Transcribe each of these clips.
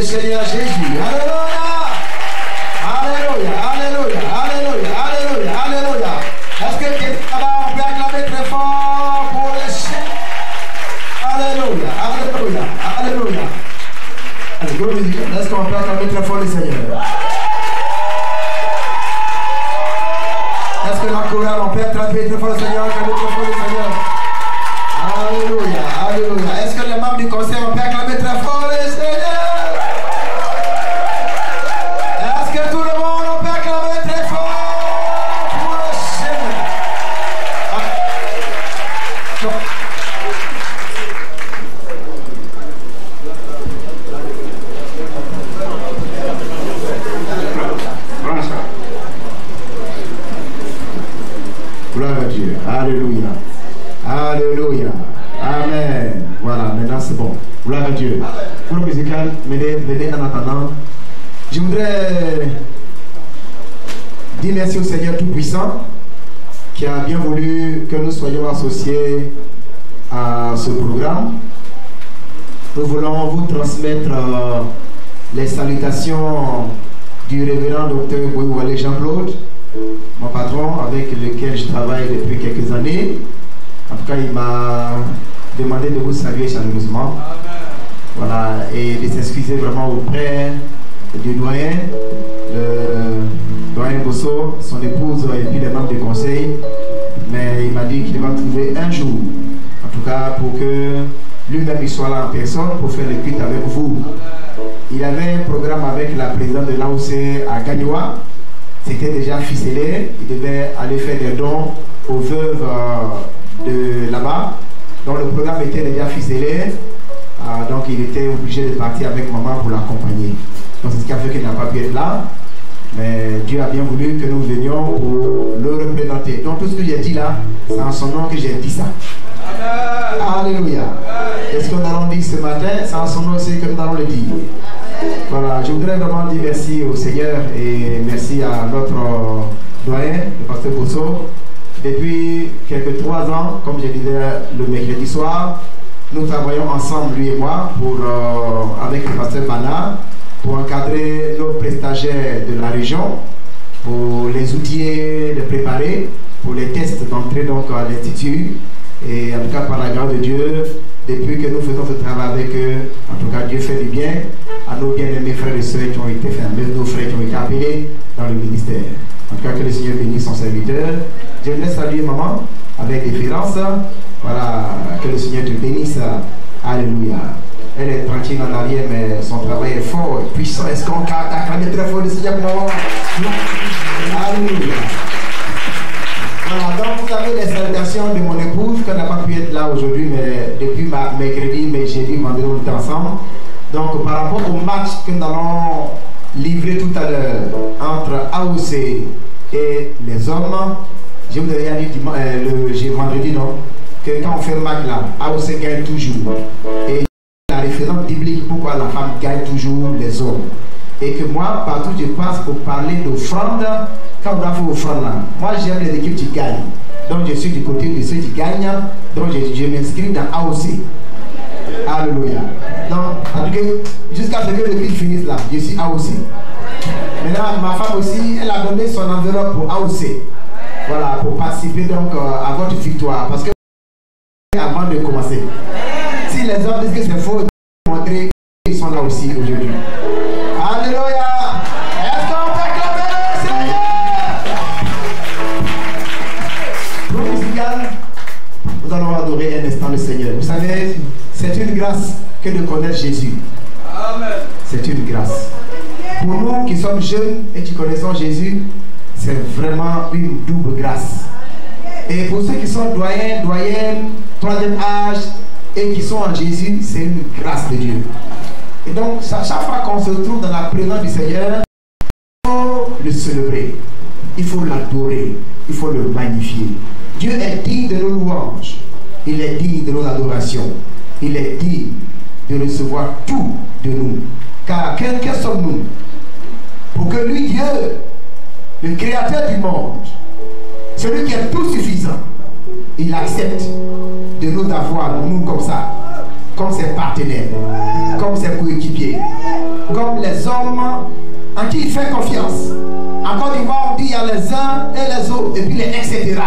Seigneur Jésus. Alléluia. Alléluia. Alléluia. Alléluia. Alléluia. Alléluia. Est-ce que on peut acclamer très fort pour le Seigneur? Alléluia. Alléluia. Alléluia. Allez, go musique. Est-ce qu'on peut acclamer très fort le Seigneur? Est-ce que la chorale, on peut acclamer très fort le Seigneur? Acclamer très fort le Seigneur. Alléluia. Alléluia. Est-ce que les membres du conseil, on peut acclamer très fort le Seigneur? Gloire à Dieu. Alléluia. Alléluia. Amen. Voilà, maintenant c'est bon. Gloire à Dieu. Pour le musical, venez en attendant. Je voudrais dire merci au Seigneur Tout-Puissant qui a bien voulu que nous soyons associés à ce programme. Nous voulons vous transmettre les salutations du révérend docteur Bouyouale Jean-Claude, mon patron avec lequel je travaille depuis quelques années. En tout cas, il m'a demandé de vous saluer chaleureusement. Voilà, et de s'excuser vraiment auprès du doyen, le doyen Bosso, son épouse et puis les membres du conseil. Mais il m'a dit qu'il va trouver un jour, en tout cas pour que lui-même il soit là en personne pour faire le culte avec vous. Il avait un programme avec la présidente de l'AOC à Gagnoa. C'était déjà ficelé. Il devait aller faire des dons aux veuves de là-bas. Donc le programme était déjà ficelé. Donc il était obligé de partir avec maman pour l'accompagner. Donc c'est ce qui a fait qu'il n'a pas pu être là. Mais Dieu a bien voulu que nous venions pour le représenter. Donc tout ce que j'ai dit là, c'est en son nom que j'ai dit ça. Alléluia. Et ce que nous allons dire ce matin, c'est en son nom aussi que nous allons le dire. Voilà, je voudrais vraiment dire merci au Seigneur et merci à notre doyen, le pasteur Bosso. Depuis quelques 3 ans, comme je disais le mercredi soir, nous travaillons ensemble, lui et moi, avec le pasteur Bana, pour encadrer nos prestataires de la région, pour les outiller, les préparer, pour les tests d'entrée donc à l'Institut. Et en tout cas, par la grâce de Dieu, depuis que nous faisons ce travail avec eux, en tout cas, Dieu fait du bien à nos bien-aimés frères et sœurs qui ont été fermés, nos frères qui ont été appelés dans le ministère. En tout cas, que le Seigneur bénisse son serviteur. Je voulais saluer maman avec déférence. Voilà, que le Seigneur te bénisse. Alléluia. Elle est tranquille en arrière, mais son travail est fort et puissant. Est-ce qu'on acclame très fort le Seigneur pour maman? Alléluia. Voilà, donc vous avez les salutations de mon épouse, qui n'a pas pu être là aujourd'hui, mais depuis mercredi, mais jeudi, vendredi, on était ensemble. Donc par rapport au match que nous allons livrer tout à l'heure entre AOC et les hommes, je vous avais dit le vendredi, non, que quand on fait le match là, AOC gagne toujours. Et la référence biblique pourquoi la femme gagne toujours les hommes. Et que moi, partout je passe pour parler d'offrande, quand on doit faire offrande là, moi j'aime les équipes qui gagnent. Donc je suis du côté de ceux qui gagnent, donc je m'inscris dans AOC. Alléluia. Donc, en tout cas, jusqu'à ce que le culte finisse là, je suis AOC. Maintenant, ma femme aussi, elle a donné son enveloppe pour AOC. Voilà, pour participer donc à votre victoire. Parce que avant de commencer, si les hommes disent que c'est faux, montrer qu'ils sont là aussi aujourd'hui. Alléluia. Est-ce qu'on peut acclamer le Seigneur? Pour le musical, nous allons adorer un instant le Seigneur. Vous savez, c'est une grâce que de connaître Jésus. Amen. C'est une grâce. Pour nous qui sommes jeunes et qui connaissons Jésus, c'est vraiment une double grâce. Et pour ceux qui sont doyens, doyennes, 3e âge et qui sont en Jésus, c'est une grâce de Dieu. Et donc, chaque fois qu'on se trouve dans la présence du Seigneur, il faut le célébrer, il faut l'adorer, il faut le magnifier. Dieu est digne de nos louanges, il est digne de nos adorations, il est digne de recevoir tout de nous. Car quels sommes-nous? Pour que lui, Dieu, le créateur du monde, celui qui est tout suffisant, il accepte de nous avoir, nous comme ça, comme ses partenaires, comme ses coéquipiers. comme les hommes en qui il fait confiance. En Côte d'Ivoire, on dit il y a les uns et les autres, et puis les etc.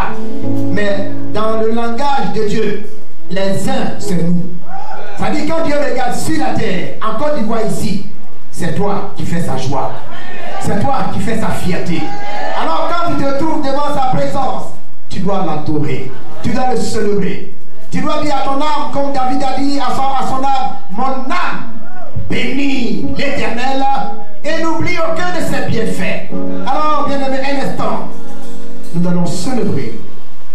Mais dans le langage de Dieu, les uns, c'est nous. Ça dit quand Dieu regarde sur la terre, en Côte d'Ivoire ici, c'est toi qui fais sa joie. C'est toi qui fais sa fierté. Alors quand tu te trouves devant sa présence, tu dois l'adorer. Tu dois le célébrer. Tu dois dire à ton âme, comme David a dit à son âme, mon âme bénit l'Éternel et n'oublie aucun de ses bienfaits. Alors, bien aimé, un instant, nous allons célébrer,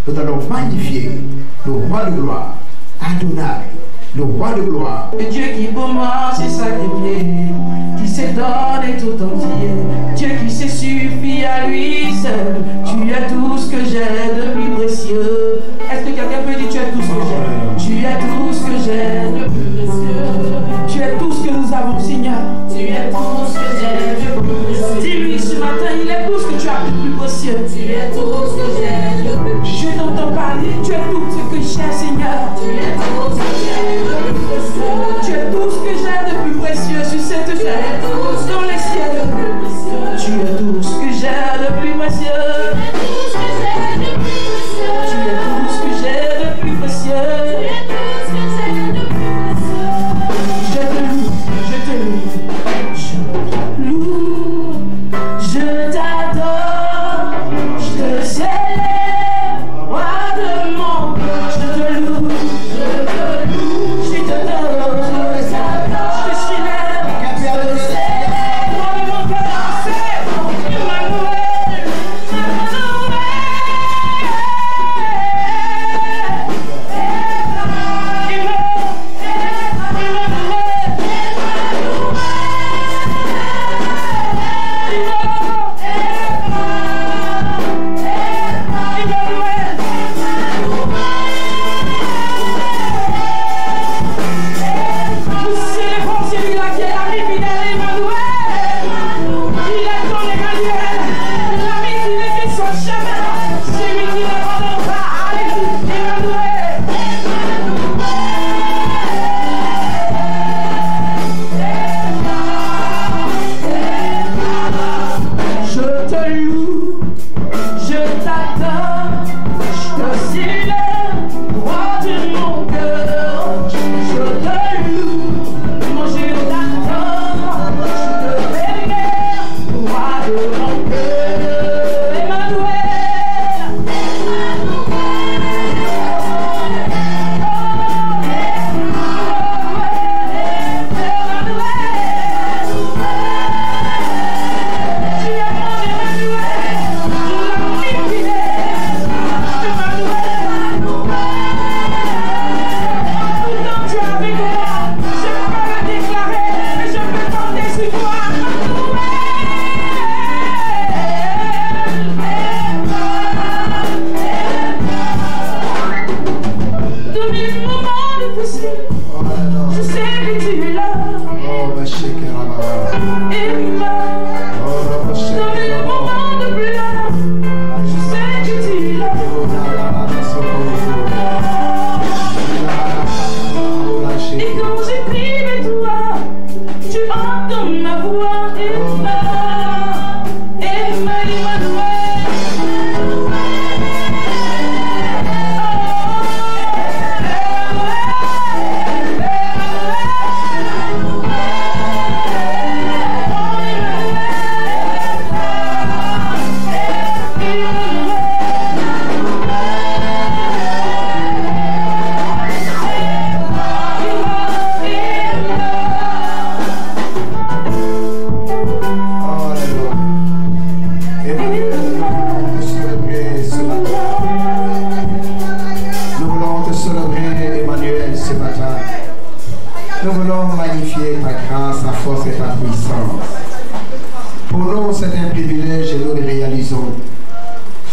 nous allons magnifier le roi de gloire, Adonai, le roi de gloire. Le Dieu qui pour moi s'est sacrifié, qui s'est donné tout entier, Dieu qui s'est suffi à lui seul. Tu es tout ce que j'ai de plus précieux. Est-ce que quelqu'un peut dire tu es tout ce que j'ai? Tu es tout ce que j'ai de plus précieux. Tu es tout ce que nous avons, Seigneur. Tu es tout ce que j'ai de plus précieux. Dis-lui ce matin, il est tout ce que tu as de plus précieux. Tu es tout ce que j'ai de plus précieux. Je t'entends parler, tu es tout ce que j'ai, Seigneur. Tu es tout ce que j'ai de plus précieux. Tu es tout ce que j'ai de plus précieux sur cette terre, dans les ciels. Tu es tout ce que j'ai de plus précieux. Tu es tout ce que j'ai de plus précieux. Je te loue, je te loue, je t'adore, je te célèbre, roi de mon cœur. Je te loue, je t'adore, je te célèbre, roi de mon cœur. C'est Emmanuel,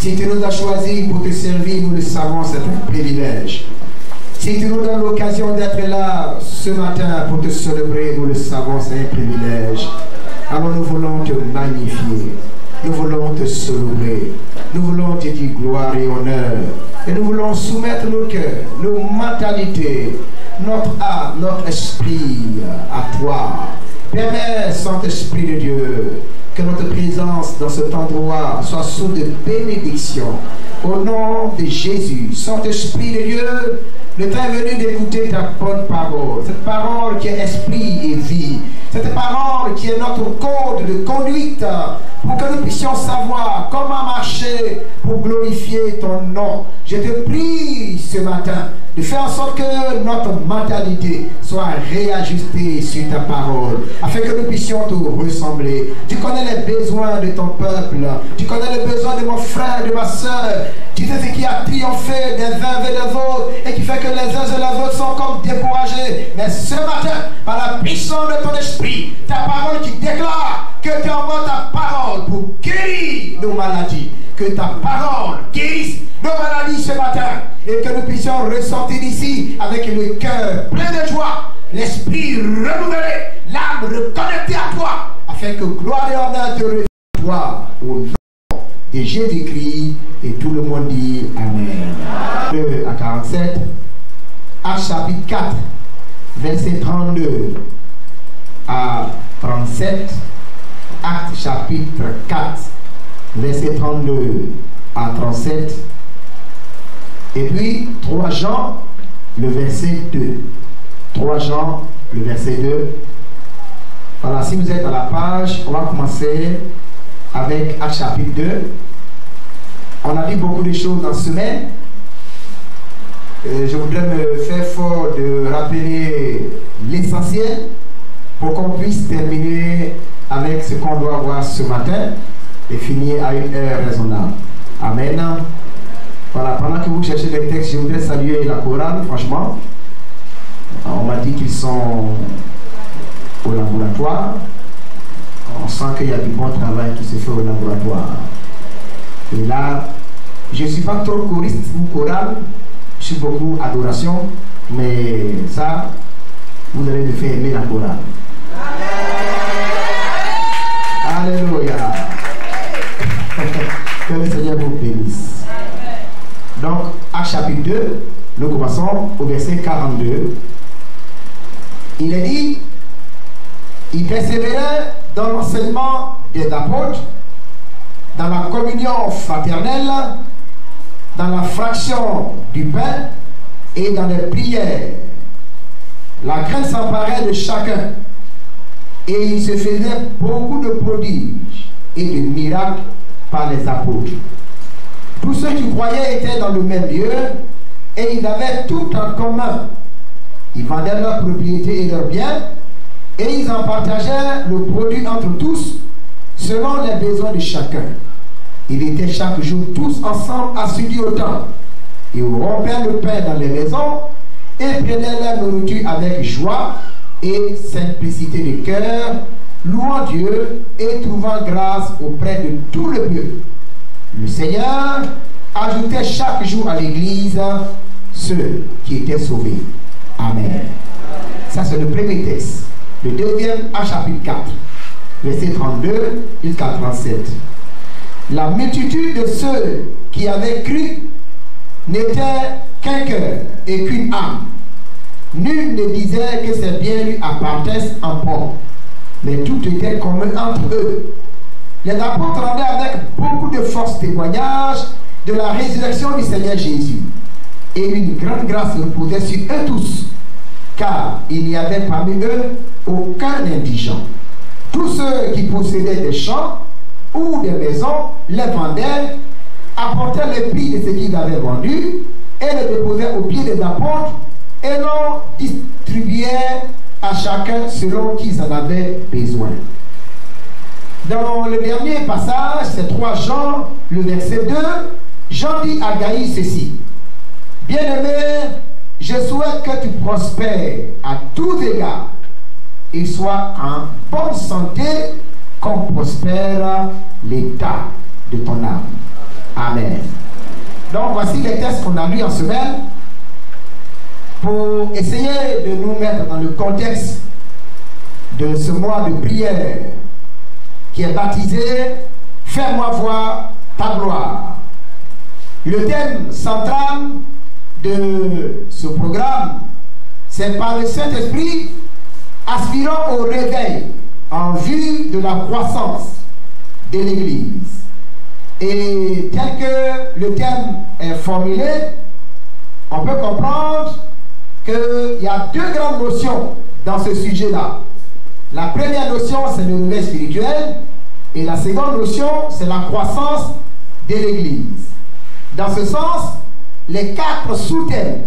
Si tu nous as choisis pour te servir, nous le savons, c'est un privilège. Si tu nous donnes l'occasion d'être là ce matin pour te célébrer, nous le savons, c'est un privilège. Alors nous voulons te magnifier, nous voulons te célébrer, nous voulons te dire gloire et honneur. Et nous voulons soumettre nos cœurs, nos mentalités, notre âme, notre esprit à toi. Père, Saint-Esprit de Dieu, que notre présence dans cet endroit soit source de bénédiction. Au nom de Jésus, Saint-Esprit de Dieu, le temps est venu d'écouter ta bonne parole. Cette parole qui est esprit et vie. Cette parole qui est notre code de conduite pour que nous puissions savoir comment marcher pour glorifier ton nom. Je te prie ce matin de faire en sorte que notre mentalité soit réajustée sur ta parole, afin que nous puissions te ressembler. Tu connais les besoins de ton peuple, tu connais les besoins de mon frère, de ma soeur. Tu sais ce qui a triomphé des uns et des autres et qui fait que les uns et les autres sont comme découragés. Mais ce matin, par la puissance de ton esprit, ta parole qui déclare que tu envoies ta parole pour guérir nos maladies, que ta parole guérisse nos maladies ce matin et que nous puissions ressortir d'ici avec le cœur plein de joie, l'esprit renouvelé, l'âme reconnectée à toi, afin que gloire et honneur te reviennent à toi au nom de Jésus-Christ. Et tout le monde dit Amen. 2 à 47, Actes chapitre 4, verset 32 à 37, Actes chapitre 4, verset 32 à 37, et puis 3 Jean, le verset 2. 3 Jean, le verset 2. Voilà, si vous êtes à la page, on va commencer avec Actes chapitre 2. On a dit beaucoup de choses dans la semaine. Je voudrais me faire fort de rappeler l'essentiel pour qu'on puisse terminer avec ce qu'on doit voir ce matin et finir à une heure raisonnable. Amen. Voilà, pendant que vous cherchez les textes, je voudrais saluer la chorale, franchement. On m'a dit qu'ils sont au laboratoire. On sent qu'il y a du bon travail qui se fait au laboratoire. Et là, je ne suis pas trop choriste ou chorale, je suis beaucoup adoration, mais ça, vous allez me faire aimer la chorale. Alléluia. Que le Seigneur vous bénisse. Donc, Actes chapitre 2, nous commençons au verset 42. Il est dit, il persévérait dans l'enseignement des apôtres, dans la communion fraternelle, dans la fraction du pain et dans les prières. La crainte s'emparait de chacun et il se faisait beaucoup de prodiges et de miracles par les apôtres. Tous ceux qui croyaient étaient dans le même lieu et ils avaient tout en commun. Ils vendaient leurs propriétés et leurs biens et ils en partageaient le produit entre tous selon les besoins de chacun. Ils étaient chaque jour tous ensemble assidus au temple. Ils rompaient le pain dans les maisons et prenaient leur nourriture avec joie et simplicité de cœur, louant Dieu et trouvant grâce auprès de tout le peuple. Le Seigneur ajoutait chaque jour à l'église ceux qui étaient sauvés. Amen. Ça, c'est le premier texte. Le deuxième, à chapitre 4, verset 32 jusqu'à 37. La multitude de ceux qui avaient cru n'était qu'un cœur et qu'une âme. Nul ne disait que ses biens lui appartenaient en propre, mais tout était commun entre eux. Les apôtres rendaient avec beaucoup de force témoignage de la résurrection du Seigneur Jésus. Et une grande grâce reposait sur eux tous, car il n'y avait parmi eux aucun indigent. Tous ceux qui possédaient des champs ou des maisons les vendaient, apportaient le prix de ce qu'ils avaient vendu et le déposaient aux pieds des apôtres et l'on distribuait à chacun selon qu'ils en avaient besoin. Dans le dernier passage, c'est 3 Jean, le verset 2, Jean dit à Gaïs ceci: Bien-aimé, je souhaite que tu prospères à tous égards et sois en bonne santé comme prospère l'état de ton âme. Amen. Donc voici les textes qu'on a lus en semaine pour essayer de nous mettre dans le contexte de ce mois de prière qui est baptisé « Fais-moi voir ta gloire ». Le thème central de ce programme, c'est par le Saint-Esprit aspirant au réveil en vue de la croissance de l'Église. Et tel que le thème est formulé, on peut comprendre qu'il y a deux grandes notions dans ce sujet-là. La première notion, c'est le réveil spirituel, et la seconde notion, c'est la croissance de l'Église. Dans ce sens, les 4 sous-thèmes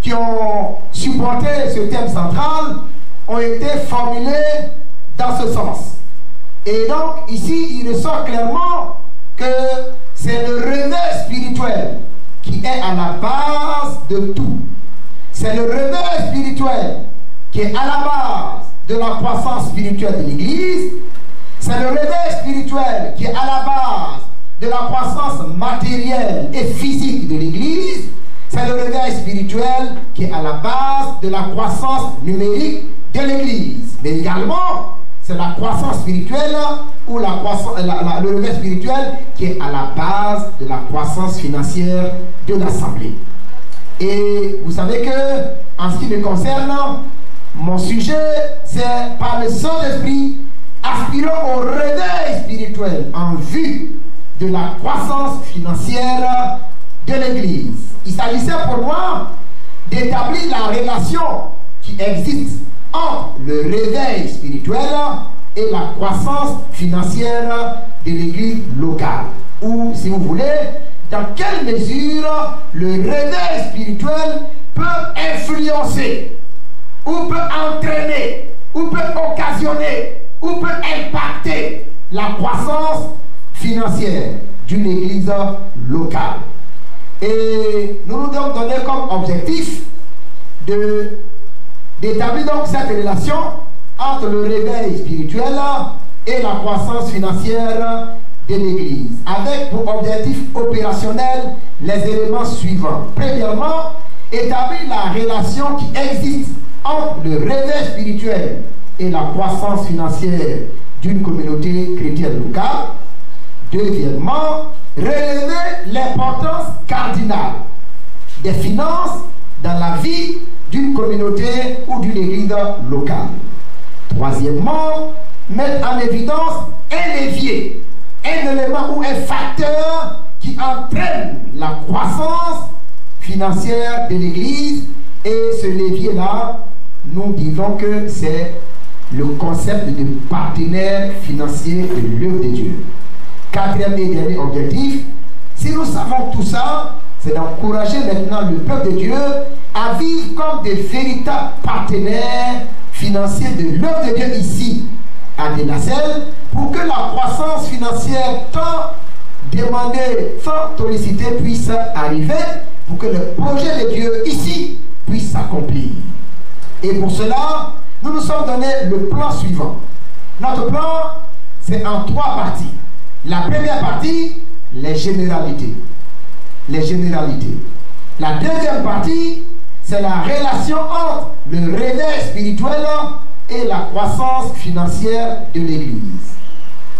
qui ont supporté ce thème central ont été formulés dans ce sens. Et donc, ici, il ressort clairement que c'est le réveil spirituel qui est à la base de tout. C'est le réveil spirituel qui est à la base de la croissance spirituelle de l'Église. C'est le réveil spirituel qui est à la base de la croissance matérielle et physique de l'Église. C'est le réveil spirituel qui est à la base de la croissance numérique de l'Église. Mais également, c'est la croissance spirituelle ou le réveil spirituel qui est à la base de la croissance financière de l'Assemblée. Et vous savez que, en ce qui me concerne, mon sujet, c'est par le Saint-Esprit, aspirons au réveil spirituel en vue de la croissance financière de l'Église. Il s'agissait pour moi d'établir la relation qui existe entre le réveil spirituel et la croissance financière de l'Église locale. Ou, si vous voulez, dans quelle mesure le réveil spirituel peut influencer, ou peut entraîner, ou peut occasionner, ou peut impacter la croissance financière d'une église locale. Et nous nous sommes donnés comme objectif d'établir donc cette relation entre le réveil spirituel et la croissance financière de l'Église, avec pour objectif opérationnel les éléments suivants. Premièrement, établir la relation qui existe entre le réveil spirituel et la croissance financière d'une communauté chrétienne locale. Deuxièmement, relever l'importance cardinale des finances dans la vie d'une communauté ou d'une église locale. Troisièmement, mettre en évidence un levier, un élément ou un facteur qui entraîne la croissance financière de l'église. Et ce levier-là, nous disons que c'est le concept de partenaire financier de l'œuvre de Dieu. Quatrième et dernier objectif, si nous savons tout ça, c'est d'encourager maintenant le peuple de Dieu à vivre comme des véritables partenaires financiers de l'œuvre de Dieu ici, à Denacel, pour que la croissance financière tant demandée, tant sollicitée puisse arriver, pour que le projet de Dieu ici puisse s'accomplir. Et pour cela, nous nous sommes donné le plan suivant. Notre plan, c'est en 3 parties. La première partie, les généralités. Les généralités. La deuxième partie, c'est la relation entre le réveil spirituel et la croissance financière de l'Église.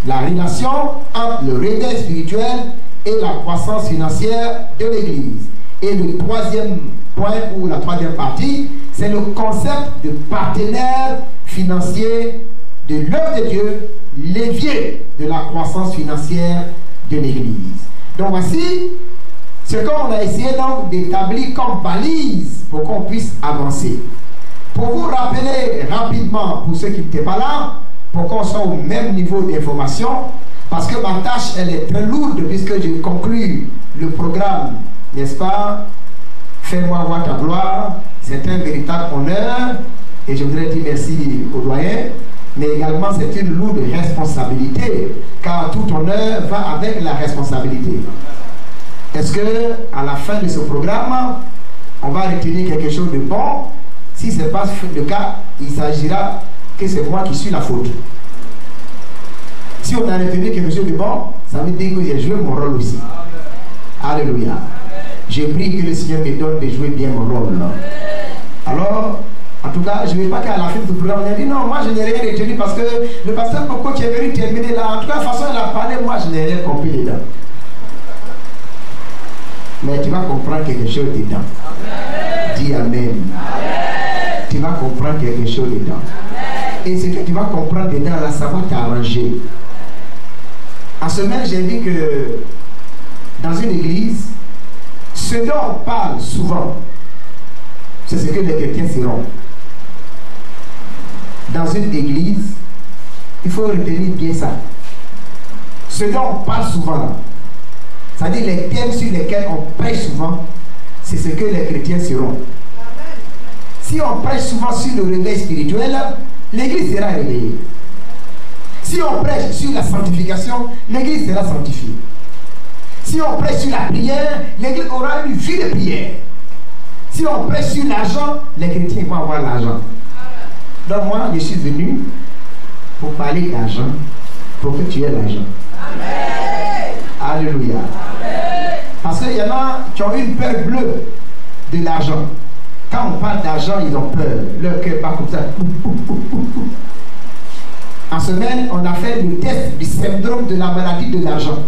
La relation entre le réveil spirituel et la croissance financière de l'Église. Et le troisième point, ou la troisième partie, c'est le concept de partenaire financier de l'œuvre de Dieu, levier de la croissance financière de l'Église. Donc voici ce qu'on a essayé donc d'établir comme balise pour qu'on puisse avancer. Pour vous rappeler rapidement, pour ceux qui n'étaient pas là, pour qu'on soit au même niveau d'information, parce que ma tâche, elle est très lourde puisque je conclue le programme, n'est-ce pas? Fais-moi voir ta gloire, c'est un véritable honneur, et je voudrais dire merci au doyen, mais également c'est une lourde responsabilité, car tout honneur va avec la responsabilité. Est-ce que à la fin de ce programme, on va retenir quelque chose de bon? Si ce n'est pas le cas, il s'agira que c'est moi qui suis la faute. Si on a retenu quelque chose de bon, ça veut dire que j'ai joué mon rôle aussi. Alléluia. Je prie que le Seigneur me donne de jouer bien mon rôle. Alors, en tout cas, je ne veux pas qu'à la fin du programme, on ait dit non, moi je n'ai rien retenu parce que le pasteur Coco qui est venu terminer là, en tout cas, de toute façon, il a parlé, moi je n'ai rien compris dedans. Mais tu vas comprendre quelque chose dedans. Dis Amen. Tu vas comprendre quelque chose dedans. Et ce que tu vas comprendre dedans, là, ça va t'arranger. En semaine, j'ai dit que dans une église, ce dont on parle souvent, c'est ce que les chrétiens seront. Dans une église, il faut retenir bien ça. Ce dont on parle souvent là, c'est-à-dire les thèmes sur lesquels on prêche souvent, c'est ce que les chrétiens seront. Si on prêche souvent sur le réveil spirituel, l'église sera réveillée. Si on prêche sur la sanctification, l'église sera sanctifiée. Si on prêche sur la prière, l'église aura une vie de prière. Si on prêche sur l'argent, les chrétiens vont avoir l'argent. Donc moi, je suis venu pour parler d'argent, pour que tu aies l'argent. Alléluia. Parce qu'il y en a qui ont une peur bleue de l'argent. Quand on parle d'argent, ils ont peur. Leur cœur part comme ça. En semaine, on a fait le test du syndrome de la maladie de l'argent.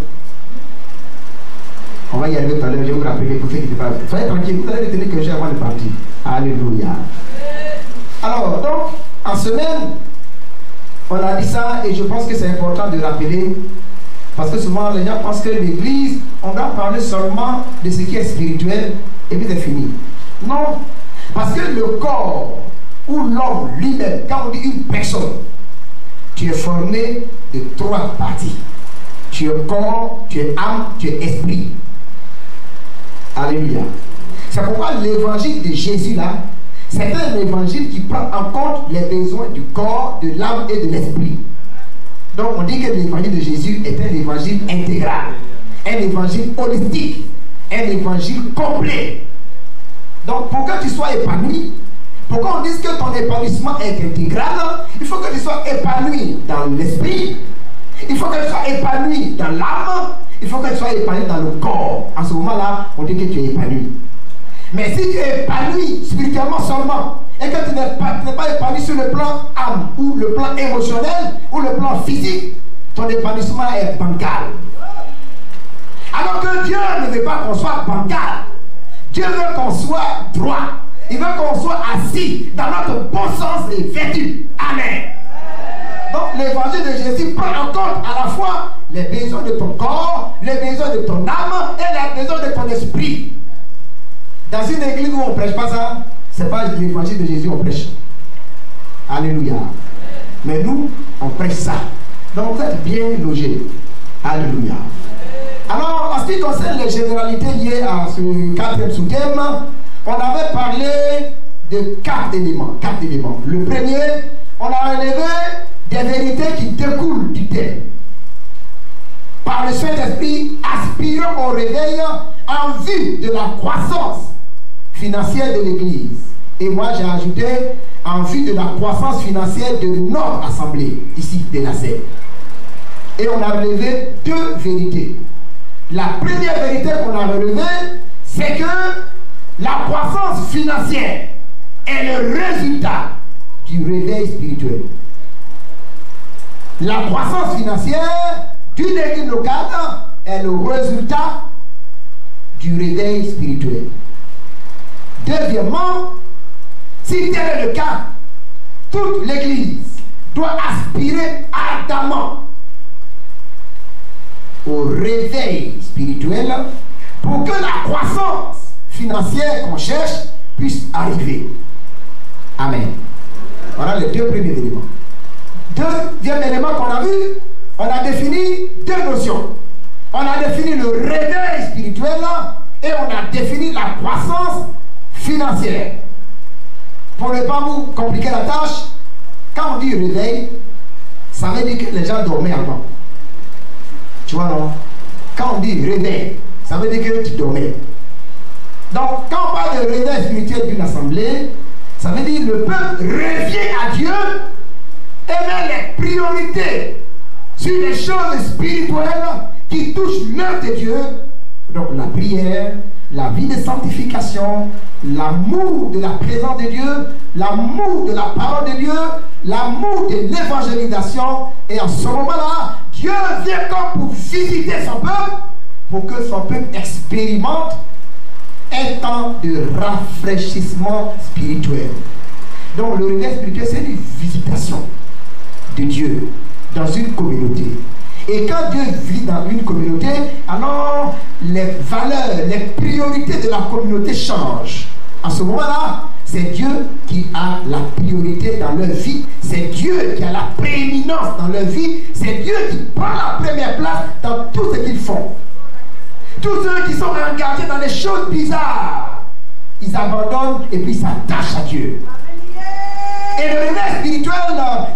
On va y arriver tout à l'heure, je vais vous rappeler pour ceux qui ne savent pas. Soyez tranquille, vous allez retenir que j'ai avant de partir. Alléluia. Alors, donc, en semaine, on a dit ça et je pense que c'est important de rappeler. Parce que souvent, les gens pensent que l'église, on doit parler seulement de ce qui est spirituel et puis c'est fini. Non. Parce que le corps ou l'homme lui-même, quand on dit une personne, tu es formé de 3 parties. Tu es corps, tu es âme, tu es esprit. Alléluia. C'est pourquoi l'évangile de Jésus là, c'est un évangile qui prend en compte les besoins du corps, de l'âme et de l'esprit. Donc on dit que l'évangile de Jésus est un évangile intégral, un évangile holistique, un évangile complet. Donc pour que tu sois épanoui, pour qu'on dise que ton épanouissement est intégral, il faut que tu sois épanoui dans l'esprit, il faut que tu sois épanoui dans l'âme, il faut que tu sois épanoui dans le corps. En ce moment-là, on dit que tu es épanoui. Mais si tu es épanoui spirituellement seulement, et que tu n'es pas épanoui sur le plan âme, ou le plan émotionnel, ou le plan physique, ton épanouissement est bancal. Alors que Dieu ne veut pas qu'on soit bancal. Dieu veut qu'on soit droit. Il veut qu'on soit assis dans notre bon sens et vertu. Amen. Donc l'évangile de Jésus prend en compte à la fois les besoins de ton corps, les besoins de ton âme et les besoins de ton esprit. Dans une église où on ne prêche pas ça, ce n'est pas l'évangile de Jésus on prêche. Alléluia. Mais nous, on prêche ça. Donc vous êtes bien logés. Alléluia. Alors, en ce qui concerne les généralités liées à ce 4e sous-thème, on avait parlé de 4 éléments. 4 éléments. Le premier, on a relevé des vérités qui découlent du thème. Par le Saint-Esprit, aspirons au réveil en vue de la croissance financière de l'Église. Et moi, j'ai ajouté en vue de la croissance financière de notre assemblée, ici, de la scène. Et on a relevé 2 vérités. La première vérité qu'on a relevée, c'est que la croissance financière est le résultat du réveil spirituel. La croissance financière d'une église locale est le résultat du réveil spirituel. Deuxièmement, si tel est le cas, toute l'église doit aspirer ardemment au réveil spirituel pour que la croissance financière qu'on cherche puisse arriver. Amen. Voilà les 2 premiers éléments. Deuxième élément qu'on a vu, on a défini 2 notions. On a défini le réveil spirituel et on a défini la croissance financière. Pour ne pas vous compliquer la tâche, quand on dit réveil, ça veut dire que les gens dormaient avant. Tu vois, non? Quand on dit réveil, ça veut dire que tu dormais. Donc, quand on parle de réveil spirituel d'une assemblée, ça veut dire que le peuple revient à Dieu et met les priorités sur les choses spirituelles qui touchent l'œuvre de Dieu. Donc, la prière, la vie de sanctification, l'amour de la présence de Dieu, l'amour de la parole de Dieu, l'amour de l'évangélisation. Et en ce moment-là, Dieu vient comme pour visiter son peuple, pour que son peuple expérimente un temps de rafraîchissement spirituel. Donc le réveil spirituel, c'est une visitation. de Dieu dans une communauté. Et quand Dieu vit dans une communauté, alors les valeurs, les priorités de la communauté changent. En ce moment-là, c'est Dieu qui a la priorité dans leur vie. C'est Dieu qui a la prééminence dans leur vie. C'est Dieu qui prend la première place dans tout ce qu'ils font. Tous ceux qui sont engagés dans les choses bizarres, ils abandonnent et puis s'attachent à Dieu. Et le réveil spirituel,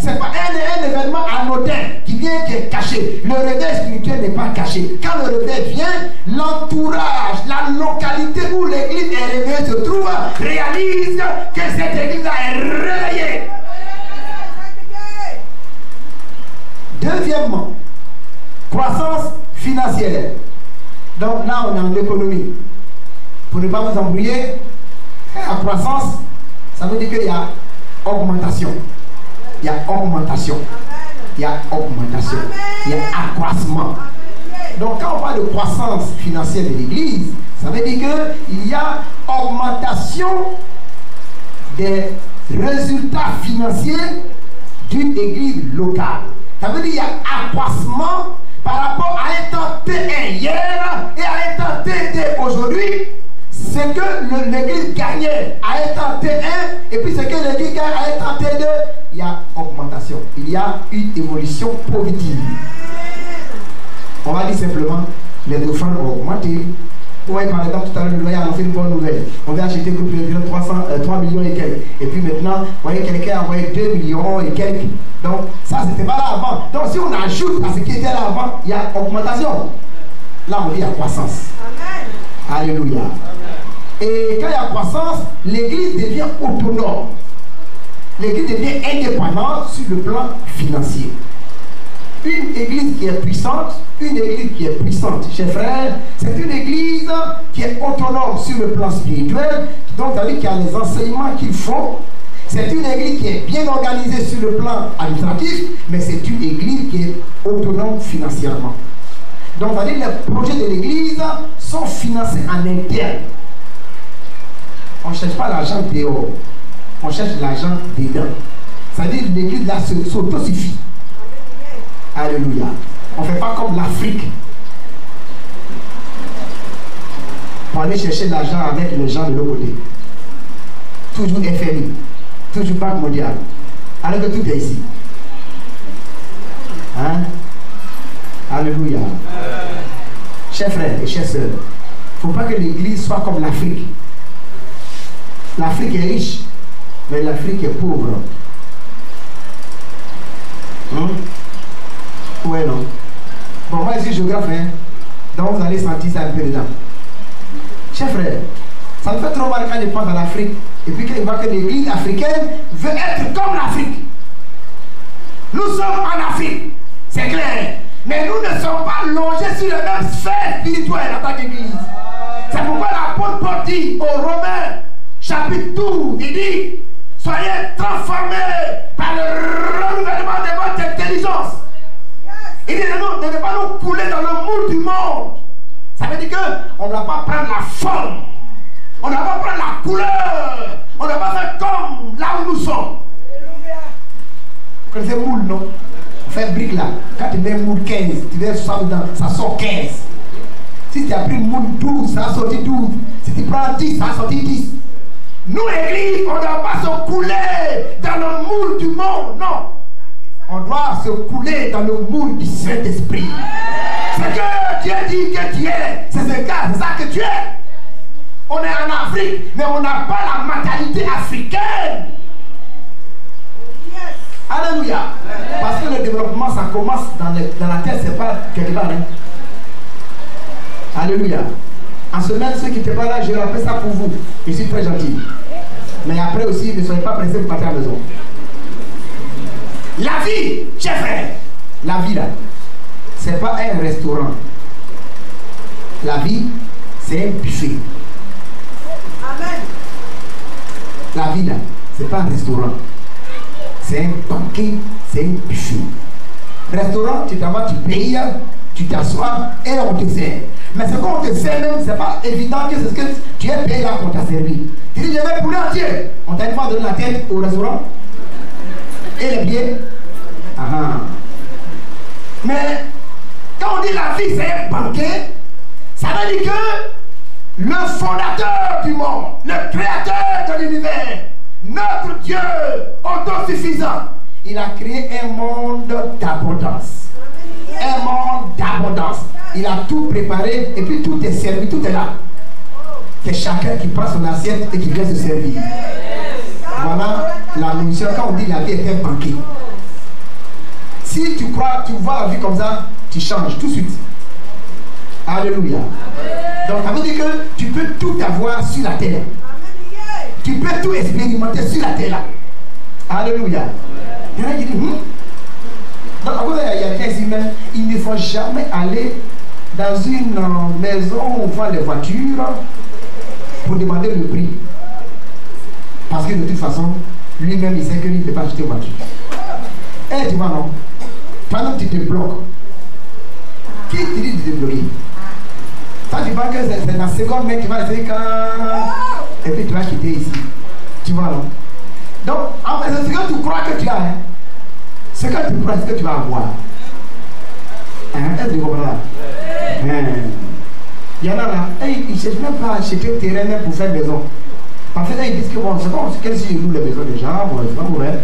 ce n'est pas un événement anodin qui vient, qui est caché. Le réveil spirituel n'est pas caché. Quand le réveil vient, l'entourage, la localité où l'église est réveillée se trouve, réalise que cette église est réveillée. Deuxièmement, croissance financière. Donc là, on est en économie. Pour ne pas vous embrouiller, la croissance, ça veut dire qu'il y a augmentation. Il y a augmentation. Il y a augmentation. Il y a accroissement. Donc quand on parle de croissance financière de l'église, ça veut dire qu'il y a augmentation des résultats financiers d'une église locale. Ça veut dire qu'il y a accroissement par rapport à un temps T1 hier et à un temps T2 aujourd'hui. Ce que l'église gagnait à un temps T1 et puis ce que l'église gagne à un temps T2, il y a augmentation. Il y a une évolution positive. On va dire simplement, les offrandes ont augmenté. Oui, par exemple, tout à l'heure, le loyer a lancé une bonne nouvelle. On vient acheter groupe de 3 millions et quelques. Et puis maintenant, vous voyez, quelqu'un a envoyé 2 millions et quelques. Donc, ça, c'était pas là avant. Donc, si on ajoute à ce qui était là avant, il y a augmentation. Là, on dit il y a croissance. Amen. Alléluia. Et quand il y a croissance, l'église devient autonome. L'église devient indépendante sur le plan financier. Une église qui est puissante, chers frères, c'est une église qui est autonome sur le plan spirituel, donc ça veut dire qu'il y a les enseignements qu'il faut. C'est une église qui est bien organisée sur le plan administratif, mais c'est une église qui est autonome financièrement. Donc ça veut dire que les projets de l'église sont financés en interne. On ne cherche pas l'argent dehors, on cherche l'argent dedans. Ça veut dire que l'église là s'autosuffit. Alléluia. On ne fait pas comme l'Afrique. Pour aller chercher l'argent avec les gens de l'autre côté. Toujours FMI. Toujours Banque mondiale. Alors que tout est ici. Hein? Alléluia. Chers frères et chers sœurs, il ne faut pas que l'église soit comme l'Afrique. L'Afrique est riche, mais l'Afrique est pauvre. Ouais, non. Bon, moi, je suis géographe, hein. Donc vous allez sentir ça un peu dedans. Chers frères, ça me fait trop mal quand je pense à l'Afrique. Et puis quand il voit que l'église africaine veut être comme l'Afrique. Nous sommes en Afrique, c'est clair. Mais nous ne sommes pas logés sur les mêmes sphères spirituelles en tant qu'église. C'est pourquoi l'apôtre Paul dit aux Romains, chapitre 12, il dit, soyez transformés par le renouvellement de votre intelligence. Il dit de ne pas nous couler dans le moule du monde. Ça veut dire qu'on ne doit pas prendre la forme. On ne doit pas prendre la couleur. On ne doit pas faire comme là où nous sommes. Vous connaissez moule, non? On fait brique là. Quand tu mets moule 15, tu mets 60 dedans, ça sort 15. Si tu as pris moule 12, ça a sorti 12. Si tu prends 10, ça a sorti 10. Nous, l'église, on ne doit pas se couler dans le moule du monde, non. On doit se couler dans le moule du Saint-Esprit. Ce que Dieu dit que tu es, c'est ce cas, c'est ça que tu es. On est en Afrique, mais on n'a pas la mentalité africaine. Alléluia. Parce que le développement, ça commence dans la terre, c'est pas quelque part. Hein? Alléluia. En semaine, ceux qui n'étaient pas là, je rappelle ça pour vous. Je suis très gentil. Mais après aussi, ne soyez pas pressés pour partir à la maison. La vie, chers frères, la vie là, c'est pas un restaurant. La vie, c'est un buffet. Amen. La vie là, c'est pas un restaurant. C'est un banquet, c'est un buffet. Restaurant, tu t'en vas, tu payes, tu t'assois et on te sert. Mais ce qu'on te sert même, c'est pas évident que c'est ce que tu es payé là qu'on t'a servi. Tu dis, je vais poulet entier. On t'a une fois donné la tête au restaurant. Et les pieds. Mais quand on dit la vie c'est un banquet, ça veut dire que le fondateur du monde, le créateur de l'univers, notre Dieu autosuffisant, il a créé un monde d'abondance. Un monde d'abondance. Il a tout préparé et puis tout est servi, tout est là. C'est chacun qui prend son assiette et qui vient se servir. Voilà la nourriture. Quand on dit la vie est un banquet. Si tu crois, tu vois la vie comme ça, tu changes tout de suite. Alléluia. Donc ça veut dire que tu peux tout avoir sur la terre. Tu peux tout expérimenter sur la terre là. Alléluia. Il y en a qui disent, donc il y a des humains, il ne faut jamais aller dans une maison où on vend les voitures pour demander le prix. Parce que de toute façon, lui-même il sait qu'il ne peut pas acheter une voiture. Et tu vois non? Pendant que tu te bloques, qui te dit de te bloquer? Ça tu penses que c'est la seconde mec qui va essayer quand... Et puis tu vas quitter ici. Tu vois non? Donc en fait c'est ce que tu crois que tu as. Hein? Ce que tu crois, c'est ce que tu vas avoir. Est-ce que tu comprends là? Il y en a là, ils ne cherchent même pas à acheter un terrain même pour faire maison. Parce que là, ils disent que bon, c'est bon, c'est quel si ils louent les maisons des gens, bon, c'est pas mauvais.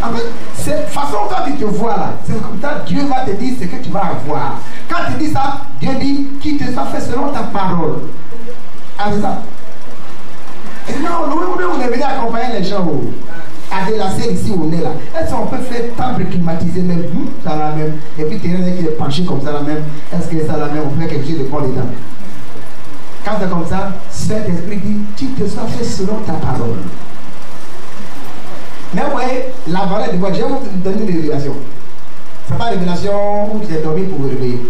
En fait, c'est façon quand tu te vois là, c'est comme ça, Dieu va te dire ce que tu vas avoir. Quand tu dis ça, Dieu dit qu'il te soit fait selon ta parole. Ah, c'est ça. Et non, nous, on est venu accompagner les gens à délasser ici où on est là. Est-ce qu'on peut faire temple climatisé même, ça la même, et puis terrain qui est penché comme ça la même, est-ce que ça la même, on fait quelque chose de bon dedans? Quand c'est comme ça, Saint-Esprit dit, tu te sois fait selon ta parole. Mais vous voyez, la valeur de quoi? Je vais vous donner une révélation. Ce n'est pas une révélation où tu es dormi pour vous réveiller.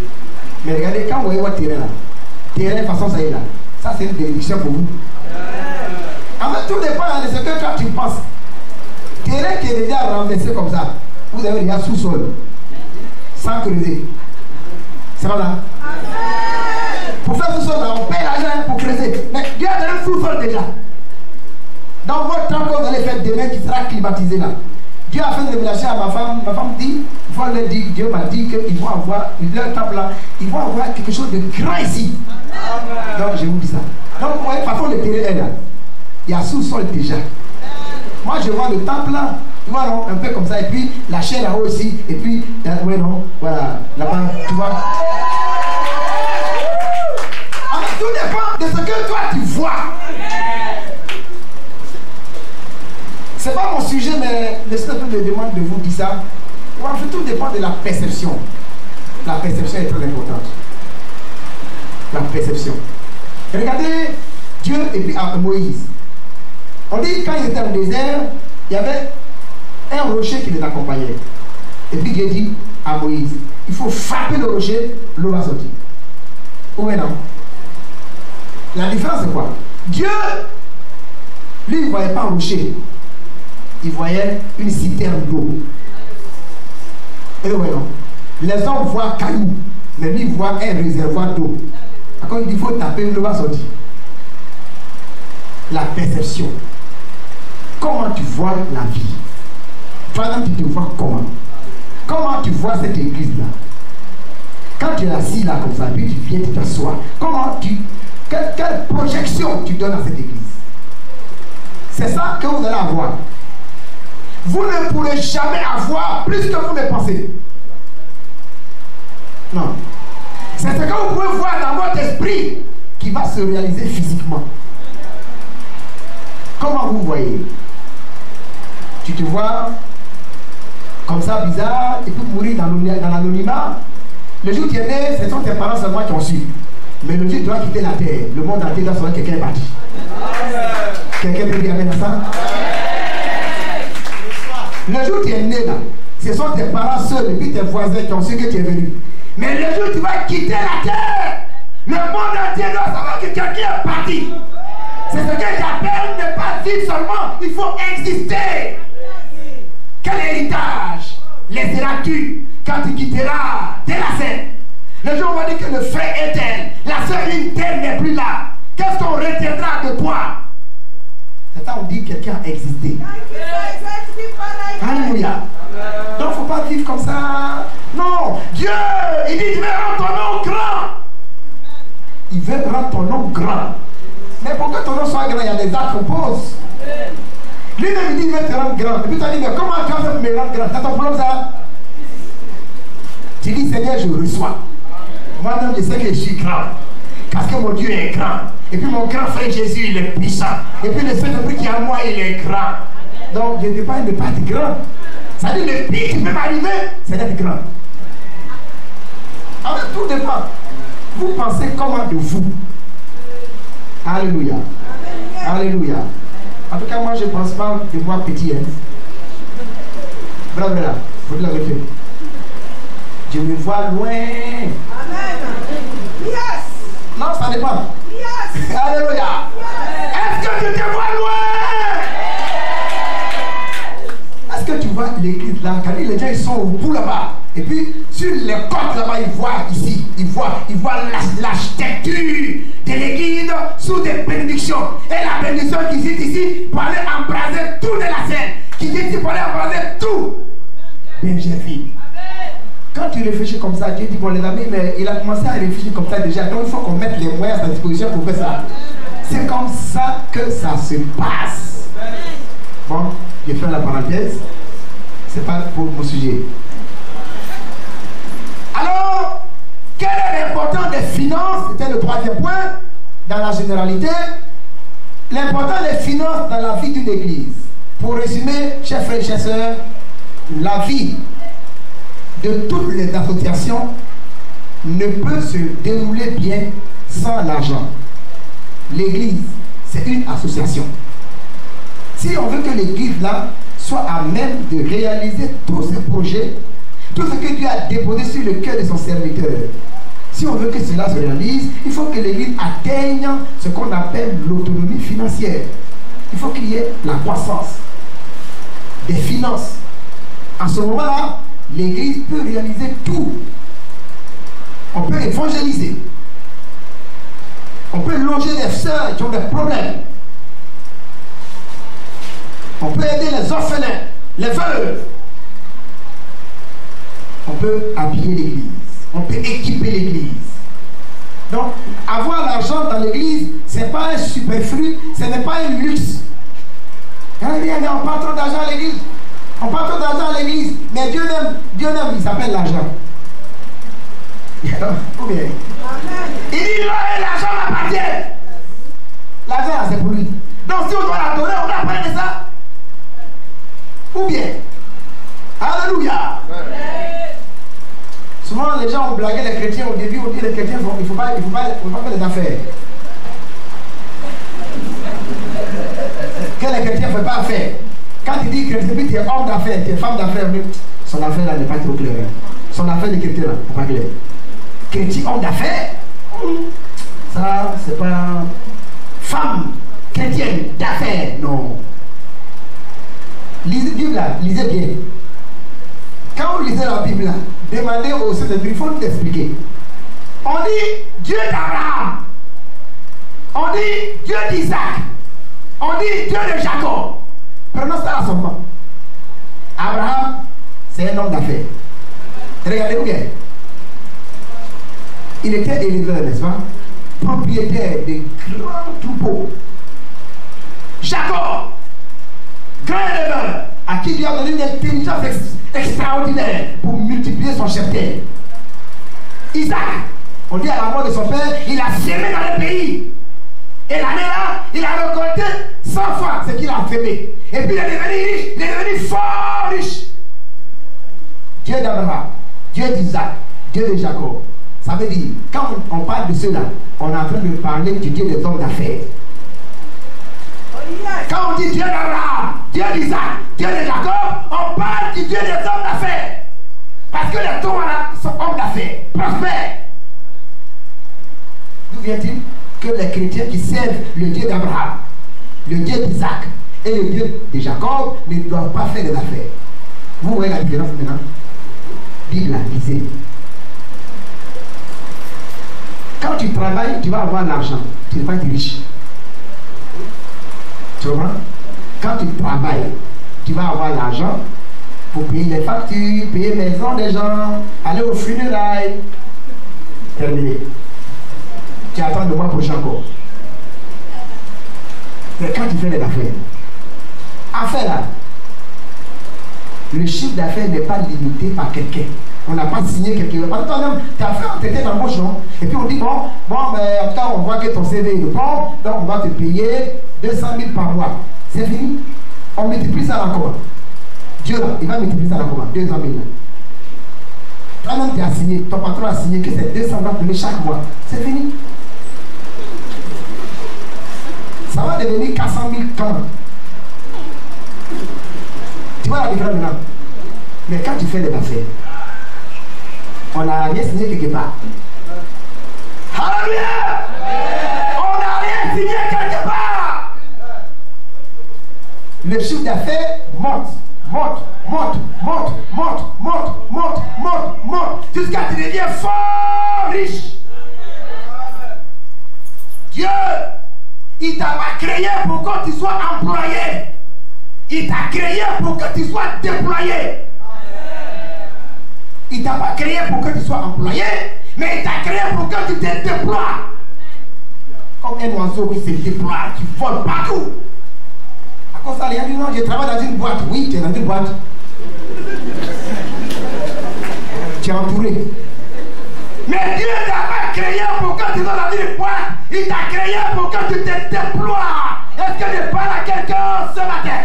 Mais regardez, quand vous voyez votre terrain là, terrain de façon ça y est là, ça c'est une bénédiction pour vous. En fait, tout dépend de ce que toi tu penses. Terrain qui est déjà renversé comme ça, vous avez déjà sous-sol, sans creuser. C'est pas là? Pour faire sous-sol, on paye l'argent pour creuser. Mais Dieu a donné sous-sol déjà. Dans votre temps que vous allez faire demain qui sera climatisé là. Dieu a fait une révélation à ma femme. Ma femme dit, il faut leur dire, Dieu m'a dit qu'ils vont avoir, leur temple là, ils vont avoir quelque chose de grand ici. Donc je vous dis ça. Donc vous voyez, parfois le terrain est là. Il y a sous-sol déjà. Moi je vois le temple là, tu vois non, un peu comme ça, et puis la chair là-haut aussi, et puis, ouais non, voilà, là-bas, tu vois. Alors, tout dépend de ce que toi tu vois. C'est pas mon sujet, mais le Seigneur me demande de vous dire ça. En fait, tout dépend de la perception. La perception est très importante. La perception. Regardez Dieu et puis Moïse. On dit quand ils étaient au désert, il y avait un rocher qui les accompagnait. Et puis Dieu dit à Moïse, il faut frapper le rocher, l'eau va sortir. Ou maintenant? La différence c'est quoi? Dieu, lui, il ne voyait pas un rocher. Il voyait une citerne d'eau. Et voyons, les hommes voient caillou, mais lui, il voit un réservoir d'eau. Quand il dit il faut taper, l'eau va sortir. La perception. Comment tu vois la vie? Toi-même, tu te vois comment? Comment tu vois cette église-là? Quand tu es assis là comme ça, puis tu viens, tu t'assois. Comment tu... Quelle projection tu donnes à cette église? C'est ça que vous allez avoir. Vous ne pourrez jamais avoir plus que vous ne pensez. Non. C'est ce que vous pouvez voir dans votre esprit qui va se réaliser physiquement. Comment vous voyez? Tu te vois comme ça bizarre et puis mourir dans l'anonymat. Le jour où tu es né, ce sont tes parents seulement qui ont su. Mais le jour où tu dois quitter la terre, le monde entier doit savoir que quelqu'un est parti. Quelqu'un peut dire amen à ça? Le jour où tu es né là, ce sont tes parents seuls et puis tes voisins qui ont su que tu es venu. Mais le jour où tu vas quitter la terre, le monde entier doit savoir que quelqu'un est parti. C'est ce que j'appelle ne pas vivre seulement, il faut exister. Quel héritage laisseras-tu quand tu quitteras de la scène? Le jour où on va dire que le frère est tel, la sœur telle n'est plus là. Qu'est-ce qu'on retiendra de toi? C'est ça on dit que quelqu'un a existé. Alléluia. Donc, il ne faut pas vivre comme ça. Non. Dieu, il dit, je vais rendre ton nom grand. Il veut rendre ton nom grand. Mais pour que ton nom soit grand, il y a des actes qu'on pose. Lui-même, il dit, il veut te rendre grand. Et puis, tu as dit, mais comment tu vas me rendre grand? C'est ton problème, ça? Tu dis, Seigneur, je reçois. Moi-même, je sais que je suis grand. Parce que mon Dieu est grand. Et puis, mon grand frère Jésus, il est puissant. Et puis, le Saint-Esprit qui est en moi, il est grand. Donc, je ne peux pas être grand. Ça veut dire, le pire qui peut m'arriver, c'est d'être grand. En fait, tout dépend. Vous pensez comment de vous? Alléluia. Alléluia. En tout cas, moi, je ne pense pas de moi petit. Hein. Bravo, là. Faut dire la vérité. Je me vois loin. Amen. Yes. Non, ça dépend. Yes. Alléluia. Yes. Est-ce que tu te vois loin? Est-ce que tu vois l'église là? Quand les gens ils sont au bout là-bas. Et puis, sur les côtes là-bas, ils voient ici. Ils voient l'architecture de l'église sous des bénédictions. Et la bénédiction qui est ici pour aller embraser tout de la scène. Qui est ici pour aller embraser tout. Bien, j'ai vu. Quand tu réfléchis comme ça, Dieu dit, bon les amis, mais il a commencé à réfléchir comme ça déjà. Donc il faut qu'on mette les moyens à sa disposition pour faire ça. C'est comme ça que ça se passe. Bon, je fais la parenthèse. C'est pas pour mon sujet. Alors, quel est l'importance des finances? C'était le troisième point dans la généralité. L'importance des finances dans la vie d'une église. Pour résumer, chers frères et chers sœurs, la vie de toutes les associations ne peut se dérouler bien sans l'argent. L'église, c'est une association. Si on veut que l'église là soit à même de réaliser tous ses projets, tout ce que Dieu a déposé sur le cœur de son serviteur, si on veut que cela se réalise, il faut que l'église atteigne ce qu'on appelle l'autonomie financière. Il faut qu'il y ait la croissance des finances. En ce moment-là, l'église peut réaliser tout. On peut évangéliser. On peut loger des sœurs qui ont des problèmes. On peut aider les orphelins, les veuves. On peut habiller l'église. On peut équiper l'église. Donc, avoir l'argent dans l'église, ce n'est pas un superflu, ce n'est pas un luxe. On parle trop d'argent à l'église. On parle trop d'argent à l'église, mais Dieu n'aime, il s'appelle l'argent. Ou bien, il dit l'argent m'appartient. L'argent, c'est pour lui. Donc si on doit la donner, on doit prendre ça. Ou bien, alléluia. Souvent les gens ont blagué les chrétiens au début, on dit les chrétiens, il ne faut pas faire des affaires. Que les chrétiens ne font pas affaire. Quand il dit chrétien, tu es homme d'affaires, tu es femme d'affaires, son affaire là n'est pas trop claire. Son affaire de chrétien là n'est pas claire. Chrétien, homme d'affaires, ça c'est pas femme chrétienne d'affaires, non. Lisez la Bible là, lisez bien. Quand vous lisez la Bible là, demandez au Saint-Esprit, il faut nous expliquer. On dit Dieu d'Abraham, on dit Dieu d'Isaac, on dit Dieu de Jacob. Prenons ça à son nom. Abraham, c'est un homme d'affaires. Regardez-vous bien. Il était éleveur, n'est-ce pas? Propriétaire de grands troupeaux. Jacob, grand éleveur, à qui Dieu a donné une intelligence extraordinaire pour multiplier son cheptel. Isaac, on dit à la mort de son père, il a semé dans le pays. Et l'année là, il a récolté 100 fois ce qu'il a semé. Et puis il est devenu riche, il est devenu fort riche. Dieu d'Abraham, Dieu d'Isaac, Dieu de Jacob. Ça veut dire, quand on parle de cela, on est en train de parler du Dieu des hommes d'affaires. Quand on dit Dieu d'Abraham, Dieu d'Isaac, Dieu de Jacob, on parle du Dieu des hommes d'affaires. Parce que les trois là sont hommes d'affaires, prospères. D'où vient-il? Que les chrétiens qui servent le Dieu d'Abraham, le Dieu d'Isaac et le Dieu de Jacob ne doivent pas faire des affaires. Vous voyez la différence maintenant? Bible, lisez. Quand tu travailles, tu vas avoir l'argent. Tu ne vas pas être riche. Tu comprends? Quand tu travailles, tu vas avoir l'argent pour payer les factures, payer les maisons des gens, aller au funérailles. Terminé. Tu attends le mois prochain encore. Mais quand tu fais les affaires là, le chiffre d'affaires n'est pas limité par quelqu'un. On n'a pas signé quelque part. Toi-même, tes affaires, tu étais dans le bouche, non? Et puis on dit, bon, mais en tout cas, on voit que ton CV est bon, donc on va te payer 200 000 par mois. C'est fini. On multiplie ça encore. Dieu là, il va multiplier ça encore. 200 000. Toi-même, tu as signé, ton patron a signé que c'est 200 000 donner chaque mois. C'est fini. Ça va devenir 400 000 quand? Tu vois la différence maintenant? Mais quand tu fais les affaires, on n'a rien signé quelque part. Alléluia! On n'a rien signé quelque part. Le chiffre d'affaires monte, jusqu'à ce que tu deviens fort riche. Dieu, il t'a pas créé pour que tu sois employé. Il t'a créé pour que tu sois déployé. Il t'a pas créé pour que tu sois employé, mais il t'a créé pour que tu te déploies. Comme un oiseau qui se déploie, tu voles partout. À cause de ça, il y a dit non, je travaille dans une boîte. Oui, tu es dans une boîte. Tu es entouré. Mais Dieu ne t'a pas créé pour que tu sois dans une boîte. Il t'a créé pour que tu te déploies. Est-ce que je parle à quelqu'un ce matin?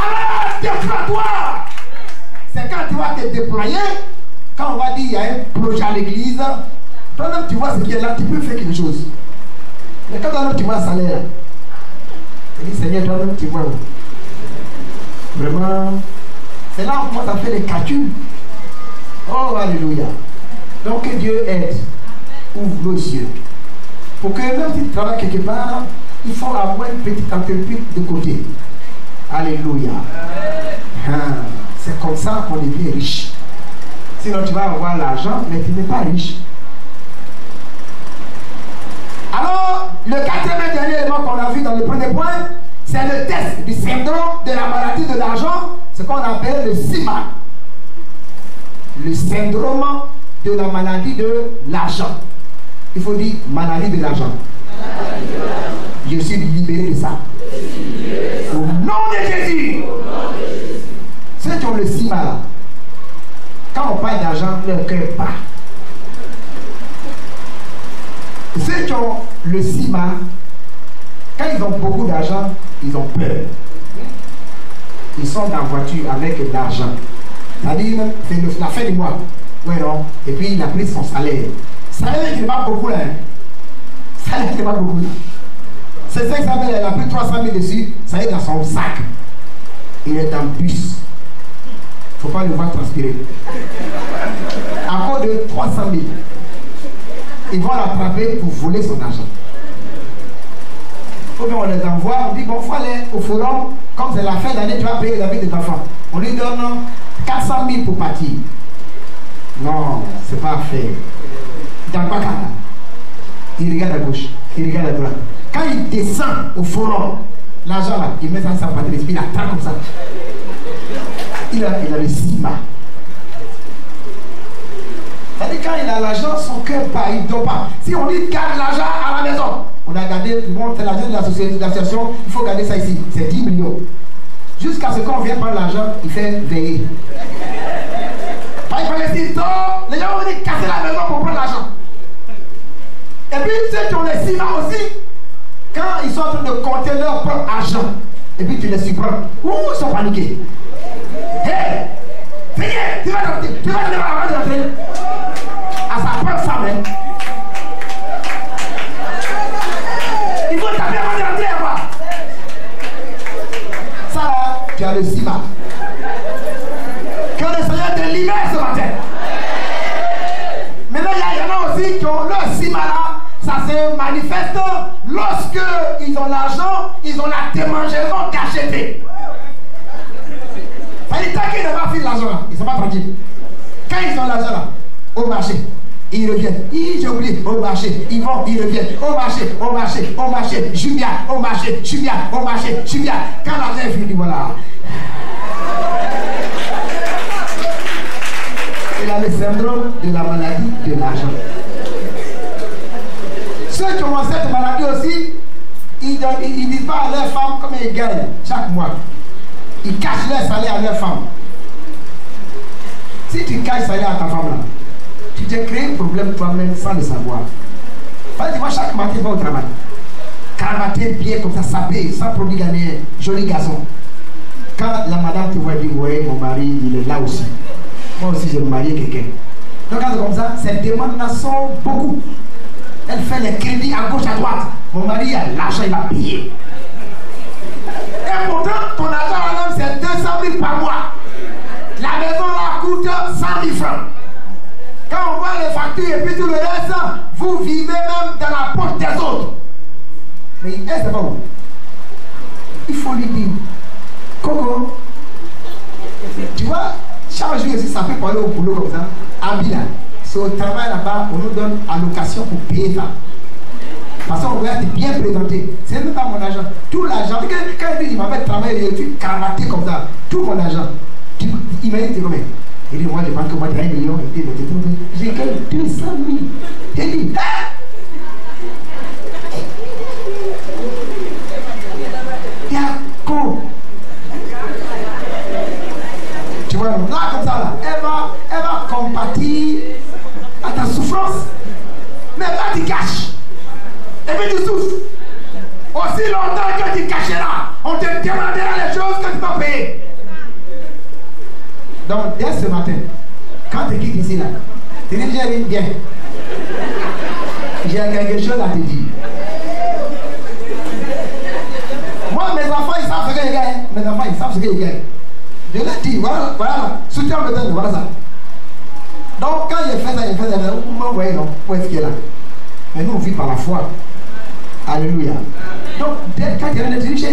Alors, déploie-toi. C'est quand tu vas te déployer, quand on va dire il y a un projet à l'église, toi-même tu vois ce qui est là, tu peux faire quelque chose. Mais quand toi-même tu vois un salaire, tu dis Seigneur, toi-même tu vois. Vraiment, c'est là où on commence à faire les calculs. Oh, alléluia. Donc que Dieu aide, ouvre nos yeux. Pour que même si tu travailles quelque part, il faut avoir une petite entreprise de côté. Alléluia. C'est comme ça qu'on devient riche. Sinon tu vas avoir l'argent, mais tu n'es pas riche. Alors, le quatrième et dernier élément qu'on a vu dans le premier point, c'est le test du syndrome de la maladie de l'argent, ce qu'on appelle le SIMA. Le syndrome de la maladie de l'argent. Il faut dire maladie de l'argent. Je suis libéré de ça. Au nom de Jésus. Ceux qui ont le SIMA là, quand on parle d'argent, leur cœur bat. Ceux qui ont le SIMA, quand ils ont beaucoup d'argent, ils ont peur. Ils sont dans la voiture avec de l'argent. C'est-à-dire, c'est la fin du mois. Oui, non. Et puis il a pris son salaire. Salaire qui n'est pas beaucoup là. Salaire qui n'est pas beaucoup là. C'est ça, il a pris 300 000 dessus, ça est dans son sac. Il est en bus. Il ne faut pas le voir transpirer. À cause de 300 000, ils vont l'attraper pour voler son argent. Ou bien on les envoie, on dit bon, il faut aller au forum, comme c'est la fin d'année, tu vas payer les habits des enfants. On lui donne 400 000 pour partir. Non, c'est pas fait. Dans quoi il regarde à gauche, il regarde à droite. Quand il descend au forum, l'argent là, il met ça dans sa batterie, il attend comme ça. Il a le SIMA. C'est-à-dire quand il a l'argent, son cœur bat, il ne dort pas. Si on lui garde l'argent à la maison, on a gardé, tout le monde, c'est l'argent de l'association, il faut garder ça ici, c'est 10 millions. Jusqu'à ce qu'on vienne prendre l'argent, il fait veiller. Par exemple, les gens vont venir casser la maison pour prendre l'argent. Et puis ceux qui ont les SIMA aussi, quand ils sont en train de compter leur propre argent, et puis tu les surprends, ils sont paniqués. Hé, venez, tu vas donner la rentrer à sa propre femme. Hein. Il faut taper avant de rentrer à voir. Ça là, tu as le SIMA. Que le Seigneur te libère ce matin. Maintenant, il y en a aussi qui ont leur SIMA là. Ça se manifeste lorsque ils ont l'argent, ils ont la démangeaison d'acheter. Ça dit, tant qu'ils n'ont pas fait l'argent là, ils ne sont pas tranquilles. Quand ils ont l'argent là, au marché, ils reviennent. J'ai oublié, au marché, ils vont, ils reviennent. Au marché, au marché, au marché, Julia, au marché, Julia, au marché, Julia. Quand l'argent est fini, voilà. Il a le syndrome de la maladie de l'argent. Ceux qui ont cette maladie aussi, ils ne disent pas à leur femme combien ils gagnent chaque mois. Ils cachent leur salaire à leur femme. Si tu caches le salaire à ta femme là, tu t'es créé un problème toi-même sans le savoir. Parce que moi chaque matin je vais au travail. Cravaté bien comme ça, sapé, sans produit gagné, joli garçon. Quand la madame te voit dire, ouais, mon mari il est là aussi. Moi aussi j'ai marié quelqu'un. Donc quand c'est comme ça, ces demandes-là sont beaucoup. Elle fait les crédits à gauche, à droite. Mon mari a l'argent, il va payer. Et pourtant, ton argent, c'est 200 000 par mois. La maison là coûte 100 000 francs. Quand on voit les factures et puis tout le reste, vous vivez même dans la poche des autres. Mais elle, c'est pas où. Il faut lui dire, Coco, tu vois, chaque jour aussi, ça peut parler au boulot comme ça. Abila, c'est au travail là-bas, on nous donne allocation pour payer ça. Parce qu'on doit être bien présenté. C'est même pas mon argent. Tout l'argent, quand il m'appelle travailler, il est cravaté comme ça. Tout mon argent. Imagine, combien? Il dit, moi, je pense que moi, j'ai 1 million. Il dit, j'ai gagné 200 000. Il dit, ah! Il y a quoi? Tu vois, là, comme ça, là, elle va compatir à ta souffrance. Mais là, tu caches. Et puis tu souffres. Aussi longtemps que tu cacheras, on te demandera les choses que tu dois payer. Donc, dès ce matin, quand tu quittes ici, là, tu dis, viens. J'ai quelque chose à te dire. Moi, mes enfants, ils savent ce qu'ils gagnent. Mes enfants, ils savent ce qu'ils gagnent. Je leur dis, voilà, soutien le temps, voilà ça. Donc, quand il fait ça, vous m'envoyez, non? Où est-ce qu'il est là? Mais nous, on vit par la foi. Alléluia. Donc, quand il y a un étudiant,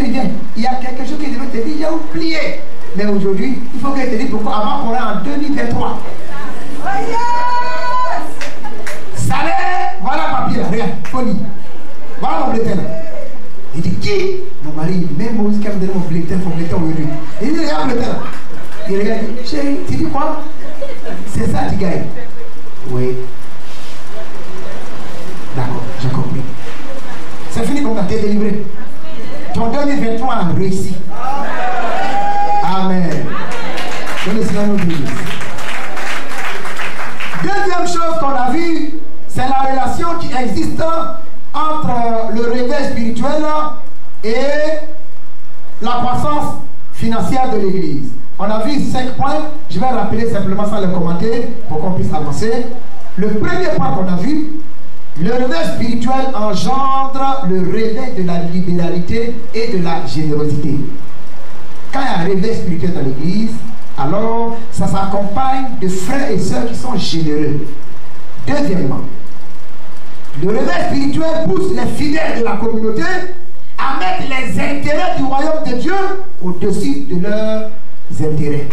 il y a quelque chose qui devait te dire, j'ai oublié. Mais aujourd'hui, il faut que je te dise pourquoi. Avant qu'on est en 2023. Oh yes! Salaire, voilà le papier là, regarde, folie. Voilà mon bulletin là. Il dit, qui? Mon mari, même Moïse qui a donné mon bulletin aujourd'hui. Il dit, regarde le bulletin là. Il regarde, chérie, tu dis quoi? C'est ça, tu gagnes. Oui. D'accord, j'ai compris. C'est fini qu'on a été délivré. Ton 2023 a réussi. Amen. Que le Seigneur nous bénisse. Deuxième chose qu'on a vue, c'est la relation qui existe entre le réveil spirituel et la croissance financière de l'Église. On a vu 5 points. Je vais rappeler simplement sans les commenter pour qu'on puisse avancer. Le premier point qu'on a vu, le réveil spirituel engendre le réveil de la libéralité et de la générosité. Quand il y a un réveil spirituel dans l'église, alors ça s'accompagne de frères et sœurs qui sont généreux. Deuxièmement, le réveil spirituel pousse les fidèles de la communauté à mettre les intérêts du royaume de Dieu au-dessus de leurs intérêts.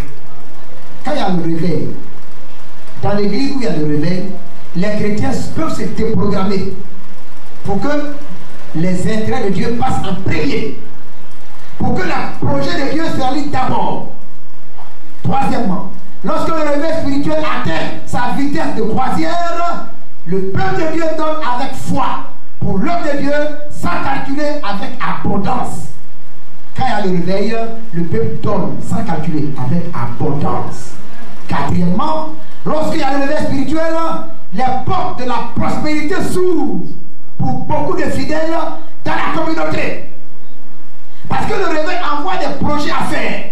Quand il y a le réveil, dans l'église où il y a le réveil, les chrétiens peuvent se déprogrammer pour que les intérêts de Dieu passent en premier. Pour que le projet de Dieu se réalise d'abord. Troisièmement, lorsque le réveil spirituel atteint sa vitesse de croisière, le peuple de Dieu donne avec foi pour l'homme de Dieu sans calculer avec abondance. Quand il y a le réveil, le peuple donne sans calculer avec abondance. Quatrièmement, lorsqu'il y a le réveil spirituel, les portes de la prospérité s'ouvrent pour beaucoup de fidèles dans la communauté. Parce que le réveil envoie des projets à faire.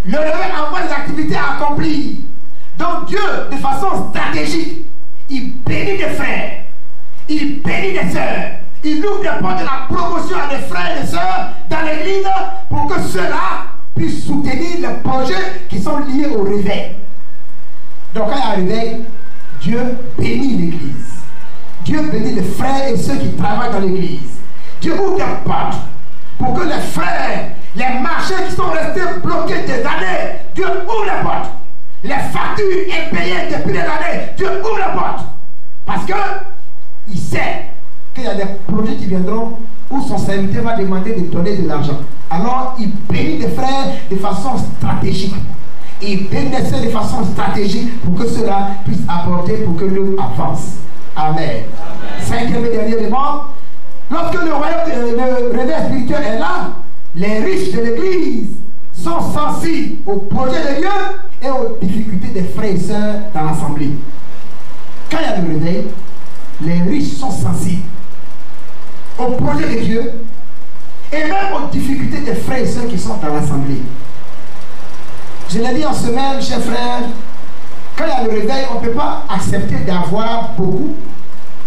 Le réveil envoie des activités à accomplir. Donc Dieu, de façon stratégique, il bénit des frères, il bénit des sœurs, il ouvre des portes de la promotion à des frères et des sœurs dans l'église pour que ceux-là puissent soutenir les projets qui sont liés au réveil. Donc quand il y a un réveil, Dieu bénit l'église. Dieu bénit les frères et ceux qui travaillent dans l'église. Dieu ouvre des portes pour que les frères, les marchés qui sont restés bloqués des années, Dieu ouvre les portes. Les factures impayées depuis des années, Dieu ouvre les portes. Parce qu'il sait qu'il y a des projets qui viendront où son serviteur va demander de donner de l'argent. Alors, il bénit les frères de façon stratégique. Il bénit les sœurs de façon stratégique pour que cela puisse apporter, pour que l'œuvre avance. Amen. Cinquième et dernier élément, lorsque le royaume, le réveil spirituel est là, les riches de l'église sont sensibles au projet de Dieu et aux difficultés des frères et sœurs dans l'assemblée. Quand il y a le réveil, les riches sont sensibles au projet de Dieu et même aux difficultés des frères et sœurs qui sont dans l'assemblée. Je l'ai dit en semaine, chers frères, quand il y a le réveil, on ne peut pas accepter d'avoir beaucoup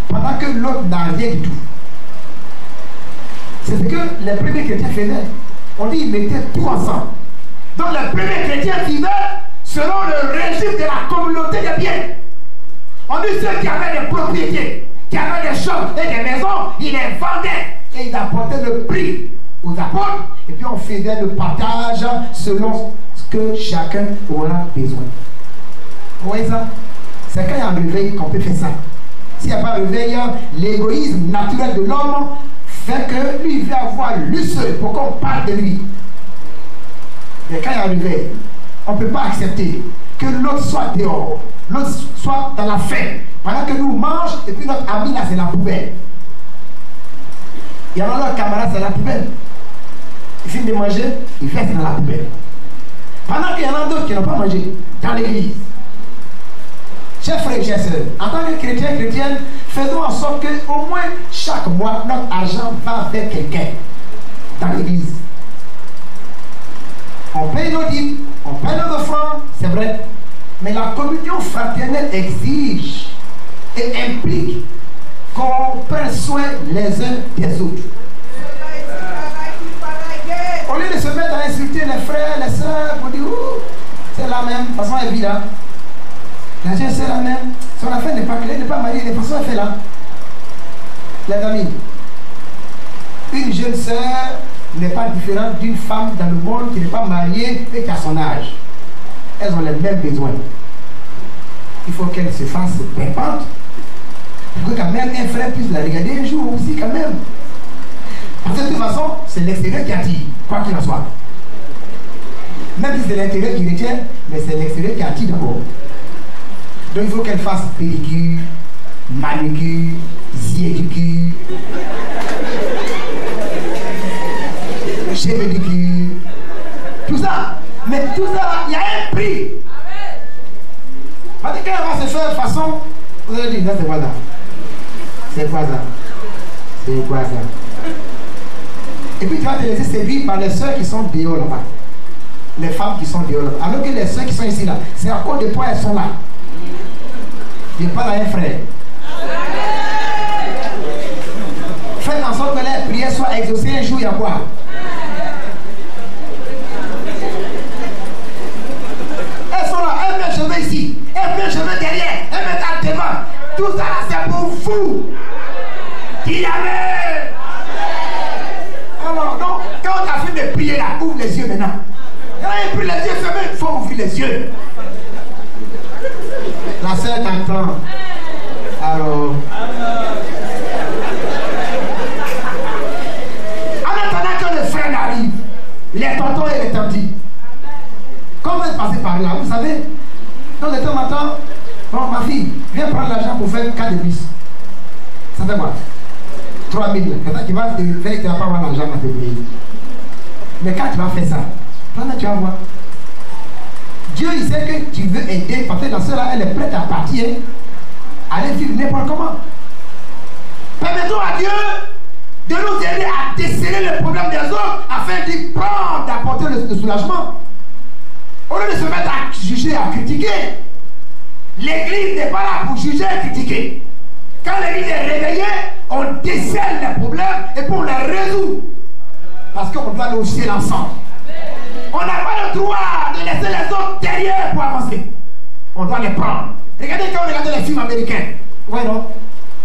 pendant que l'autre n'a rien du tout. C'est ce que les premiers chrétiens faisaient. On dit qu'ils mettaient tout ensemble. Donc les premiers chrétiens vivaient selon le régime de la communauté des biens. On dit ceux qui avaient des propriétés, qui avaient des champs et des maisons, ils les vendaient et ils apportaient le prix aux apôtres. Et puis on faisait le partage selon ce que chacun aura besoin. Vous voyez ça? C'est quand il y a un réveil qu'on peut faire ça. S'il n'y a pas de réveil, l'égoïsme naturel de l'homme fait que lui, il veut avoir lui seul pour qu'on parle de lui. Mais quand il y a un réveil, on ne peut pas accepter que l'autre soit dehors, l'autre soit dans la faim, pendant que nous mangeons, et puis notre ami là, c'est la poubelle. Il y en a leur camarade, c'est la poubelle. Il finit de manger, il verse dans la poubelle. Pendant qu'il y en a d'autres qui n'ont pas mangé dans l'église. Chers frères et chers sœurs, en tant que chrétiens et chrétiennes, faisons en sorte qu'au moins chaque mois, notre argent va vers quelqu'un dans l'église. On paye nos dîmes, on paye nos offrandes, c'est vrai. Mais la communion fraternelle exige et implique qu'on prenne soin les uns des autres. Au lieu de se mettre à insulter les frères, les sœurs, pour dire, oh, c'est la même, de toute façon elle vit là. La jeune c'est la même, son affaire n'est pas claire, n'est pas mariée, de toute façon elle fait là. Les amis, une jeune sœur n'est pas différente d'une femme dans le monde qui n'est pas mariée et qui a son âge. Elles ont les mêmes besoins. Il faut qu'elle se fasse pimpante pour que quand même un frère puisse la regarder un jour aussi quand même. Parce que de toute façon, c'est l'extérieur qui attire, quoi qu'il en soit. Même si c'est l'intérieur qui retient, mais c'est l'extérieur qui attire d'abord. Donc il faut qu'elle fasse pédicure, manucure, ziédicure, chevêdicure, tout ça. Mais tout ça, il y a un prix. Parce qu'elle va se faire de façon, vous allez dire, c'est quoi ça? C'est quoi ça? C'est quoi ça? Et puis tu vas te laisser séduire par les soeurs qui sont dehors là-bas. Les femmes qui sont dehors là-bas. Alors que les soeurs qui sont ici là, c'est à cause de toi elles sont là. Je parle à un frère. Faites en sorte que les prières soient exaucées un jour, il y a quoi? Elles sont là, elles mettent cheveux ici, elles mettent cheveux derrière, elles mettent à devant. Tout ça là, c'est pour vous. Qui y avait? Alors, donc, quand on a fini de prier là, ouvre les yeux maintenant. Quand il prie les yeux fermés, il faut ouvrir les yeux. La sœur t'entend. Alors. En attendant que le frère arrive, les tontons et les tantis. Quand vous êtes passé par là, vous savez, donc de temps en temps, bon, ma fille, viens prendre l'argent pour faire 4 de bus. Ça fait quoi? 3 000. Tu vas te faire que tu n'as pas avoir l'argent à te payer. Mais quand tu vas faire ça, pendant tu vas voir. Dieu, il sait que tu veux aider, parce que dans cela, elle est prête à partir, aller vivre n'importe comment. Permettons à Dieu de nous aider à déceler le problème des autres afin d'y prendre, d'apporter le soulagement. Au lieu de se mettre à juger, à critiquer, l'église n'est pas là pour juger et critiquer. Quand l'église est réveillée, on décèle les problèmes et pour les résoudre. Parce qu'on doit nous jeter l'ensemble. On n'a pas le droit de laisser les autres derrière pour avancer. On doit les prendre. Regardez quand on regarde les films américains. Ouais, non?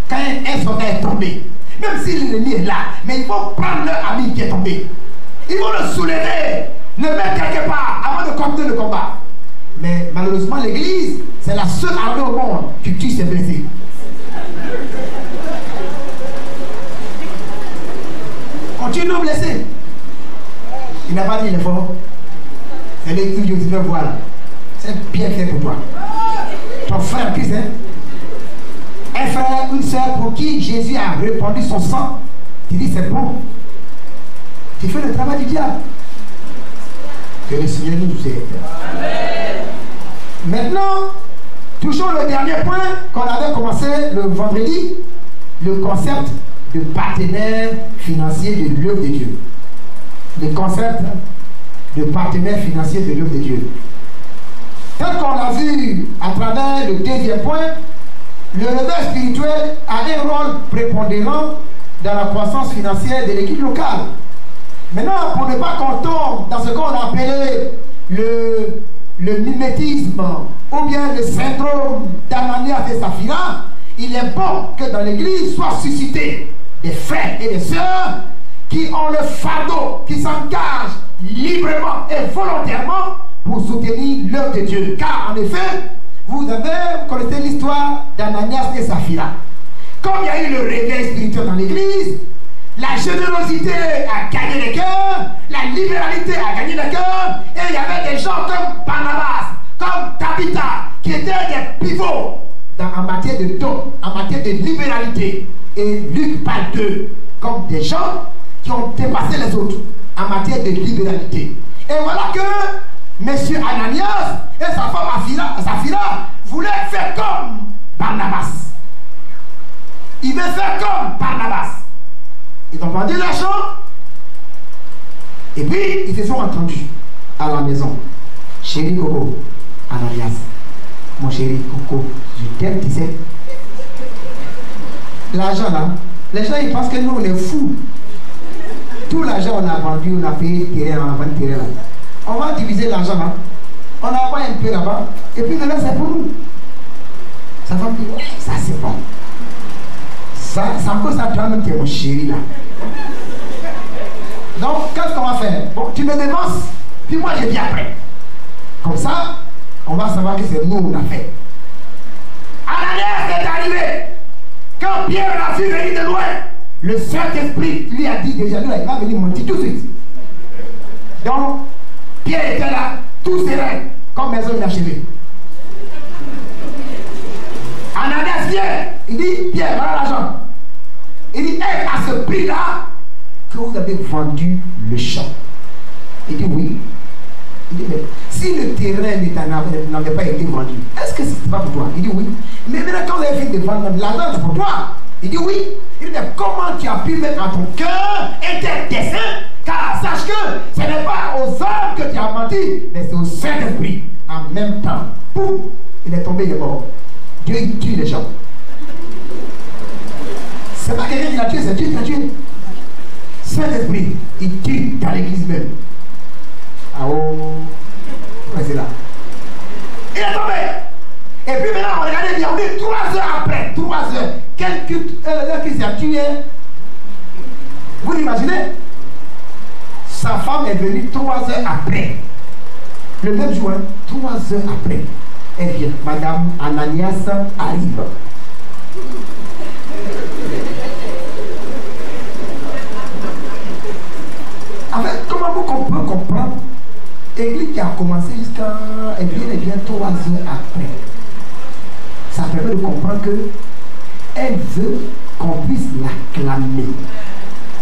Quand un soldat est tombé, même si l'ennemi est là, mais il faut prendre leur ami qui est tombé. Ils vont le soulever, le mettre quelque part avant de continuer le combat. Mais malheureusement, l'église, c'est la seule armée au monde qui tue ses blessés. Il n'a pas dit l'effort. Elle est toujours dit, voilà. C'est bien fait pour toi. Ton frère Christ, hein? Un frère, une soeur pour qui Jésus a répandu son sang. Tu dis c'est bon. Tu fais le travail du diable. Que le Seigneur nous aide. Maintenant, toujours le dernier point qu'on avait commencé le vendredi, le concept de partenaire financier de l'œuvre de Dieu. Le concept de partenaire financier de l'œuvre de Dieu. Tel qu'on l'a vu à travers le deuxième point, le leader spirituel a un rôle prépondérant dans la croissance financière de l'équipe locale. Maintenant, pour ne pas qu'on tombe dans ce qu'on a appelé le mimétisme ou bien le syndrome d'Ananias et Saphira, il est bon que dans l'église soient suscités des frères et des sœurs qui ont le fardeau, qui s'engagent librement et volontairement pour soutenir l'œuvre de Dieu. Car en effet, vous connaissez l'histoire d'Ananias et Saphira. Comme il y a eu le réveil spirituel dans l'église, la générosité a gagné les cœurs, la libéralité a gagné les cœurs, et il y avait des gens comme Barnabas, comme Tabitha, qui étaient des pivots en matière de don, en matière de libéralité. Et Luc parle d'eux comme des gens qui ont dépassé les autres en matière de libéralité. Et voilà que M. Ananias et sa femme Saphira voulaient faire comme Barnabas. Ils veulent faire comme Barnabas. Ils ont vendu l'argent et puis ils se sont entendus à la maison. Chéri Coco, Ananias, mon chéri Coco, je t'aime, tu sais. L'argent là, les gens ils pensent que nous on est fous. Tout l'argent on a vendu, on a payé terrain, on a vendu terrain là. On va diviser l'argent là. On a pas un peu là-bas et puis maintenant c'est pour nous. Ça va me dire, ouais, ça c'est bon. Ça cause ça toi-même qui est mon chéri là. Donc, qu'est-ce qu'on va faire? Bon, tu me dévances, puis moi je viens après. Comme ça, on va savoir que c'est nous on a fait. Ananias est arrivé. Quand Pierre l'a vu venir de loin, le Saint-Esprit lui a dit déjà, lui, il va venir mentir tout de suite. Donc, Pierre était là, tout serein, comme maison inachevée. Ananias vient, il dit, Pierre, voilà l'argent. Il dit, est-ce à ce prix-là que vous avez vendu le champ? Il dit, oui. Il dit, mais si le terrain n'avait pas été vendu, est-ce que c'est pas pour toi? Il dit, oui. Mais maintenant, quand vous avez fait de vendre l'argent, c'est pour toi. Il dit, oui. Il dit, mais comment tu as pu mettre en ton cœur et tes desseins? Car sache que ce n'est pas aux hommes que tu as menti, mais c'est au Saint-Esprit. En même temps, boum, il est tombé, il est mort. Dieu il tue les gens. C'est pas quelqu'un qui l'a tué, c'est Dieu qui l'a tué. Saint-Esprit, il tue dans l'église même. Ah oh, c'est là. Il est tombé. Et puis maintenant, regardez bien, on est 3 heures après. 3 heures. Quel culte qui s'est tué? Vous l'imaginez? Sa femme est venue 3 heures après. Le même jour, 3 heures après. Elle vient, Madame Ananias arrive. En fait, comment on peut comprendre l'église qui a commencé jusqu'à bien 3 heures après? Ça permet de comprendre que elle veut qu'on puisse l'acclamer.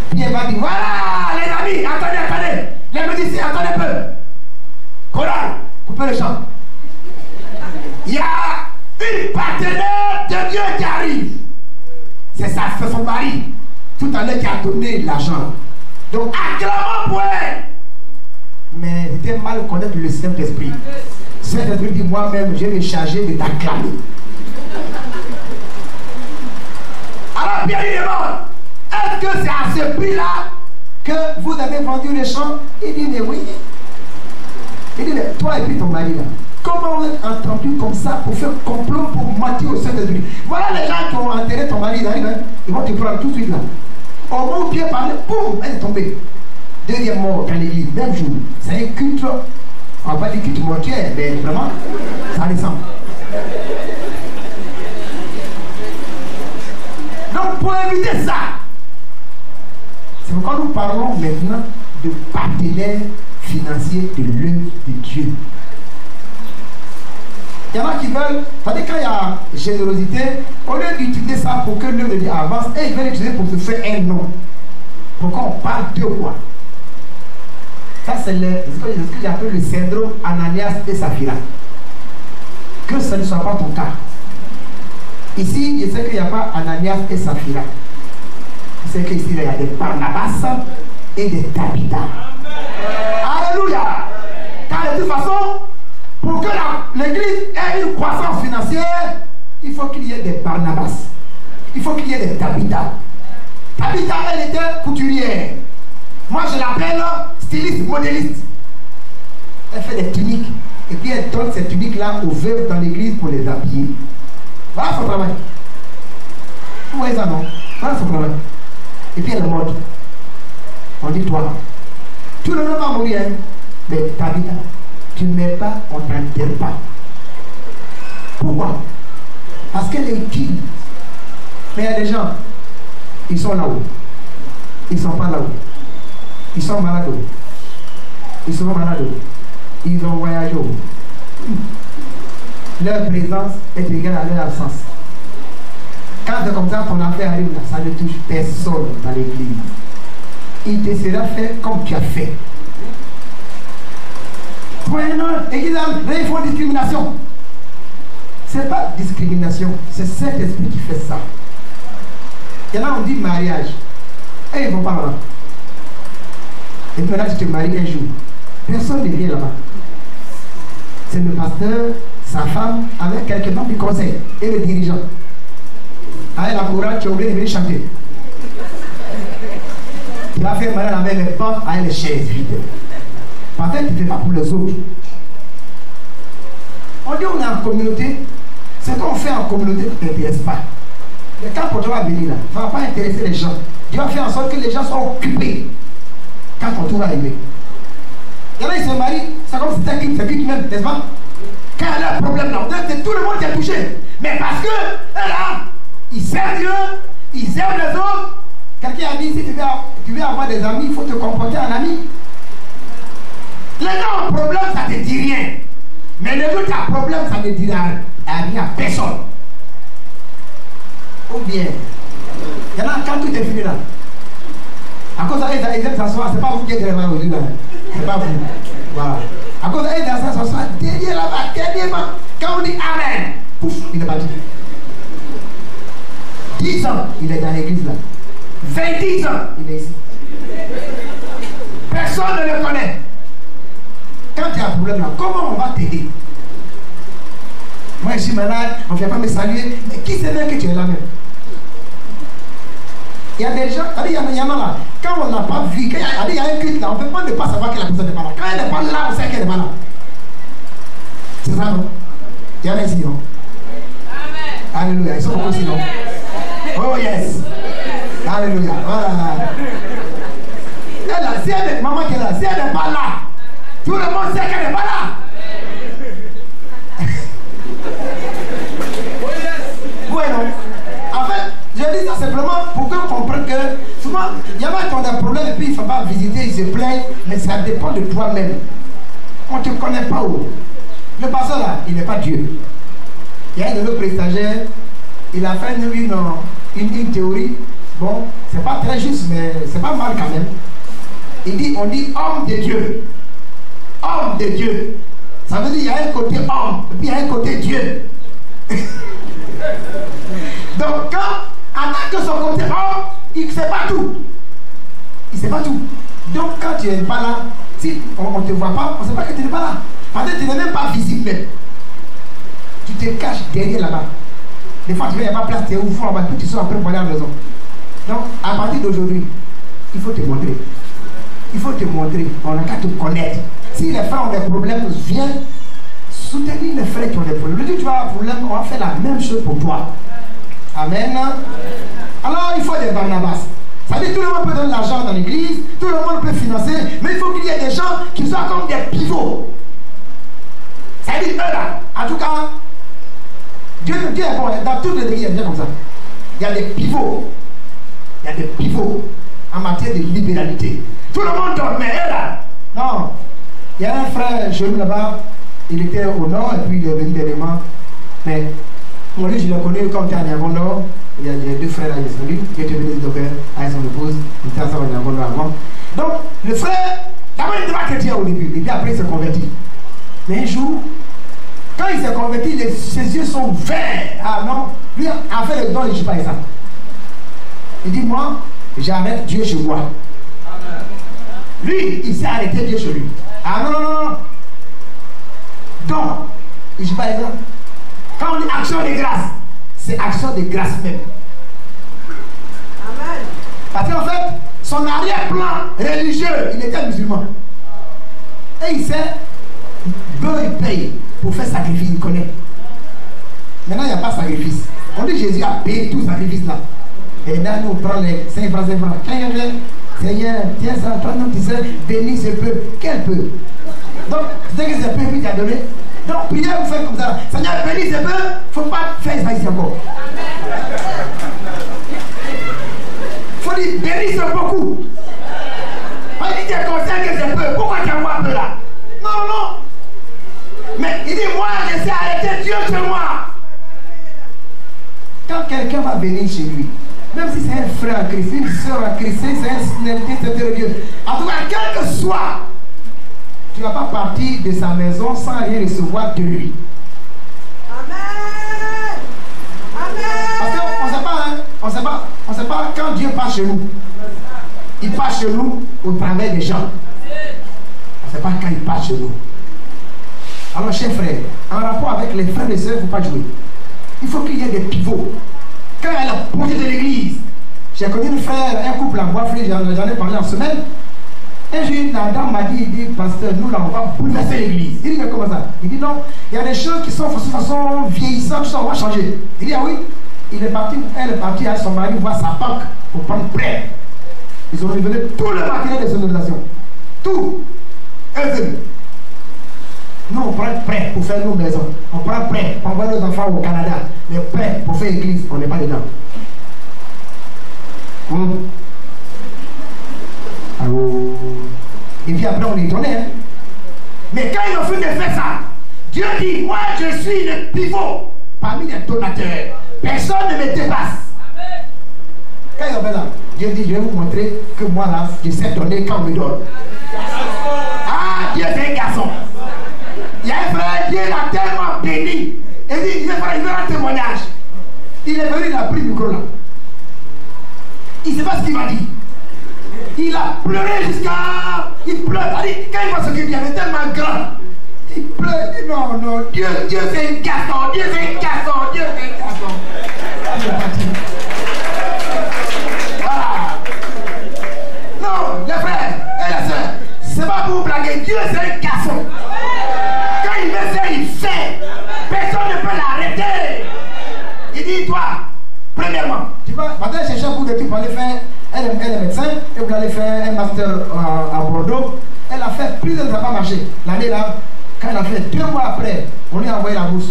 Puis elle va dire, voilà les amis, attendez. Les musiciens, attendez un peu. Chorale, coupez le chant. Il y a une partenaire de Dieu qui arrive. C'est son mari, tout à l'heure qui a donné l'argent. Donc acclamons pour elle. Mais c'était mal connaître le Saint-Esprit. Saint-Esprit dit, moi-même, je vais me charger de t'acclamer. Alors Pierre lui demande, est-ce que c'est à ce prix-là que vous avez vendu le champ? Il dit, mais oui. Il dit, mais toi et puis ton mari là, comment vous êtes entendu comme ça pour faire complot pour mentir au Saint-Esprit? Voilà les gens qui ont enterré ton mari, ils vont te prendre tout de suite là. Au moment où Pierre parlait, boum, elle est tombée. Deuxième mort dans l'église, même jour. C'est un culte, on va pas dire culte mortuaire, mais vraiment, ça descend. Donc pour éviter ça, c'est pourquoi nous parlons maintenant de partenaires financier de l'œuvre de Dieu. Il y en a qui veulent, c'est-à-dire quand il y a générosité, au lieu d'utiliser ça pour que l'œuvre de Dieu avance, et ils veulent l'utiliser pour se faire un nom. Pourquoi on parle de quoi? Ça, c'est ce que j'appelle le syndrome Ananias et Saphira. Que ce ne soit pas ton cas. Ici, je sais qu'il n'y a pas Ananias et Saphira. Je sais qu'ici, il y a des Barnabas et des Tabitha. Alléluia! Car de toute façon, pour que l'église ait une croissance financière, il faut qu'il y ait des Barnabas. Il faut qu'il y ait des Tabitha. Tabitha, elle était couturière. Moi, je l'appelle styliste, modéliste. Elle fait des tuniques. Et puis, elle donne ces tuniques-là aux veuves dans l'église pour les habiller. Voilà son travail. Vous voyez ça, non? Voilà son travail. Et puis, elle est morte. On dit, toi, tout le monde va mourir. Mais Tabitha, tu ne mets pas, on ne t'enterre pas. Pourquoi? Parce qu'elle est utile. Mais il y a des gens, ils sont là-haut. Ils ne sont pas là-haut. Ils sont malades. Ils sont malades. Ils ont voyagé. Leur présence est égale à leur absence. Quand c'est comme ça, ton affaire arrive là, ça ne touche personne dans l'église. Il te sera fait comme tu as fait. Ils font discrimination. Ce n'est pas discrimination, c'est cet esprit qui fait ça. Il y en a, on dit mariage. Et ils ne vont pas là-bas. Et puis là, tu te maries un jour. Personne ne vient là-bas. C'est le pasteur, sa femme, avec quelques membres du conseil et le dirigeant. Avec la chorale, tu es obligé de venir chanter. Tu vas faire mariage avec les femmes, avec les chaises vides. Parce que tu ne fais pas pour les autres. On dit on est en communauté. Ce qu'on fait en communauté ne t'intéresse pas. Mais quand ton tour va venir là, ça ne va pas intéresser les gens. Dieu va faire en sorte que les gens soient occupés quand ton tour va arriver. Il y en a, ils se marient, c'est comme si c'était qui même, n'est-ce pas? Quand il y a un problème là, tout le monde est touché. Mais parce que, là, ils servent Dieu, ils aiment les autres. Quelqu'un a dit, si tu veux avoir des amis, il faut te comporter en ami. Les gens ont un problème, ça ne te dit rien. Mais les autres ont un problème, ça ne dit rien à personne. Ou bien, il y en a quand tout est fini là. À cause d'eux, ils aiment s'asseoir, c'est pas vous qui êtes vraiment aujourd'hui là. C'est pas vous. Voilà. À cause d'eux, ils aiment s'asseoir derrière là-bas, dernièrement. Quand on dit Amen, pouf, il est parti. 10 ans, il est dans l'église là. 20 ans, il est ici. Personne ne le connaît. Quand il y a un problème là, comment on va t'aider? Moi je suis malade, on ne vient pas me saluer. Mais qui sait bien que tu es là même? Il y a des gens, il y en a là, quand on n'a pas vu, il y a un culte là, on ne peut pas ne pas savoir que la personne n'est pas là. Quand elle n'est pas là, on sait qu'elle n'est pas là. C'est ça, non? Il y en a ici, non? Amen. Alléluia, ils sont beaucoup ici, non? Oh yes. Alléluia, voilà. Elle là, si elle est, maman qui est là, si elle n'est pas là, tout le monde sait qu'elle n'est pas là. Oui, non? En fait, je dis ça simplement pour que vous compreniez que souvent, il y en a qui ont des problèmes et puis il ne faut pas visiter, ils se plaignent, mais ça dépend de toi-même. On ne te connaît pas où. Le pasteur là, il n'est pas Dieu. Il y a un de nos prestataires, il a fait une théorie. Bon, c'est pas très juste, mais c'est pas mal quand même. On dit homme de Dieu. Homme de Dieu. Ça veut dire qu'il y a un côté homme, et puis il y a un côté Dieu. Donc quand, en tant que son côté homme, il ne sait pas tout. Il ne sait pas tout. Donc quand tu n'es pas là, si on ne te voit pas, on ne sait pas que tu n'es pas là. Parce que tu n'es même pas visible même. Tu te caches derrière là-bas. Des fois tu veux, il n'y a pas de place, tu es au fond là-bas, puis tu sors après pour aller à la maison. Donc à partir d'aujourd'hui, il faut te montrer. Il faut te montrer. On n'a qu'à te connaître. Si les frères ont des problèmes, viens soutenir les frères qui ont des problèmes. Le jour où tu vas avoir un problème, on va faire la même chose pour toi. Amen. Alors il faut des Barnabas. Ça veut dire que tout le monde peut donner de l'argent dans l'église, tout le monde peut financer, mais il faut qu'il y ait des gens qui soient comme des pivots. Ça veut dire eux là. En tout cas, Dieu est bon. Dans toutes les églises, il y a des gens comme ça. Il y a des pivots. Il y a des pivots en matière de libéralité. Tout le monde donne, mais eux là, non. Il y a un frère chez nous là-bas, il était au nord et puis il est venu dernièrement. Mais moi, lui, je l'ai connu quand il était à Niagondo. Il y a deux frères là, ils sont venus, qui étaient venus du docteur avec son épouse. Il était ensemble à Niagondo avant. Donc, le frère, d'abord, il n'était pas chrétien au début, et puis après, il s'est converti. Mais un jour, quand il s'est converti, ses yeux sont verts. Ah non, lui, en fait, le don, il ne dit pas ça. Il dit, moi, j'arrête Dieu chez moi. Lui, il s'est arrêté Dieu chez lui. Ah non, non, non, non. Donc, il ne dit pas ça. Quand on dit action de grâce, c'est action de grâce même. Amen. Parce qu'en fait, son arrière-plan religieux, il était musulman. Et il sait, il paye pour faire sacrifice, il connaît. Maintenant, il n'y a pas de sacrifice. On dit Jésus a payé tout sacrifice là. Et là, nous, on prend les 5 francs, 5 francs. Quand il vient, Seigneur, tiens ça, toi, non, tu sais, bénis ce peu. Quel peu? Donc, c'est que ce peu, puis tu as donné. Donc, prière, vous faites comme ça. Seigneur, bénis ce peu, il ne faut pas faire ça ici encore. Il faut dire, bénis ce beaucoup. On dit, tu es conscient que c'est peu. Pourquoi tu envoies un peu là? Non, non. Mais il dit, moi, je sais arrêter Dieu chez moi. Quand quelqu'un va venir chez lui, même si c'est un frère en Christ, une soeur en Christ, c'est un de Dieu. En tout cas, quel que soit, tu ne vas pas partir de sa maison sans rien recevoir de lui. Amen. Amen. Parce qu'on ne sait pas, hein, on sait pas quand Dieu passe chez nous. Il passe chez nous au travers des gens. On ne sait pas quand il passe chez nous. Alors, chers frères, en rapport avec les frères et sœurs, il ne faut pas jouer. Il faut qu'il y ait des pivots. Quand il y a le projet de l'église, j'ai connu une frère, un couple en Bois-Fléau, j'en ai parlé en semaine. Un jour, la dame m'a dit, pasteur, nous là, on va bouleverser l'église. Il dit, mais comment ça? Il dit, non, il y a des choses qui sont de toute façon vieillissantes, tout ça, on va changer. Il dit, ah oui. Elle est partie avec son mari voir sa banque pour prendre prêt. Ils ont révélé tout le matériel de sonorisation. Tout. Elle est venue. Nous, on prend prêt pour faire nos maisons. On prend prêt pour envoyer nos enfants au Canada. Mais prêt pour faire l'église, on n'est pas dedans. Alors, et puis après, on est étonné. Hein? Mais quand ils ont fini de faire ça, Dieu dit, moi, je suis le pivot parmi les donateurs. Personne ne me dépasse. Quand ils ont fait ça, Dieu dit, je vais vous montrer que moi, là, je sais donner quand on me donne. Ah, Dieu, c'est un garçon. Il y a un frère, Dieu l'a tellement béni. Il dit, il veut un témoignage. Il est venu, il a pris le micro là. Il ne sait pas ce qu'il m'a dit. Il a pleuré jusqu'à... Il pleure. Quand il voit ce qu'il y avait tellement grand, il pleure. Il dit, non, non, Dieu c'est un garçon. Dieu c'est un garçon. Dieu c'est un garçon. Il est parti. Voilà. Non, les frères et les sœurs, c'est pas pour vous blaguer. Dieu c'est un garçon. Quand il veut faire, il fait. Personne ne peut l'arrêter. Il dit, toi, premièrement, tu vas chercher un bout de trucs pour aller faire. Elle est médecin, et vous allez faire un master à Bordeaux. Elle a fait plusieurs, ça n'a pas marché. L'année là, quand elle a fait 2 mois après, on lui a envoyé la bourse.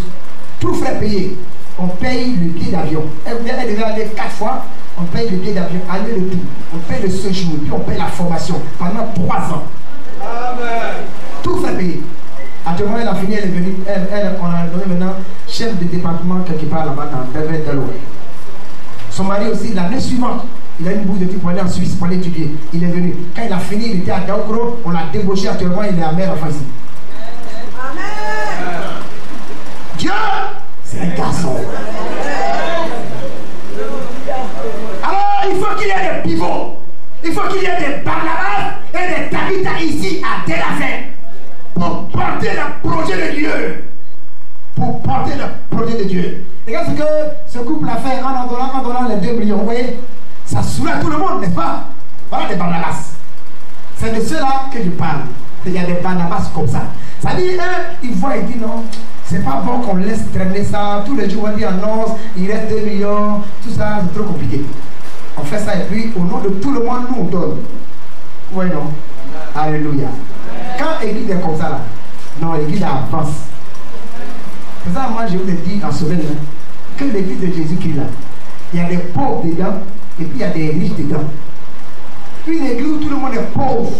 Tout frais payé. On paye le billet d'avion. Elle devait aller 4 fois. On paye le billet d'avion, aller le tout. On paye le séjour, puis on paye la formation pendant 3 ans. Amen. Tout frais payé. Actuellement, elle a fini, elle est venue. On a donné maintenant chef de département quelque part là-bas dans Belvedere. Son mari aussi, l'année suivante, il a une bourse de type pour aller en Suisse, pour aller étudier. Il est venu. Quand il a fini, il était à Daoukro, on l'a débauché actuellement, il est à mer en ici. Amen. Dieu, c'est un garçon. Alors, il faut qu'il y ait des pivots. Il faut qu'il y ait des Barnabas et des Tabitha ici à Delafin pour porter le projet de Dieu. Pour porter le projet de Dieu. Regarde ce que ce couple a fait en donnant les 2 millions. Vous voyez? Ça soulève tout le monde, n'est-ce pas? Voilà des Barnabas. C'est de ceux-là que je parle. Il y a des Barnabas comme ça. Ça dit, ils voient et disent non, c'est pas bon qu'on laisse traîner ça. Tous les jours, on dit annonce, il reste 2 millions, tout ça, c'est trop compliqué. On fait ça et puis, au nom de tout le monde, nous on donne. Oui, non? Alléluia. Quand l'église est comme ça, là, non, l'église avance. C'est ça, moi, je vous ai dit en semaine, hein, que l'église de Jésus-Christ, là, il y a des pauvres dedans, et puis il y a des riches dedans. Puis une église où tout le monde est pauvre.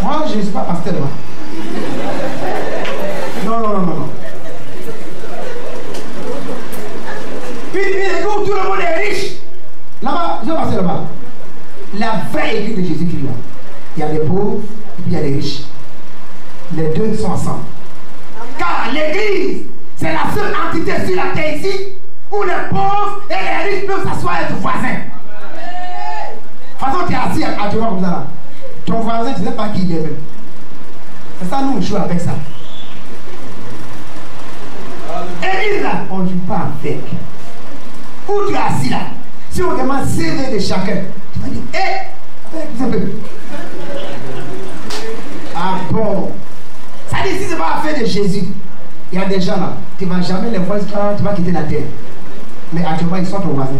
Moi, je ne suis pas pasteur là. Non. Puis écoute, tout le monde est riche. Là-bas, je vais passer là-bas. La vraie église de Jésus-Christ là. Il y a les pauvres et puis il y a les riches. Les deux sont ensemble. Car l'église, c'est la seule entité sur la terre ici où les pauvres et les riches peuvent s'asseoir et être voisins. De toute façon, tu es assis à toi comme ça là. Ton voisin, tu ne sais pas qui il est même. C'est ça, nous, on joue avec ça. Église là, on ne joue pas avec. Où tu es assis là, si on demande CV de chacun, tu vas dire, hé, un peu. Ah bon. Ça dit, si ce n'est pas affaire de Jésus, il y a des gens là, tu ne vas jamais les voir quand tu vas quitter la terre. Mais actuellement, ils sont ton voisin.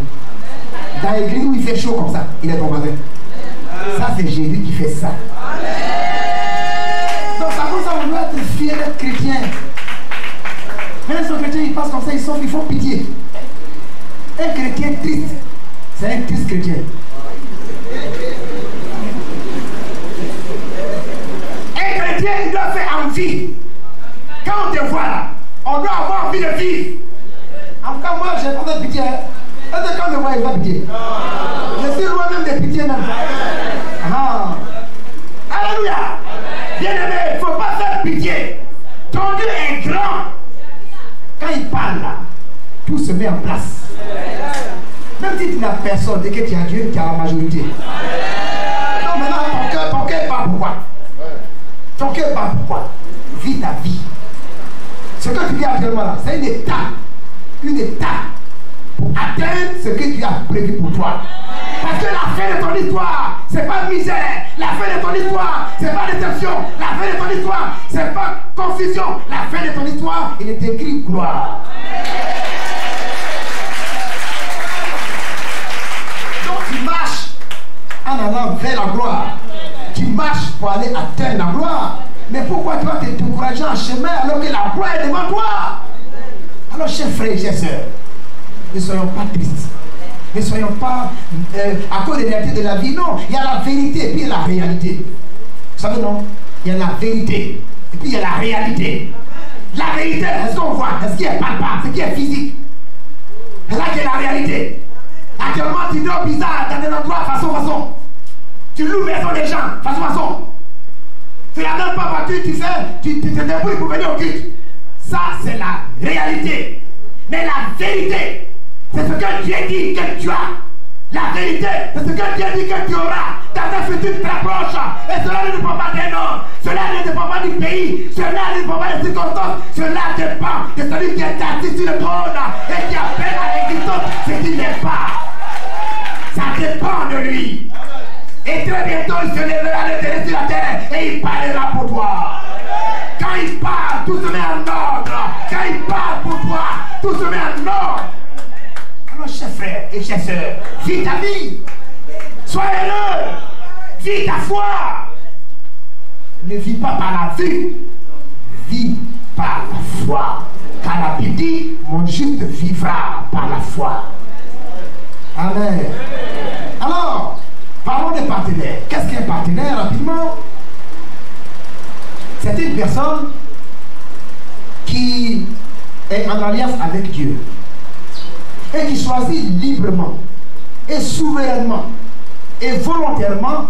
Dans l'église où il fait chaud comme ça, il est ton voisin. Ça, c'est Jésus qui fait ça. Donc, ça pour ça, on doit être fiers d'être chrétien. Mais les chrétiens, ils passent comme ça, ils font pitié. Un chrétien triste, c'est un triste chrétien. Un chrétien, il doit faire envie. Quand on te voit là, on doit avoir envie de vivre. En tout cas, moi, j'ai pas de pitié. Est-ce que quand on me voit, il va pitié? Je suis loin même de pitié même. Ah. Alléluia. Bien-aimé, il ne faut pas faire pitié. Ton Dieu est grand. Quand il parle là, tout se met en place. Même si tu n'as personne et que tu as Dieu, tu as la majorité. Non, maintenant, ton cœur part pourquoi? Ton cœur part pourquoi? Vis ta vie. Ce que tu vis actuellement là, c'est une étape pour atteindre ce que tu as prévu pour toi. Parce que la fin de ton histoire, c'est pas misère. La fin de ton histoire, c'est pas déception. La fin de ton histoire, c'est pas confusion. La fin de ton histoire, il est écrit gloire. Donc tu marches en allant vers la gloire. Tu marches pour aller atteindre la gloire. Mais pourquoi tu vas te décourager en chemin alors que la gloire est devant toi? Alors, chers frères et chers sœurs, ne soyons pas tristes. Ne soyons pas à cause de la réalité de la vie. Non, il y a la vérité et puis il y a la réalité. Vous savez, non? Il y a la vérité et puis il y a la réalité. La vérité, est-ce qu'on voit? Est-ce qu'il est palpable? Ce qui est physique? C'est là qu'il y a la réalité. Actuellement, tu dors bizarre dans des endroits façon. Tu loues maison des gens façon. Tu n'as même pas voiture, tu te débrouilles pour venir au culte. Ça, c'est la réalité. Mais la vérité, c'est ce que Dieu dit que tu as. La vérité, c'est ce que Dieu dit que tu auras dans un futur très proche. Et cela ne dépend pas des noms, cela ne dépend pas du pays, cela ne dépend pas des circonstances, cela dépend de celui qui est assis sur le trône et qui appelle à l'existence ce qui n'est pas. Ça dépend de lui. Et très bientôt, il se lèvera le terre sur la terre et il parlera pour toi. Quand il parle, tout se met en ordre. Quand il parle pour toi, tout se met en ordre. Alors, chers frères et chers sœurs, vis ta vie. Sois heureux. Vis ta foi. Ne vis pas par la vue. Vis par la foi. Car la Bible dit, mon juste vivra par la foi. Amen. Alors, parlons des partenaires. Qu'est-ce qu'un partenaire, rapidement? C'est une personne qui est en alliance avec Dieu et qui choisit librement et souverainement et volontairement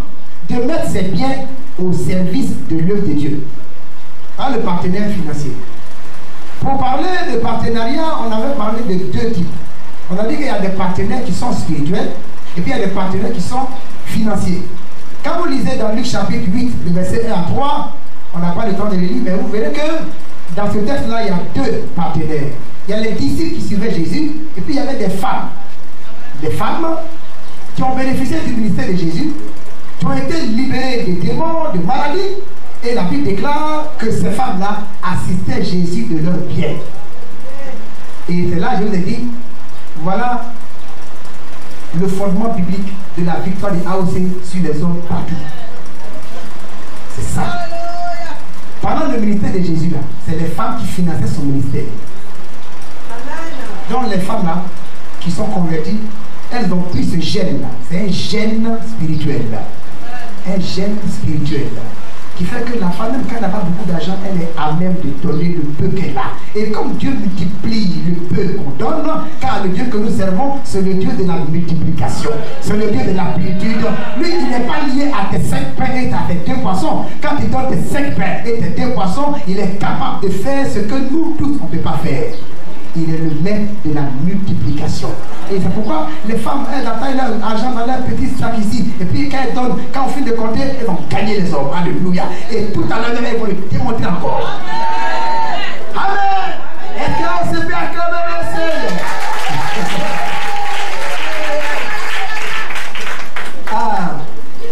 de mettre ses biens au service de l'œuvre de Dieu. Pas le partenaire financier. Pour parler de partenariat, on avait parlé de deux types. On a dit qu'il y a des partenaires qui sont spirituels et puis il y a des partenaires qui sont financiers. Quand vous lisez dans Luc chapitre 8, le verset 1 à 3, on n'a pas le temps de le lire, mais vous verrez que dans ce texte-là, il y a deux partenaires. Il y a les disciples qui suivaient Jésus, et puis il y avait des femmes. Des femmes qui ont bénéficié du ministère de Jésus, qui ont été libérées des démons, de maladies, et la Bible déclare que ces femmes-là assistaient Jésus de leur bien. Et c'est là, je vous ai dit, voilà le fondement biblique de la victoire des AOC sur les hommes partout. C'est ça. Pendant le ministère de Jésus, là, c'est les femmes qui finançaient son ministère. Donc les femmes là, qui sont converties, elles ont pris ce gène là. C'est un gène spirituel là. Un gène spirituel là, qui fait que la femme, même quand elle n'a pas beaucoup d'argent, elle est à même de donner le peu qu'elle a. Et comme Dieu multiplie le peu qu'on donne, car le Dieu que nous servons, c'est le Dieu de la multiplication. C'est le Dieu de la plénitude. Lui, il n'est pas lié à tes 5 pains et à tes 2 poissons. Quand il donne tes 5 pains et tes 2 poissons, il est capable de faire ce que nous tous, on ne peut pas faire. Il est le maître de la multiplication. Et c'est pourquoi les femmes, elles atteignent leur argent dans leur petit sac ici. Et puis quand elles donnent, quand on finit de compter, elles vont gagner les hommes. Alléluia. Et tout à l'heure, elles vont le démontrer encore. Amen. Est-ce qu'on se peut acclamer le Seigneur?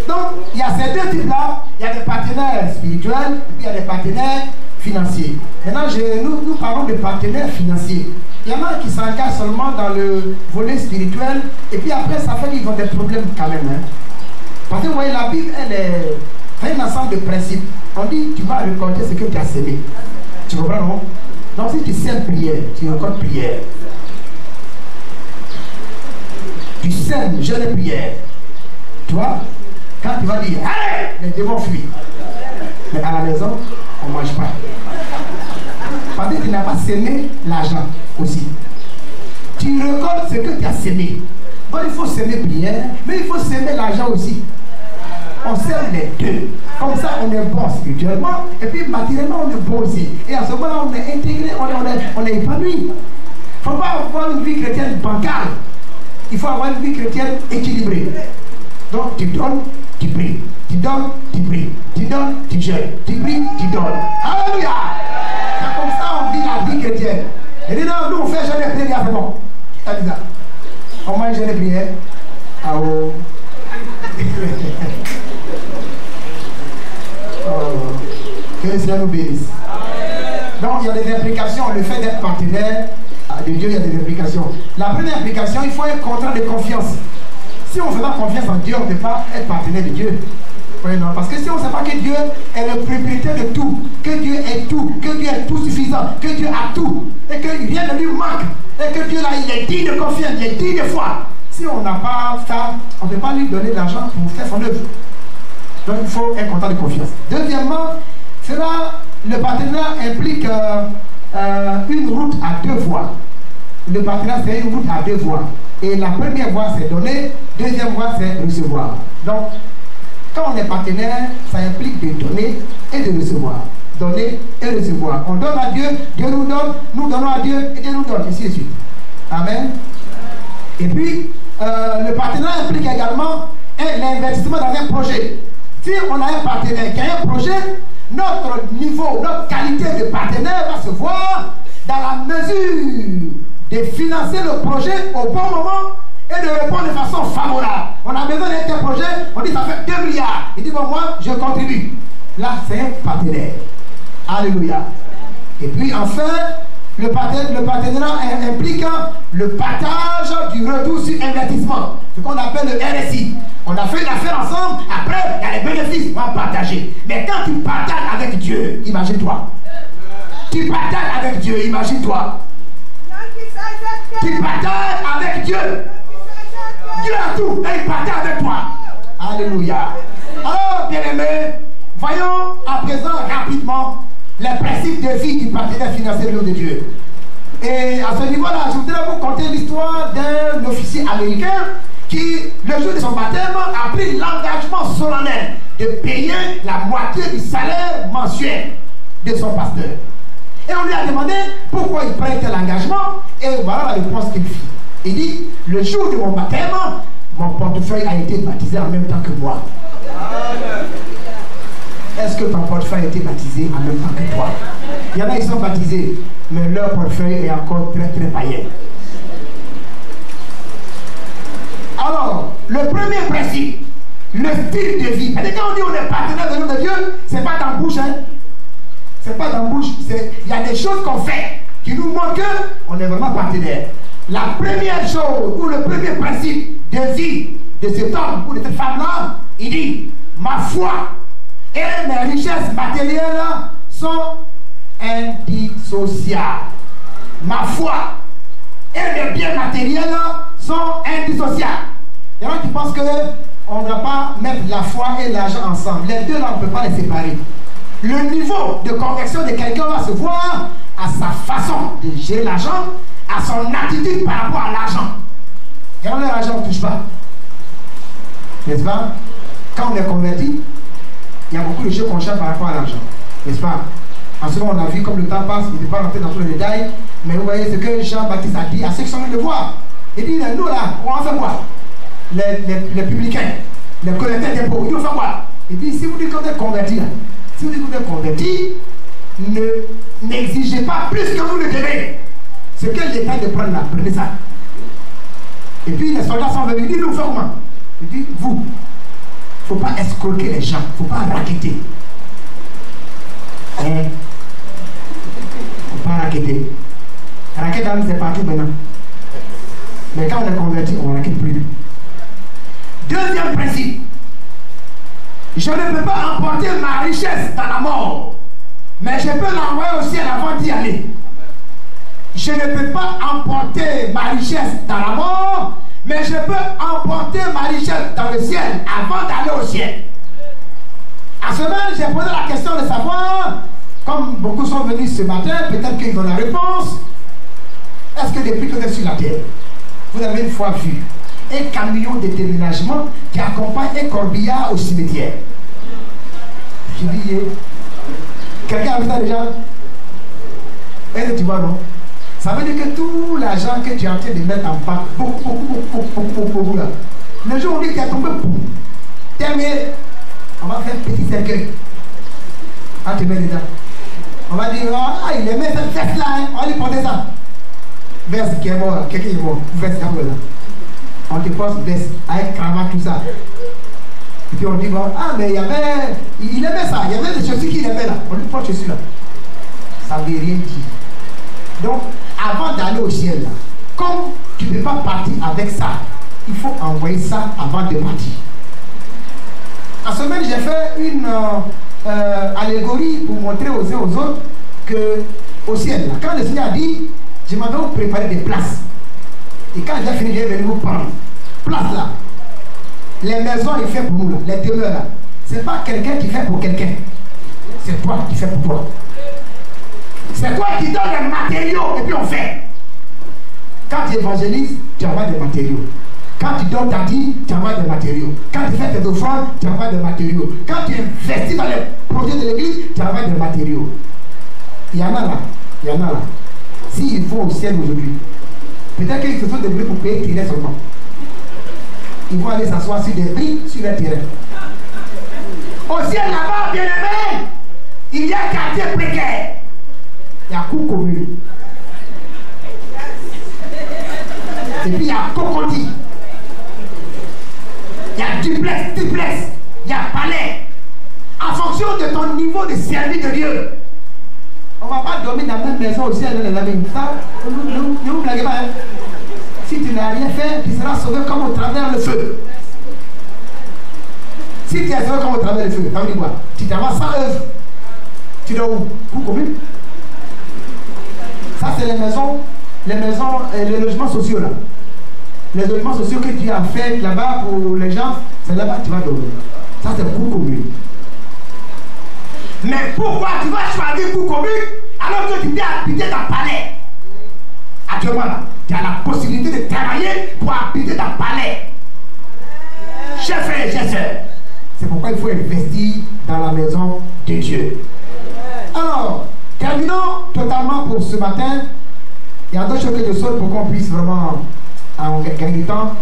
Donc, il y a ces deux types-là. Il y a des partenaires spirituels et puis il y a des partenaires financiers. Maintenant, nous parlons de partenaires financiers. Il y en a qui s'engagent seulement dans le volet spirituel et puis après, ça fait qu'ils ont des problèmes quand même. Hein. Parce que vous voyez, la Bible, elle est un ensemble de principes. On dit, tu vas récolter ce que tu as semé. Tu comprends, non? Donc, si tu sèmes prière, tu récoltes prière. Tu sèmes jeûne et prière. Tu vois, quand tu vas dire, allez, les démons fuient. Mais à la maison, on ne mange pas. Parce que tu n'as pas sémé l'argent aussi. Tu récoltes ce que tu as sémé. Bon, il faut s'aimer prière, mais il faut s'aimer l'argent aussi. On sème les deux. Comme ça, on est bon spirituellement, et puis matériellement, on est bon aussi. Et à ce moment-là, on est intégré, on est épanoui. Il ne faut pas avoir une vie chrétienne bancale. Il faut avoir une vie chrétienne équilibrée. Donc, tu donnes, tu pries. Tu donnes, tu pries. Tu donnes, tu jeûnes. Tu pries, tu donnes. Alléluia! C'est comme ça on vit la vie chrétienne. Et dit non, nous on fait jeûne et prière, c'est bon. Qui a dit ça? On mange jeûne et prière. Ah oh. Que le Seigneur nous bénisse. Donc il y a des implications. Le fait d'être partenaire de Dieu, il y a des implications. La première implication, il faut un contrat de confiance. Si on ne fait pas confiance en Dieu, on ne peut pas être partenaire de Dieu. Oui, non, parce que si on ne sait pas que Dieu est le propriétaire de tout, que Dieu est tout, que Dieu est tout suffisant, que Dieu a tout, et que rien ne lui manque, et que Dieu là, il est digne de confiance, il est digne de foi. Si on n'a pas ça, on ne peut pas lui donner de l'argent pour faire son œuvre. Donc il faut un contrat de confiance. Deuxièmement, le partenariat implique une route à 2 voies. Le partenariat, c'est une route à 2 voies. Et la première voie, c'est donner, deuxième voie, c'est recevoir. Donc, quand on est partenaire, ça implique de donner et de recevoir. Donner et recevoir. On donne à Dieu, Dieu nous donne, nous donnons à Dieu et Dieu nous donne, ainsi de suite. Amen. Et puis, le partenariat implique également l'investissement dans un projet. Si on a un partenaire qui a un projet, notre niveau, notre qualité de partenaire va se voir dans la mesure de financer le projet au bon moment et de répondre de façon favorable. On a besoin d'un tel projet, on dit ça fait 2 milliards. Il dit bon, moi je contribue. Là c'est un partenaire. Alléluia. Et puis enfin, le partenariat implique le partage du retour sur investissement. Ce qu'on appelle le RSI. On a fait une affaire ensemble, après il y a les bénéfices, on va partager. Mais quand tu partages avec Dieu, imagine-toi. Tu partages avec Dieu, imagine-toi. Tu partages avec Dieu. Dieu a tout et il partage avec toi. Alléluia. Alors, bien-aimés, voyons à présent rapidement les principes de vie du partenaire financier de l'homme de Dieu. Et à ce niveau-là, je voudrais vous conter l'histoire d'un officier américain qui, le jour de son baptême, a pris l'engagement solennel de payer la moitié du salaire mensuel de son pasteur. Et on lui a demandé pourquoi il prenait tel engagement, et voilà la réponse qu'il fit. Il dit, le jour de mon baptême, mon portefeuille a été baptisé en même temps que moi. Est-ce que ton portefeuille a été baptisé en même temps que toi? Il y en a qui sont baptisés, mais leur portefeuille est encore très très païen. Alors, le premier principe, le style de vie. Et quand on dit on est partenaire de l'homme de Dieu, c'est pas dans la bouche, hein? C'est pas dans la bouche. Il y a des choses qu'on fait qui nous montrent qu'on est vraiment partenaire. La première chose, ou le premier principe de vie de cet homme ou de cette femme-là, il dit, ma foi et mes richesses matérielles sont indissociables. Ma foi et mes biens matériels sont indissociables. Il y en a qui pensent que on ne doit pas mettre la foi et l'argent ensemble. Les deux là, on ne peut pas les séparer. Le niveau de conversion de quelqu'un va se voir à sa façon de gérer l'argent, à son attitude par rapport à l'argent. Et on l'argent, on ne touche pas. N'est-ce pas? Quand on est converti, il y a beaucoup de choses qu'on cherche par rapport à l'argent. N'est-ce pas? En ce moment, on a vu comme le temps passe, il ne peut pas rentrer dans tous les détails, mais vous voyez ce que Jean-Baptiste a dit à ceux qui sont venus le voir. Il dit, nous là, on va faire quoi? Les publicains, les collecteurs d'impôts, ils vont faire quoi? Il dit, si vous dites que vous êtes converti, si vous dites que vous êtes converti, n'exigez pas plus que vous le devez. Ce que l'État de prendre là, prenez ça. Et puis les soldats sont venus, ils disent, nous faire comment? Il dit, vous, il ne faut pas escroquer les gens, il ne faut pas racketter. Il ne faut pas racketter. Raquette, c'est partout maintenant. Mais quand on est converti, on ne raquette plus. Deuxième principe. Je ne peux pas emporter ma richesse dans la mort, mais je peux l'envoyer au ciel avant d'y aller. Je ne peux pas emporter ma richesse dans la mort, mais je peux emporter ma richesse dans le ciel avant d'aller au ciel. À ce moment, j'ai posé la question de savoir, comme beaucoup sont venus ce matin, peut-être qu'ils ont la réponse. Est-ce que depuis que vous êtes sur la terre, vous avez une fois vu un camion de déménagement qui accompagne un corbillard au cimetière? Je dis, quelqu'un a vu ça déjà? Est-ce que tu vois, non? Ça veut dire que tout l'argent que tu es en train de mettre en banque, beaucoup là, le jour où on dit que tu es tombé, terminé, on va faire un petit cercueil. On te met dedans. On va dire, ah, il aimait cette fête là, hein. On va lui porter ça. Veste qui est mort, quelqu'un est mort, veste là. On te pose veste, avec cravate, tout ça. Et puis on dit, bon, ah, mais il aimait ça, il y avait des chaussures qu'il aimait là. On lui porte chaussures là. Ça ne veut rien dire. Donc, avant d'aller au ciel, là, comme tu ne peux pas partir avec ça, il faut envoyer ça avant de partir. En semaine, j'ai fait une allégorie pour montrer aux uns aux autres que au ciel, là, quand le Seigneur a dit, je m'avais préparé des places. Et quand j'ai fini, je vais venir vous prendre. Place là. Les maisons, il fait pour nous, là, les demeures là. Ce n'est pas quelqu'un qui fait pour quelqu'un. C'est toi qui fais pour toi. C'est toi qui donnes les matériaux et puis on fait. Quand tu évangélises, tu envoies des matériaux. Quand tu donnes ta dîme, tu envoies des matériaux. Quand tu fais tes offrandes, tu envoies des matériaux. Quand tu investis dans les projets de l'église, tu envoies des matériaux. Il y en a là. Il y en a là. S'ils vont au ciel aujourd'hui, peut-être qu'ils se sont débrouillés pour payer le terrain seulement. Ils vont aller s'asseoir sur des briques sur le terrain. Au ciel là-bas, bien aimé, il y a un quartier précaire. Il y a cour commune. Et puis il y a cocody. Il y a duplex, il y a palais. En fonction de ton niveau de service de Dieu. On ne va pas dormir dans la même maison au ciel, les amis. Ça, ne vous blaguez pas. Hein? Si tu n'as rien fait, tu seras sauvé comme au travers le feu. Si tu es sauvé comme au travers le feu, ça veut dire quoi? Tu t'en vas sans œuvre. Tu dois où? Cour commune. Ça, c'est les logements sociaux là. Les logements sociaux que tu as fait là-bas pour les gens, c'est là-bas que tu vas dormir. Ça, c'est cour commune. Mais pourquoi tu vas choisir cour commune alors que tu t'es habité dans le palais? Actuellement là, tu as la possibilité de travailler pour habiter dans le palais. Chers frères et chers sœurs, c'est pourquoi il faut investir dans la maison de Dieu. Alors, terminons totalement pour ce matin. Il y a d'autres choses que je saute pour qu'on puisse vraiment en gagner du temps.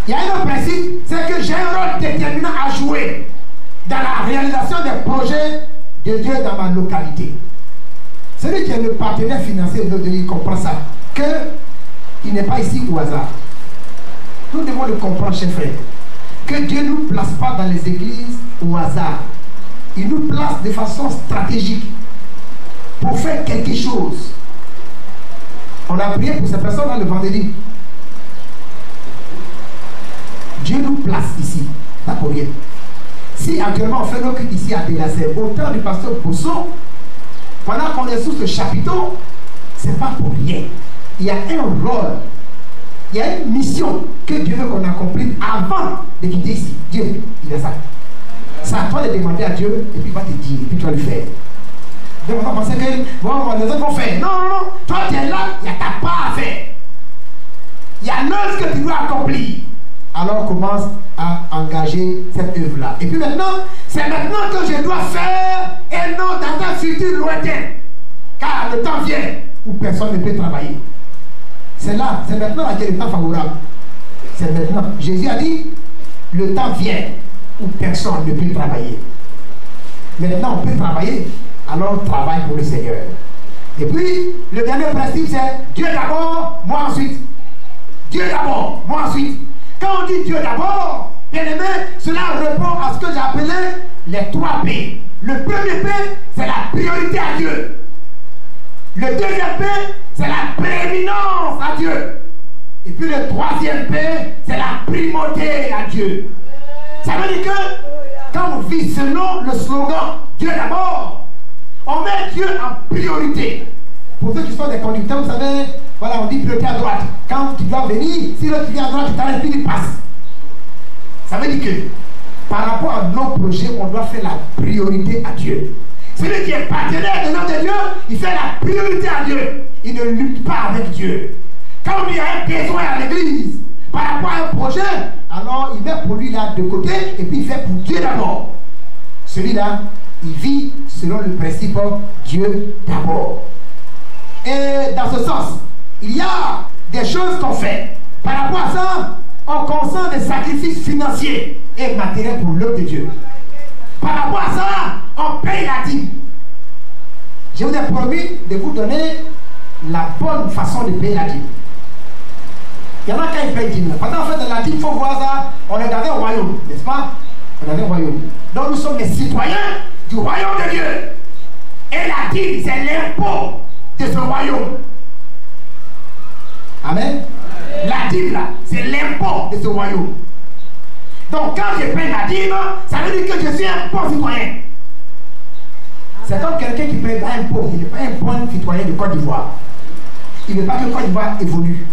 Il y a un autre principe, c'est que j'ai un rôle déterminant à jouer dans la réalisation des projets de Dieu dans ma localité. Celui qui est le partenaire financier de notre Dieu, il comprend ça. Qu'il n'est pas ici au hasard. Nous devons le comprendre, chers frères. Que Dieu ne nous place pas dans les églises au hasard. Il nous place de façon stratégique pour faire quelque chose. On a prié pour ces personnes-là le vendredi. Dieu nous place ici, pas pour rien. Si actuellement on fait nos culte ici à Delassé, au temps du pasteur Bosso, pendant qu'on est sous ce chapiteau, c'est pas pour rien. Il y a un rôle Il y a une mission que Dieu veut qu'on accomplisse avant de quitter ici. Dieu, il a ça. C'est à toi de demander à Dieu et puis il va te dire, et puis tu vas le faire. Donc on va penser que bon, les autres vont faire. Non, non, non. Toi tu es là, il y a ta part à faire. Il y a l'œuvre que tu dois accomplir. Alors on commence à engager cette œuvre-là. Et puis maintenant, c'est maintenant que je dois faire et non dans un futur lointain. Car le temps vient où personne ne peut travailler. C'est là, c'est maintenant là qu'il y a le temps favorable. C'est maintenant. Jésus a dit, le temps vient où personne ne peut travailler. Maintenant, on peut travailler, alors on travaille pour le Seigneur. Et puis, le dernier principe, c'est Dieu d'abord, moi ensuite. Dieu d'abord, moi ensuite. Quand on dit Dieu d'abord, bien aimé, cela répond à ce que j'ai appelé les 3 P. Le premier P, c'est la priorité à Dieu. Le deuxième P, c'est la prééminence à Dieu. Et puis le troisième P, c'est la primauté à Dieu. Ça veut dire que quand on vit selon le slogan Dieu d'abord, on met Dieu en priorité. Pour ceux qui sont des conducteurs, vous savez, voilà, on dit priorité à droite. Quand tu dois venir, si l'autre vient à droite, tu t'arrêtes, puis il passe. Ça veut dire que par rapport à nos projets, on doit faire la priorité à Dieu. Celui qui est partenaire de notre Dieu, il fait la priorité à Dieu. Il ne lutte pas avec Dieu. Quand il y a un besoin à l'église, par rapport à un projet, alors il met pour lui là de côté et puis il fait pour Dieu d'abord. Celui-là, il vit selon le principe Dieu d'abord. Et dans ce sens, il y a des choses qu'on fait. Par rapport à ça, on consent des sacrifices financiers et matériels pour l'œuvre de Dieu. Par rapport à ça, on paye la dîme. Je vous ai promis de vous donner la bonne façon de payer la dîme. Il y en a qui payent dîme. Pendant en fait, la dîme, il faut voir ça. On est dans un royaume, n'est-ce pas? On est dans un royaume. Donc nous sommes les citoyens du royaume de Dieu. Et la dîme, c'est l'impôt de ce royaume. Amen. La dîme, là, c'est l'impôt de ce royaume. Donc quand je paye la dîme, ça veut dire que je suis un bon citoyen. C'est comme quelqu'un qui paye un impôt. Il n'est pas un bon citoyen de Côte d'Ivoire. Il ne veut pas que Côte d'Ivoire évolue.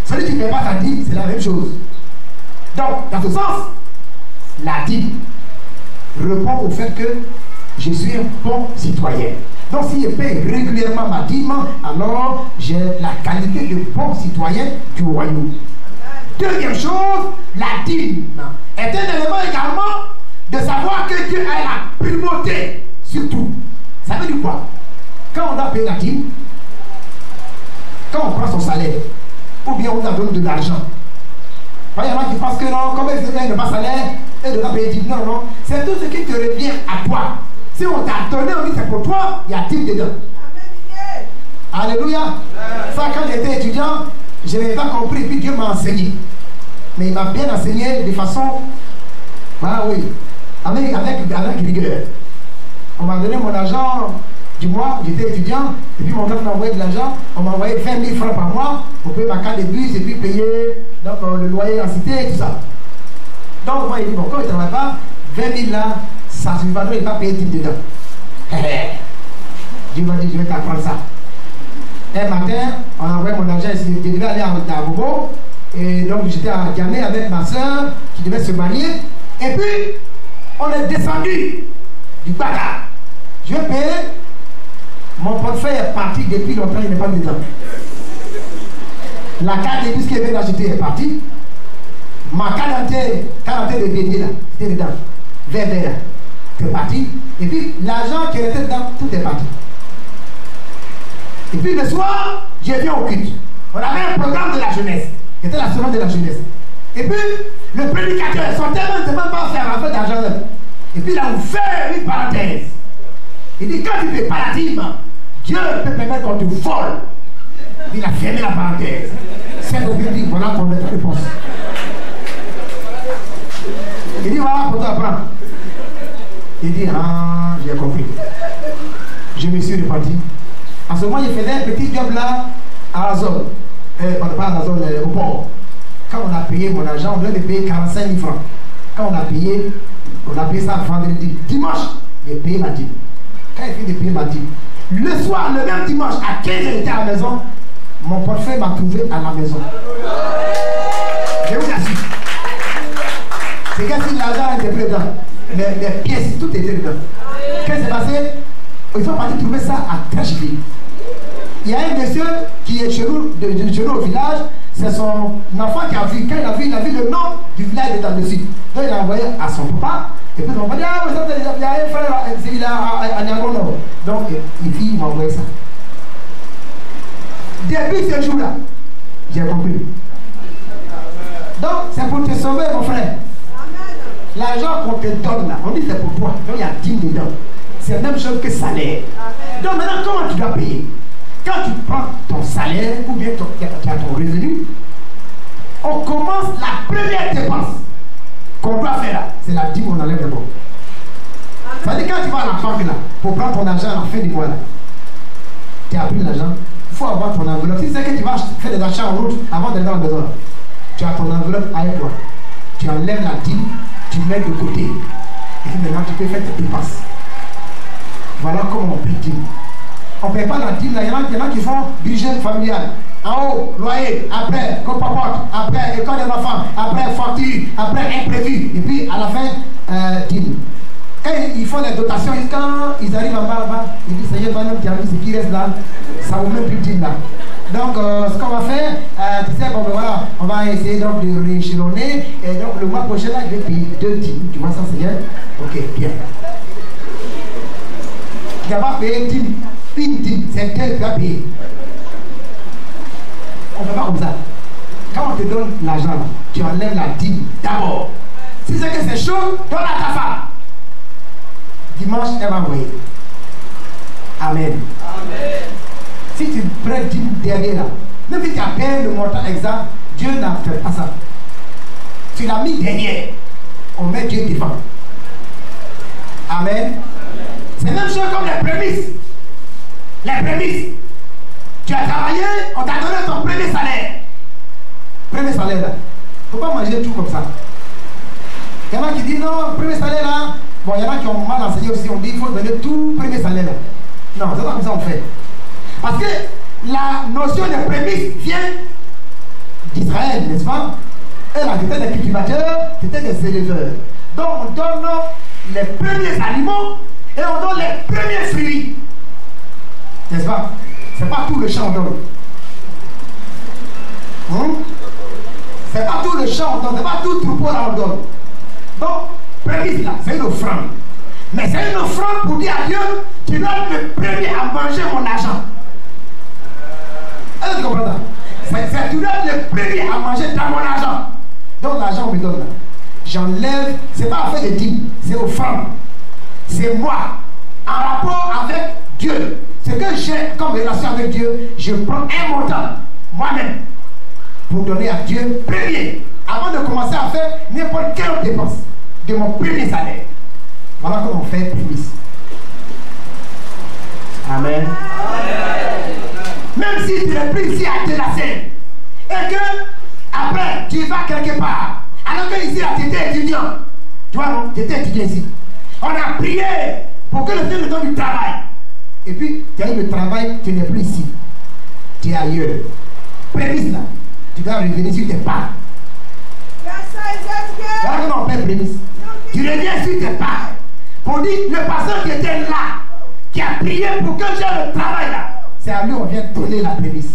Celui qui ne paye pas sa dîme, c'est la même chose. Donc, dans ce sens, la dîme répond au fait que je suis un bon citoyen. Donc, si je paye régulièrement ma dîme, alors j'ai la qualité de bon citoyen du royaume. Deuxième chose, la dîme est un élément également de savoir que Dieu a la primauté sur tout. Ça veut dire quoi? Quand on doit payer la dîme, quand on prend son salaire, ou bien on a donné de l'argent. Il y en a qui pensent que non, comme ils n'ont pas salaire, ils doivent payer dîme. Non, non, c'est tout ce qui te revient à toi. Si on t'a donné, on dit c'est pour toi, il y a dîme dedans. Alléluia. Ça, quand j'étais étudiant, je n'avais pas compris, puis Dieu m'a enseigné. Mais il m'a bien enseigné de façon, voilà, oui, avec rigueur. On m'a donné mon argent du mois, j'étais étudiant, et puis mon frère m'a envoyé de l'argent, on m'a envoyé 20 000 francs par mois pour payer ma carte de bus et puis payer donc, le loyer en cité et tout ça. Donc moi, il dit, bon, quand il ne travaille pas, 20 000 là, ça ne suffit pas, il ne va pas payer tout dedans. Dieu m'a dit, je vais t'apprendre ça. Un matin, on a envoyé mon argent ici, je devais aller à Bobo, et donc j'étais à Diamé avec ma soeur qui devait se marier, et puis on est descendu du Baka. Je vais payer, mon portefeuille est parti depuis longtemps, il n'est pas dedans. La carte de bus que je viens d'acheter est partie, ma carte de bébé là, c'était dedans, vert là, c'est parti, et puis l'argent qui était dedans, tout est parti. Et puis le soir, je viens au culte. On avait un programme de la jeunesse. C'était la semaine de la jeunesse. Et puis, le prédicateur, son tellement ne demande pas faire un peu d'argent. Et puis, il a ouvert une parenthèse. Il dit, quand tu ne fais pas la dîme, Dieu peut permettre qu'on te vole. Il a fermé la parenthèse. C'est le Dieu dit, voilà ton réponse. Il dit, voilà pour toi, prends. Il dit, ah, j'ai compris. Je me suis reparti. En ce moment, il faisait un petit job là à Azol. Pas à Azol, au port. Quand on a payé mon argent, on devait payer 45 000 francs. Quand on a payé ça vendredi. Dimanche, j'ai payé ma dîme. Quand il fait de payer ma dîme, le soir, le même dimanche, à 15h, j'étais à la maison. Mon portefeuille m'a trouvé à la maison. Je vous assure. C'est que si l'argent était dedans, les pièces, tout était dedans. Qu'est-ce qui s'est passé? Ils sont partis trouver ça à Tragédie. Il y a un monsieur qui est chez nous au village. C'est son enfant qui a vu. Quand il a vu le nom du village dedans dessus. Donc il a envoyé à son papa. Et puis son papa dit, ah, il y a un frère, il est à Niagono. Donc il m'a envoyé ça. Depuis ce jour-là, j'ai compris. Donc c'est pour te sauver, mon frère. L'argent qu'on te donne là, on dit c'est pour toi. Donc il y a 10 dedans. C'est la même chose que salaire. Donc maintenant, comment tu dois payer? Quand tu prends ton salaire ou bien tu as ton revenu, on commence la première dépense qu'on doit faire là. C'est la dîme qu'on enlève d'abord. Ça veut dire quand tu vas à la banque là, pour prendre ton argent à la fin du mois là, tu as pris l'argent, il faut avoir ton enveloppe. Si c'est que tu vas faire des achats en route avant d'aller dans la maison, tu as ton enveloppe avec toi. Tu enlèves la dîme, tu mets de côté. Et puis maintenant tu peux faire tes dépenses. Voilà comment on paye dîme. On ne paye pas la dîme là. Il y en a qui font budget familial. En haut, loyer, après, copapote, après, école des enfants, après, facture, après, imprévu. Et puis, à la fin, dîme. Quand ils font les dotations, quand ils arrivent en bas là-bas, ils disent, Seigneur, ce qui reste là, ça ne vaut même plus dîme là. Donc, ce qu'on va faire, tu sais, bon, ben voilà, on va essayer donc de rééchelonner. Et donc, le mois prochain là, je vais payer 2 dîmes. Tu vois ça, Seigneur? Ok, bien. Tu vas payer dîme. Une dîme, c'est 2 que tu vas payer. On ne fait pas comme ça. Quand on te donne l'argent, tu enlèves la dîme d'abord. Si c'est que c'est chaud, donne à ta femme. Dimanche, elle va envoyer. Amen. Amen. Si tu prends dîme derrière là, même si tu as payé le montant exact, Dieu n'a fait pas ça. Tu l'as mis derrière. On met Dieu devant. Amen. C'est la même chose comme les prémices. Les prémices. Tu as travaillé, on t'a donné ton premier salaire. Premier salaire là. Il ne faut pas manger tout comme ça. Il y en a qui disent non, premier salaire là. Bon, il y en a qui ont mal enseigné aussi. On dit qu'il faut donner tout premier salaire là. Non, c'est pas comme ça on fait. Parce que la notion de prémices vient d'Israël, n'est-ce pas? Et là, c'était des cultivateurs, c'était des éleveurs. Donc on donne les premiers aliments et on donne les premiers fruits. N'est-ce pas? C'est pas tout le champ on donne. C'est pas tout le champ on donne, c'est pas tout le troupeau là on donne. Donc, prémisse là, c'est une offrande. Mais c'est une offrande pour dire à Dieu, tu dois être le premier à manger mon argent. Est-ce que tu comprends ça? Tu dois être le premier à manger dans mon argent. Donc l'argent on me donne là. J'enlève, c'est pas affaire de dîme, c'est offrande. C'est moi, en rapport avec Dieu. Ce que j'ai comme relation avec Dieu, je prends un montant, moi-même, pour donner à Dieu premier, avant de commencer à faire n'importe quelle autre dépense de mon premier salaire. Voilà comment on fait prémisse. Amen. Même si tu es pris ici à te lasser, et que après tu vas quelque part, alors que ici là tu étais étudiant, tu vois non, tu étais étudiant ici. On a prié pour que le Dieu me donne du travail. Et puis, tu as eu le travail, tu n'es plus ici. Tu es ailleurs. Prémisse là. Tu dois revenir sur tes pas. Voilà comment on fait prémisse. Tu reviens sur tes pas. On dit, le pasteur qui était là, qui a prié pour que j'ai le travail là, c'est à lui on vient donner la prémisse.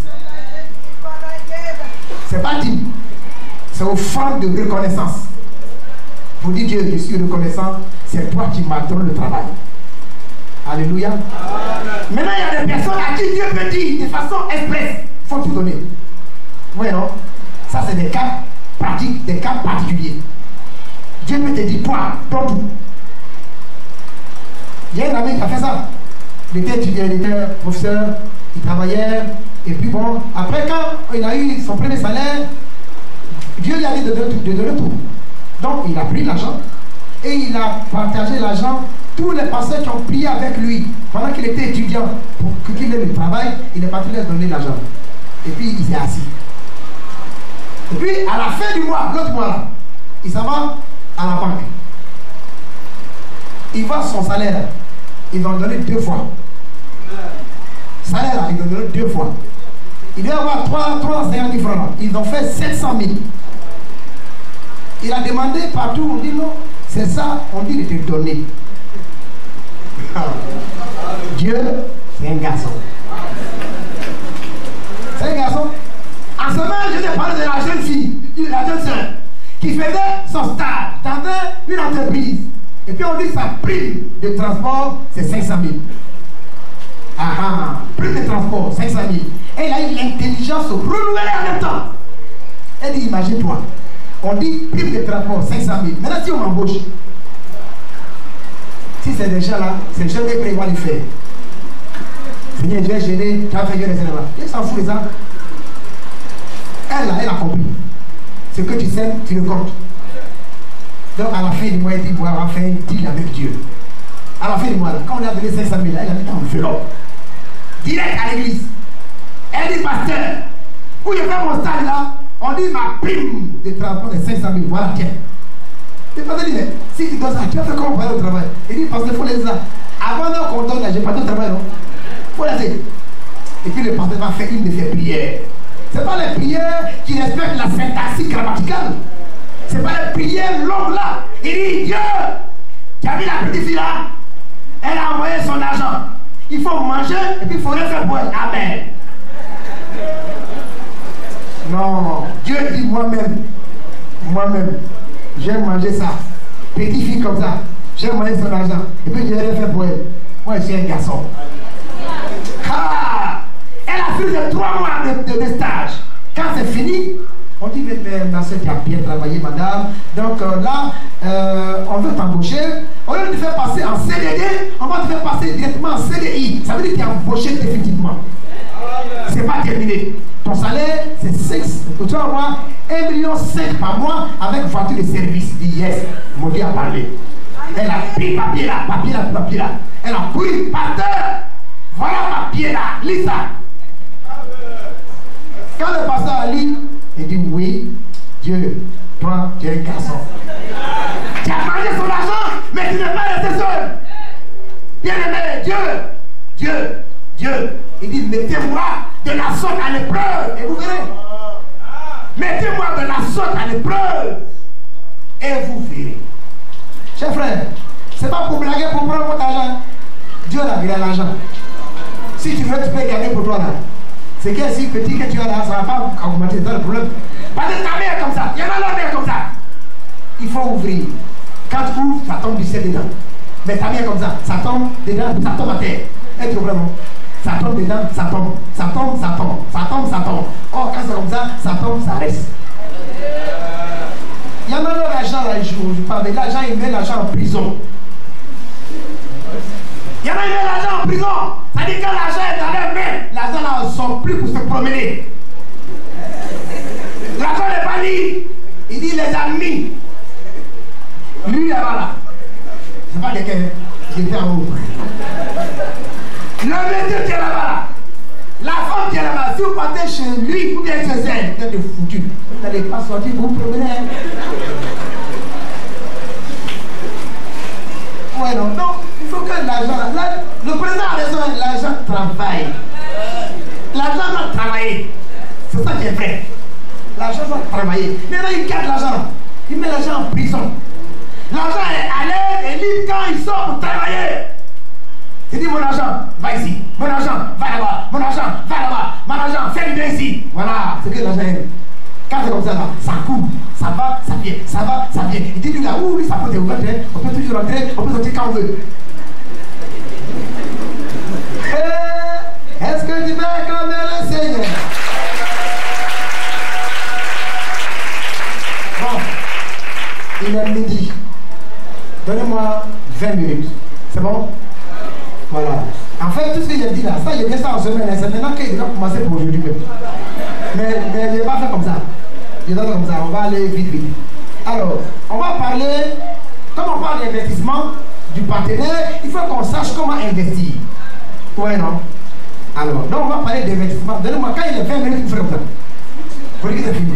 C'est pas dit. C'est aux femmes de reconnaissance. Pour dire Dieu, je suis reconnaissant, c'est toi qui m'as donné le travail. Alléluia. Maintenant, il y a des personnes à qui Dieu peut dire de façon expresse, il faut tout donner. Oui, non? Ça, c'est des cas pratiques, des cas particuliers. Dieu peut te dire, toi, donne tout. Il y a un ami qui a fait ça. Il était étudiant, il était professeur, il travaillait, et puis bon, après quand il a eu son premier salaire, Dieu lui a dit de donner tout. Donc, il a pris l'argent et il a partagé l'argent. Tous les pasteurs qui ont prié avec lui pendant qu'il était étudiant pour qu'il ait le travail, il est parti leur donner l'argent. Et puis il s'est assis. Et puis à la fin du mois, l'autre mois là, il s'en va à la banque. Il voit son salaire. Ils vont donner 2 fois. Salaire là, ils vont donner 2 fois. Il doit avoir 350 000 francs. Ils ont fait 700 000. Il a demandé partout, on dit non, c'est ça, on dit de te donner. Dieu, c'est un garçon. C'est un garçon. En ce moment, je te parle de la jeune fille, la jeune sœur, qui faisait son stage dans une entreprise. Et puis on dit sa prime de transport, c'est 500 000. Prime de transport, 500 000. Et elle a eu l'intelligence renouvelée en même temps. Elle dit, imagine-toi, on dit prime de transport, 500 000. Maintenant, si on m'embauche, si c'est des gens là, c'est je vais prévoir les faire. Seigneur, je vais gêner, tu vas faire gêner, là. Elle s'en fout de ça. Elle a compris. Ce que tu sais, tu le comptes. Donc à la fin du mois, elle dit, on va faire un deal avec Dieu. À la fin du mois, là, quand on a donné 500 000, elle a mis en enveloppe. Direct à l'église. Elle dit, pasteur, où je fais mon stage là, on dit ma prime de transport de 500 000, voilà, tiens. Le pasteur dit, mais si tu donnes ça, tu vas faire comment pour aller au travail? Il dit, pasteur, il faut laisser ça. Avant qu'on donne là, j'ai pas de travail, non? Il faut laisser. Et puis le pasteur va faire une de ses prières. Ce n'est pas les prières qui respectent la syntaxe grammaticale. Ce n'est pas les prières longues là. Il dit, Dieu, tu as vu la petite fille là? Elle a envoyé son argent. Il faut manger et puis il faut rien faire pour elle. Amen. Non, Dieu dit moi-même, j'ai mangé ça. Petite fille comme ça, j'ai mangé son argent. Et puis je n'ai rien fait pour elle. Moi, je suis un garçon. Elle a fait de 3 mois de stage. Quand c'est fini, on dit, mais ma soeur, tu as bien travaillé, madame. Donc là, on veut t'embaucher. Au lieu de te faire passer en CDD, on va te faire passer directement en CDI. Ça veut dire que tu es embauché définitivement. Ce n'est pas terminé. Ton salaire, c'est 6. Tu vas avoir 1,5 million par mois avec voiture de service. Il dit, yes, mon Dieu a parlé. Elle a pris papier là. Elle a pris pasteur. Voilà papier là, lis ça. Quand le pasteur a lu, il dit oui, Dieu, toi, tu es un garçon. Tu as mangé son argent, mais tu n'es pas resté seul. Bien aimé, Dieu. Il dit, mettez-moi de la sorte à l'épreuve. Et vous verrez. Mettez-moi de la sorte à l'épreuve. Et vous verrez. Chers frères, ce n'est pas pour blaguer, pour prendre votre argent. Dieu là, il a l'argent. Si tu veux, tu peux gagner pour toi là. C'est que si petit que tu as là, ça ne va pas augmenter, c'est ça le problème. Parce que ta mère est comme ça, il y en a la mère comme ça. Il faut ouvrir. Quand tu ouvres, ça tombe du ciel dedans. Mais ta mère est comme ça, ça tombe dedans, ça tombe à terre. Est-ce que vraiment? Ça tombe dedans, ça tombe. Ça tombe, ça tombe. Ça tombe, ça tombe. Or, quand c'est comme ça tombe, ça reste. Il y en a l'argent là, je parle, mais l'argent, il met l'argent en prison. Il y en a qui met l'argent en prison. Ça dit que quand l'argent est dans les mains, l'argent là ne sort plus pour se promener. L'argent n'est pas libre. Il dit les amis. Lui là-bas là. C'est pas quelqu'un qui est en haut. Le monsieur qui est là-bas. La femme qui est là-bas. Si vous partez chez lui ou bien chez elle, vous êtes foutu. Vous n'allez pas sortir pour vous promener. Ouais, non. Donc, il faut que l'argent, le président a raison, l'argent travaille. L'argent doit travailler. C'est ça qui est vrai. L'argent doit travailler. Maintenant, il garde l'argent. Il met l'argent en prison. L'argent est à l'aise et libre quand il sort pour travailler. Il dit, mon argent, va ici. Mon argent, va là-bas. Mon argent, va là-bas. Mon argent, fais du bien ici. Voilà, c'est que l'argent est. Quand c'est comme ça, là, ça coule, ça va, ça vient, ça va, ça vient. Il dit, lui là, oui, ça peut être ouvert, on peut toujours rentrer, on peut sortir quand on veut. Est-ce que tu peux acclamer le Seigneur? Bon, il est midi. Donnez-moi 20 minutes. C'est bon? Voilà. En fait, tout ce que j'ai dit là, ça, j'ai dit ça en semaine, c'est maintenant qu'il doit commencer pour aujourd'hui même. Mais je ne vais pas faire comme ça. Je vais faire comme ça, on va aller vite. Alors, on va parler, comme on parle d'investissement du partenaire, il faut qu'on sache comment investir. Ouais, non? Alors, donc on va parler d'investissement. Donnez-moi, quand il est 20 minutes, vous faites comme ça. Pour que c'est fini.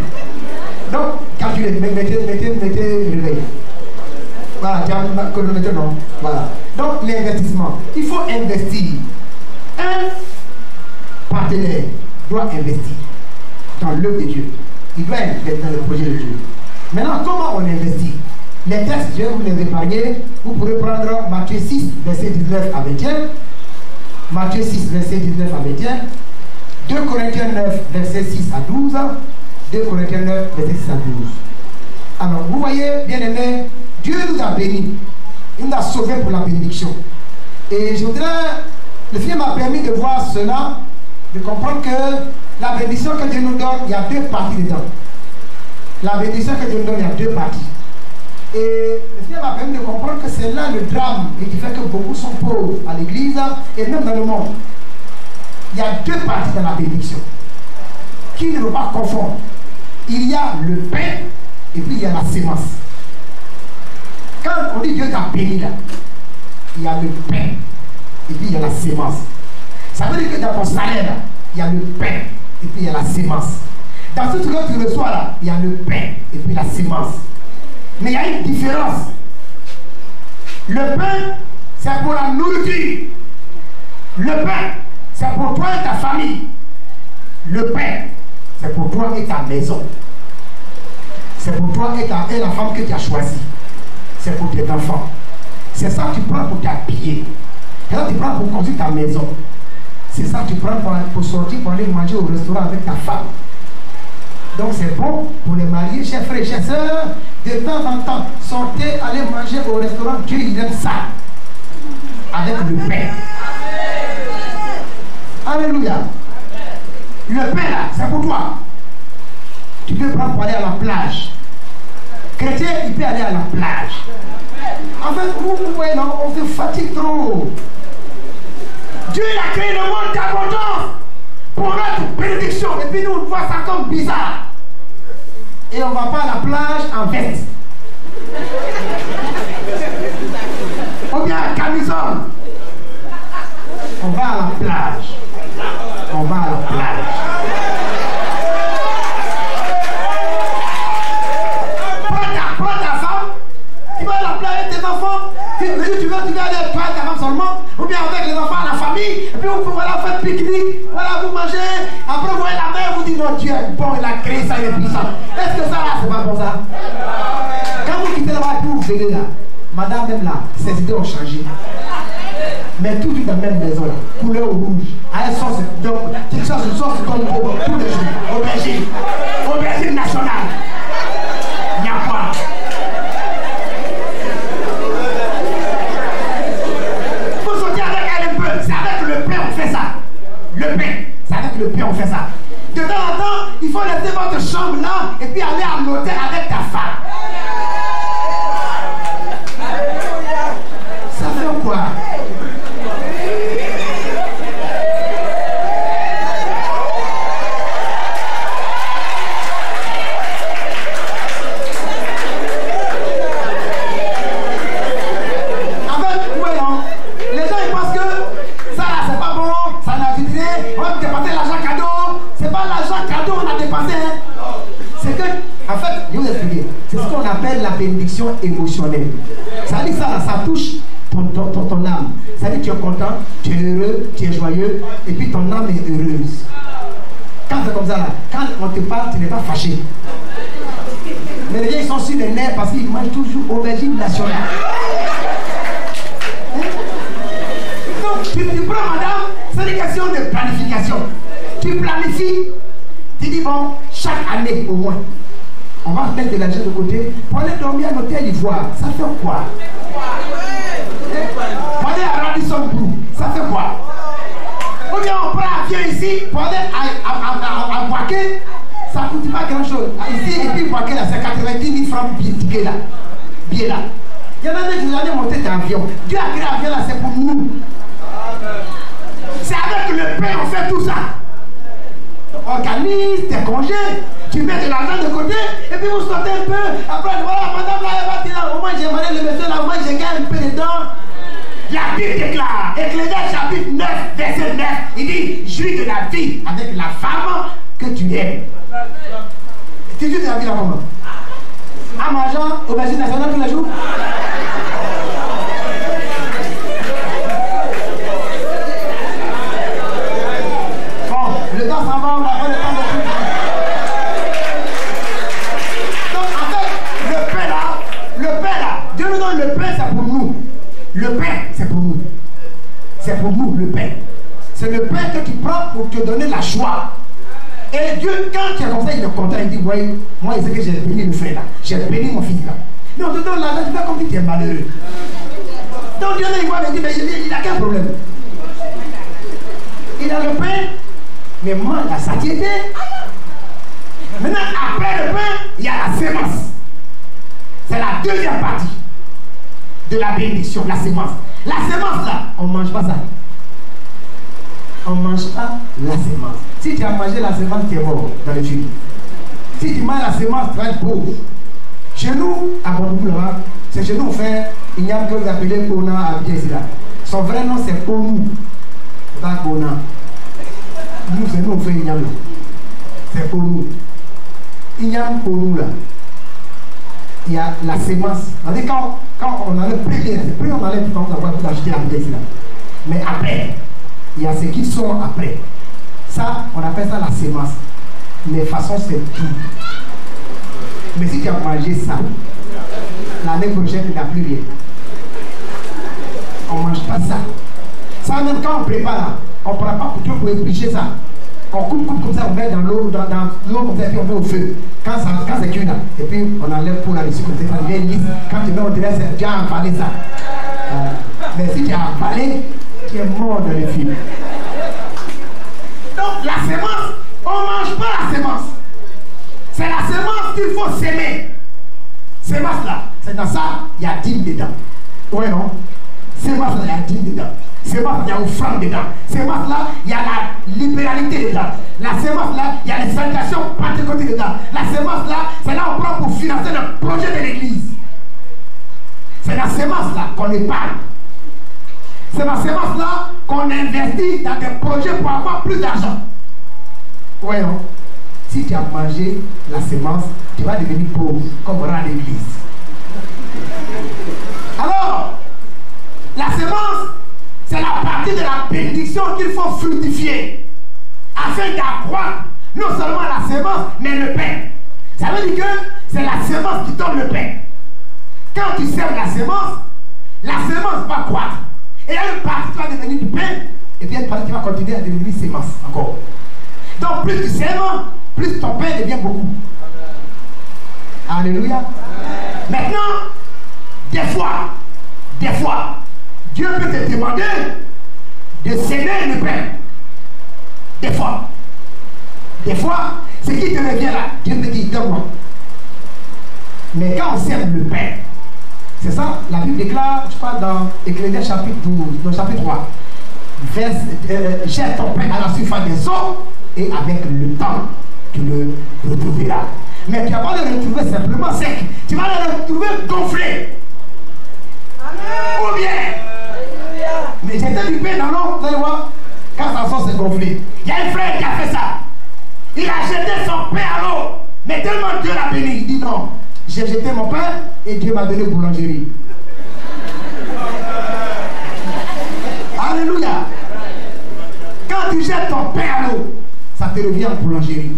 Donc, calculez, mettez réveil. Voilà, tu as un chronomètre, non? Voilà. Donc, l'investissement. Il faut investir. Un partenaire doit investir dans l'œuvre de Dieu. Il doit investir dans le projet de Dieu. Maintenant, comment on investit? Les textes, je vais vous les épargner. Vous pourrez prendre Matthieu 6, verset 19 à 21. Matthieu 6, verset 19 à 21. 2 Corinthiens 9, verset 6 à 12. 2 Corinthiens 9, verset 6 à 12. Alors, vous voyez, bien aimé, Dieu nous a bénis. Il nous a sauvés pour la bénédiction. Et je voudrais, le film m'a permis de voir cela, de comprendre que la bénédiction que Dieu nous donne, il y a deux parties dedans. La bénédiction que Dieu nous donne, il y a deux parties. Et le film m'a permis de comprendre que c'est là le drame et qui fait que beaucoup sont pauvres à l'église et même dans le monde. Il y a deux parties dans la bénédiction qui ne vont pas confondre. Il y a le pain et puis il y a la sémence. Quand on dit Dieu t'a béni là, il y a le pain et puis il y a la sémence. Ça veut dire que dans ton salaire là, il y a le pain et puis il y a la sémence. Dans tout ce que tu reçois là, il y a le pain et puis la sémence. Mais il y a une différence. Le pain, c'est pour la nourriture. Le pain, c'est pour toi et ta famille. Le pain, c'est pour toi et ta maison. C'est pour toi et la femme que tu as choisie. C'est pour tes enfants. C'est ça que tu prends pour t'habiller. C'est ça que tu prends pour construire ta maison. C'est ça que tu prends pour sortir, pour aller manger au restaurant avec ta femme. Donc c'est bon pour les mariés, chers frères et chers sœurs, de temps en temps, sortez, allez manger au restaurant. Dieu il aime ça. Avec le pain. Alléluia. Le pain là, c'est pour toi. Tu peux prendre pour aller à la plage. Chrétien, il peut aller à la plage. En fait, vous voyez, non, on se fatigue trop. Dieu il a créé le monde d'abondance pour notre bénédiction. Et puis nous, on voit ça comme bizarre. Et on ne va pas à la plage en veste. Ou bien à camisole. On va à la plage. On va à la plage. Prends ta femme. Tu vas à la plage avec tes enfants. Tu veux aller avec toi et ta femme seulement. Ou bien avec les enfants, la famille. Et puis vous voilà, faites pique-nique. Voilà, vous mangez. Après, vous voyez la mer, vous dites non, Dieu est bon, il a créé ça, il est puissant. Est-ce que ça là, c'est pas bon ça? Quand vous quittez là-bas, puis vous venez là, madame même là, ses idées ont changé. Mais tout dans la même maison là, couleur rouge. À une sauce, donc, une sauce comme pour tous les jours. Aubergine. Aubergine nationale. Il n'y a pas. Vous sortez avec elle un peu. C'est avec le pain on fait ça. Le pain. C'est avec le pain on fait ça. De temps en temps, il faut laisser votre chambre là et puis aller à l'hôtel avec ta femme. Ça fait quoi? C'est ce qu'on appelle la bénédiction émotionnelle. Ça dit ça, ça touche ton âme. Ça dit que tu es content, tu es heureux, tu es joyeux, et puis ton âme est heureuse. Quand c'est comme ça, là, quand on te parle, tu n'es pas fâché. Mais les gens ils sont sur les nerfs parce qu'ils mangent toujours aubergine nationale. Donc tu prends madame, c'est une question de planification. Tu planifies, tu dis bon, chaque année au moins. On va mettre de l'argent de côté pour aller dormir à l'hôtel Ivoire. Ça fait quoi? Pour aller à Radisson Blu. Ça fait quoi? Ou bien on prend l'avion ici pour aller à Boaké. Ça ne coûte pas grand chose. Ici, et puis Boaké là, c'est 90 000 francs ticket là. Billet là. Il y en a des qui allaient monter dans l'avion. Dieu a créé l'avion là, c'est pour nous. C'est avec le pain on fait tout ça. Organise tes congés. Tu mets de l'argent de côté et puis vous sortez un peu. Après, voilà, madame là, elle va dire au moins j'aimerais le monsieur là, au moins je gagne un peu dedans. La Bible déclare, Ecclésiaste chapitre 9, verset 9, il dit jouis de la vie avec la femme que tu aimes. Tu jouis de la vie là comment? En mangeant aubergine nationale tous les jours? Bon, le temps s'en va. te donner la joie. Et Dieu, quand tu es comme ça, il est content, il dit, ouais, moi, il sait que j'ai béni le frère là, j'ai béni mon fils là. Mais on te donne l'argent, tu fais comme si tu es malheureux. Donc Dieu, il voit, il dit, mais il a quel problème? Il a le pain, mais moi, la satiété. Maintenant, après le pain, il y a la sémence. C'est la deuxième partie de la bénédiction, la sémence. La sémence là, on ne mange pas ça. On ne mange pas la sémence. Si tu as mangé la sémence, tu es mort dans le film. Si tu manges la sémence, tu vas être pauvre. Chez nous, à Bonjour, c'est chez nous, on fait, il y a un que vous appelez Kona à Biesila. Son vrai nom, c'est Konou. Pas Kona. Nous, c'est nous, on fait Inyam. C'est Konou. Inyam Konou là. Il y a la sémence. Quand on allait prier, plus on allait quand on va acheter la Biesila. Mais après, il y a ce qui sont après. Ça, on appelle ça la sémence. Mais de toute façon, c'est tout. Mais si tu as mangé ça, l'année prochaine, tu n'as plus rien. On ne mange pas ça. Ça, même quand on prépare là, on ne prend pas pour tout pour éplucher ça. On coupe comme ça, on met dans l'eau, comme ça, et puis on met au feu. Quand c'est cuit là, et puis on enlève pour la dessus, comme ça, ça devient lisse. Quand tu mets au délai, tu as avalé ça. Mais si tu as avalé, tu es mort dans le film. Donc la sémence, on ne mange pas la sémence. C'est la sémence qu'il faut s'aimer. Sémence là, c'est dans ça, il y a dîme dedans. Oui, non? Sémence là, il y a dîme dedans. Sémence là, il y a offrande dedans. Sémence là, il y a la libéralité dedans. La sémence là, il y a les salutations pentecôtiques dedans. La sémence là, c'est là où on prend pour financer le projet de l'église. C'est la sémence là qu'on épargne. C'est la sémence là qu'on investit dans des projets pour avoir plus d'argent. Oui, non? Si tu as mangé la sémence, tu vas devenir pauvre, comme rend l'église. Alors, la sémence, c'est la partie de la bénédiction qu'il faut fructifier, afin d'accroître non seulement la sémence, mais le pain. Ça veut dire que c'est la sémence qui donne le pain. Quand tu sèmes la sémence va croître. Et il y a une partie qui va devenir du pain, et puis il y a une partie qui va continuer à devenir sémence encore. Donc plus tu sèmes, plus ton pain devient beaucoup. Alléluia. Amen. Maintenant, des fois, Dieu peut te demander de s'aimer le pain. Des fois, ce qui te revient là, Dieu me dit, donne-moi. Mais quand on sème le pain, c'est ça, la Bible déclare, je crois dans Ecclésiaste chapitre 12, dans chapitre 3, jette ton pain à la surface des eaux, et avec le temps, tu le retrouveras. Mais tu ne vas pas le retrouver simplement sec, tu vas le retrouver gonflé. Amen. Ou bien, mais j'étais du pain dans l'eau, vous allez voir, quand sa sauce est gonflée. Il y a un frère qui a fait ça. Il a jeté son pain à l'eau, mais tellement Dieu l'a béni, il dit non, j'ai jeté mon pain et Dieu m'a donné boulangerie. Alléluia. Quand tu jettes ton pain à l'eau, ça te revient en boulangerie.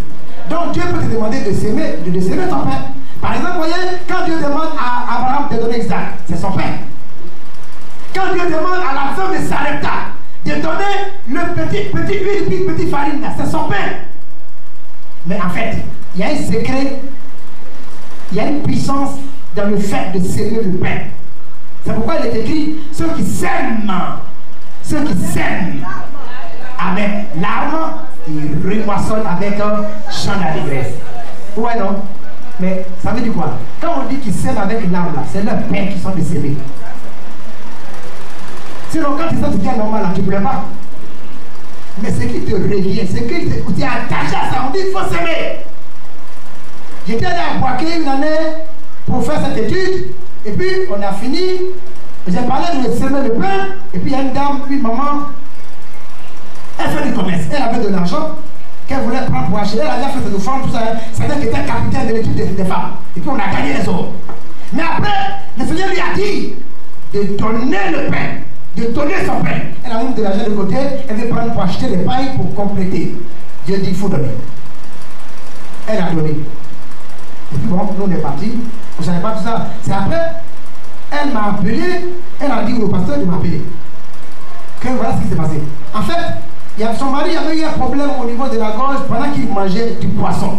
Donc Dieu peut te demander de s'aimer ton pain. Par exemple, vous voyez, quand Dieu demande à Abraham de donner Isaac, c'est son pain. Quand Dieu demande à la femme de Sarepta de donner le petit huile, petit farine, c'est son pain. Mais en fait, il y a un secret, il y a une puissance dans le fait de s'aimer le pain. C'est pourquoi il est écrit, ceux qui s'aiment avec l'arme, ils remoissonnent avec un chant d'allégresse. Ouais, non? Mais ça veut dire quoi? Quand on dit qu'ils s'aiment avec l'arme, c'est leur pain qui sont décédés. Sinon, quand tu sens que tu es normal, là, tu ne plais pas. Mais ce qui te revient, c'est que tu es attaché à ça. On dit qu'il faut s'aimer. J'étais allé à Boaké une année pour faire cette étude. Et puis, on a fini. J'ai parlé de s'aimer le pain. Et puis, il y a une dame, une maman. Elle fait du commerce. Elle avait de l'argent qu'elle voulait prendre pour acheter. Elle avait fait ses offrandes, tout ça. C'est-à-dire qu'elle était capitaine de l'étude des femmes. Et puis, on a gagné les autres. Mais après, le Seigneur lui a dit de donner le pain. De donner son pain. Elle a mis de l'argent de côté, elle veut prendre pour acheter les pailles pour compléter. Dieu dit, il faut donner. Elle a donné. Et puis bon, nous on est partis. Vous ne savez pas tout ça. C'est après, elle m'a appelé, elle a dit au pasteur de m'appeler. Que voilà ce qui s'est passé. En fait, Son mari avait eu un problème au niveau de la gorge pendant qu'il mangeait du poisson.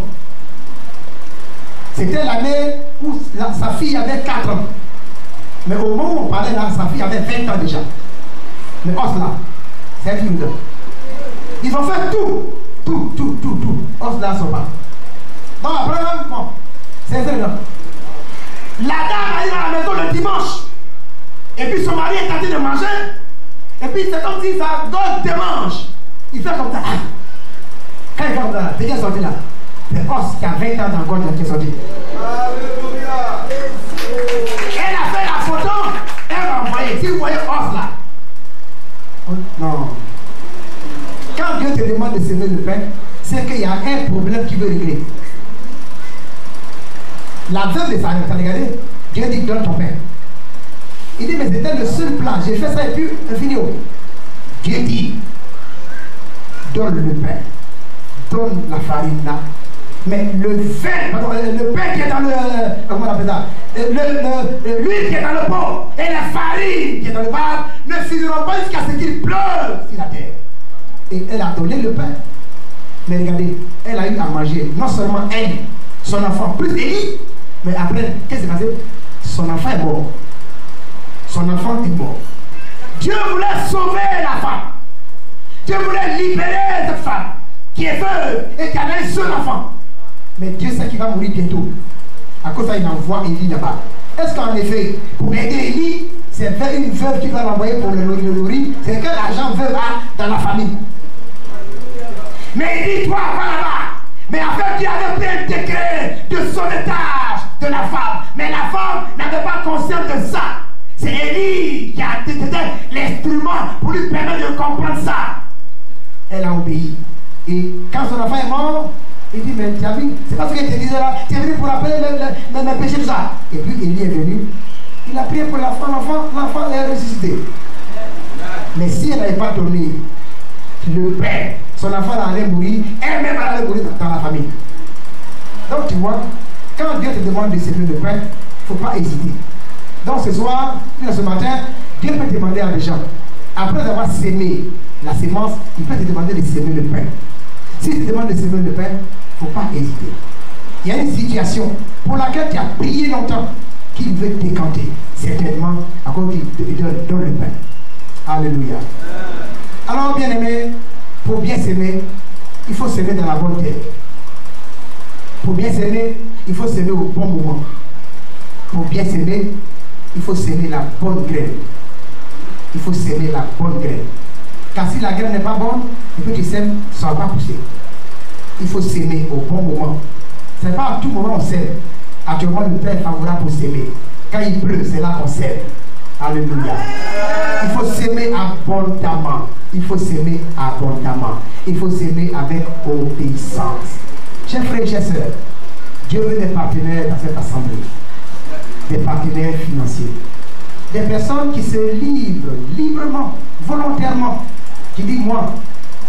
C'était l'année où sa fille avait 4 ans. Mais au moment où on parlait là, sa fille avait 20 ans déjà. Mais os là, c'est un film. Ils ont fait tout. Os là, sont pas. Donc après, bon, c'est vrai. La dame arrive à la maison le dimanche. Et puis son mari est en train de manger. Et puis c'est comme si sa gorge démange. Il fait comme ça. Quand il fait comme ça, c'est qui est sorti là? C'est os qui a 20 ans dans la gorge qui est sorti. Alléluia. Elle a fait la photo. Elle m'a envoyé. Si vous voyez os là. Non. Quand Dieu te demande de semer le pain, c'est qu'il y a un problème qu'il veut régler. La veuve de Sarah, t'as regardé? Dieu dit donne ton pain. Il dit mais c'était le seul plan. J'ai fait ça et puis fini. Dieu dit donne le pain, donne la farine là. Mais le pain qui est dans le comment on appelle ça? L'huile qui est dans le pot et la farine qui est dans le vase ne finiront pas jusqu'à ce qu'il pleuve sur la terre. Et elle a donné le pain. Mais regardez, elle a eu à manger, non seulement elle, son enfant, plus Élie. Mais après, qu'est-ce qui s'est passé? Son enfant est mort. Son enfant est mort. Dieu voulait sauver la femme. Dieu voulait libérer cette femme qui est veuve et qui avait un seul enfant. Mais Dieu sait qu'il va mourir bientôt. À cause de ça, il envoie Élie là-bas. Est-ce qu'en effet, pour aider Élie, c'est une veuve qui va l'envoyer pour le nourrir? C'est quel argent veuve a dans la famille? Mais il dit, toi, va là-bas. Mais en fait, Dieu avait pris un décret de sauvetage de la femme. Mais la femme n'avait pas conscience de ça. C'est Élie qui a été l'instrument pour lui permettre de comprendre ça. Elle a obéi. Et quand son enfant est mort, il dit, mais tu as vu, c'est parce que tu disais là, tu es venu pour rappeler mes péchés, tout ça. Et puis Élie est venu. Il a prié pour l'enfant, l'enfant est ressuscité. Mais si elle n'avait pas donné le père, son enfant allait mourir, elle-même allait mourir dans la famille. Donc tu vois, quand Dieu te demande de semer le pain, il ne faut pas hésiter. Donc ce soir, ce matin, Dieu peut demander à des gens, après avoir sémé la sémence, il peut te demander de semer le pain. S'il te demande de semer le pain, il ne faut pas hésiter. Il y a une situation pour laquelle tu as prié longtemps qu'il veut décanter, certainement à cause de donne le pain. Alléluia. Alors bien aimé, pour bien s'aimer, il faut s'aimer dans la bonne terre. Pour bien s'aimer, il faut s'aimer au bon moment. Pour bien s'aimer, il faut s'aimer la bonne graine. Il faut s'aimer la bonne graine. Car si la graine n'est pas bonne, il peut que tu sèmes, ça ne va pas pousser. Il faut s'aimer au bon moment. Ce n'est pas à tout moment on sème. Actuellement, le temps est favorable pour s'aimer. Quand il pleut, c'est là qu'on sème. Alléluia. Il faut s'aimer abondamment. Il faut s'aimer abondamment. Il faut s'aimer avec obéissance. Chers frères et chers sœurs, Dieu veut des partenaires dans cette assemblée. Des partenaires financiers. Des personnes qui se livrent librement, volontairement. Qui disent, moi,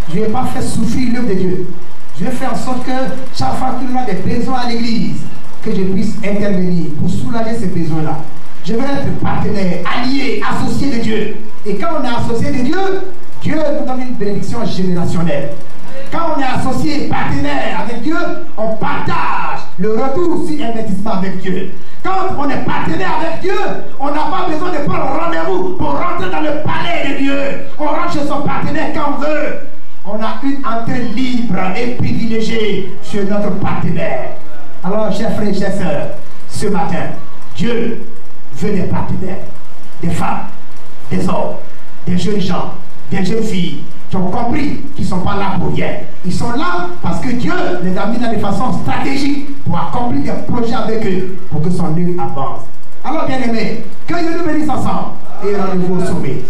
je ne vais pas faire souffrir l'œuvre de Dieu. Je vais faire en sorte que chaque fois qu'il y a des besoins à l'église, que je puisse intervenir pour soulager ces besoins-là. Je vais être partenaire, allié, associé de Dieu. Et quand on est associé de Dieu, Dieu nous donne une bénédiction générationnelle. Quand on est associé, partenaire avec Dieu, on partage le retour sur investissement avec Dieu. Quand on est partenaire avec Dieu, on n'a pas besoin de prendre rendez-vous pour rentrer dans le palais de Dieu. On rentre chez son partenaire quand on veut. On a une entrée libre et privilégiée chez notre partenaire. Alors, chers frères et chers sœurs, ce matin, Dieu veut des partenaires, des femmes, des hommes, des jeunes gens, des jeunes filles qui ont compris qu'ils ne sont pas là pour rien. Ils sont là parce que Dieu les a mis dans des façons stratégiques pour accomplir des projets avec eux, pour que son œuvre avance. Alors, bien aimés, que Dieu nous bénisse ensemble et rendez-vous au sommet.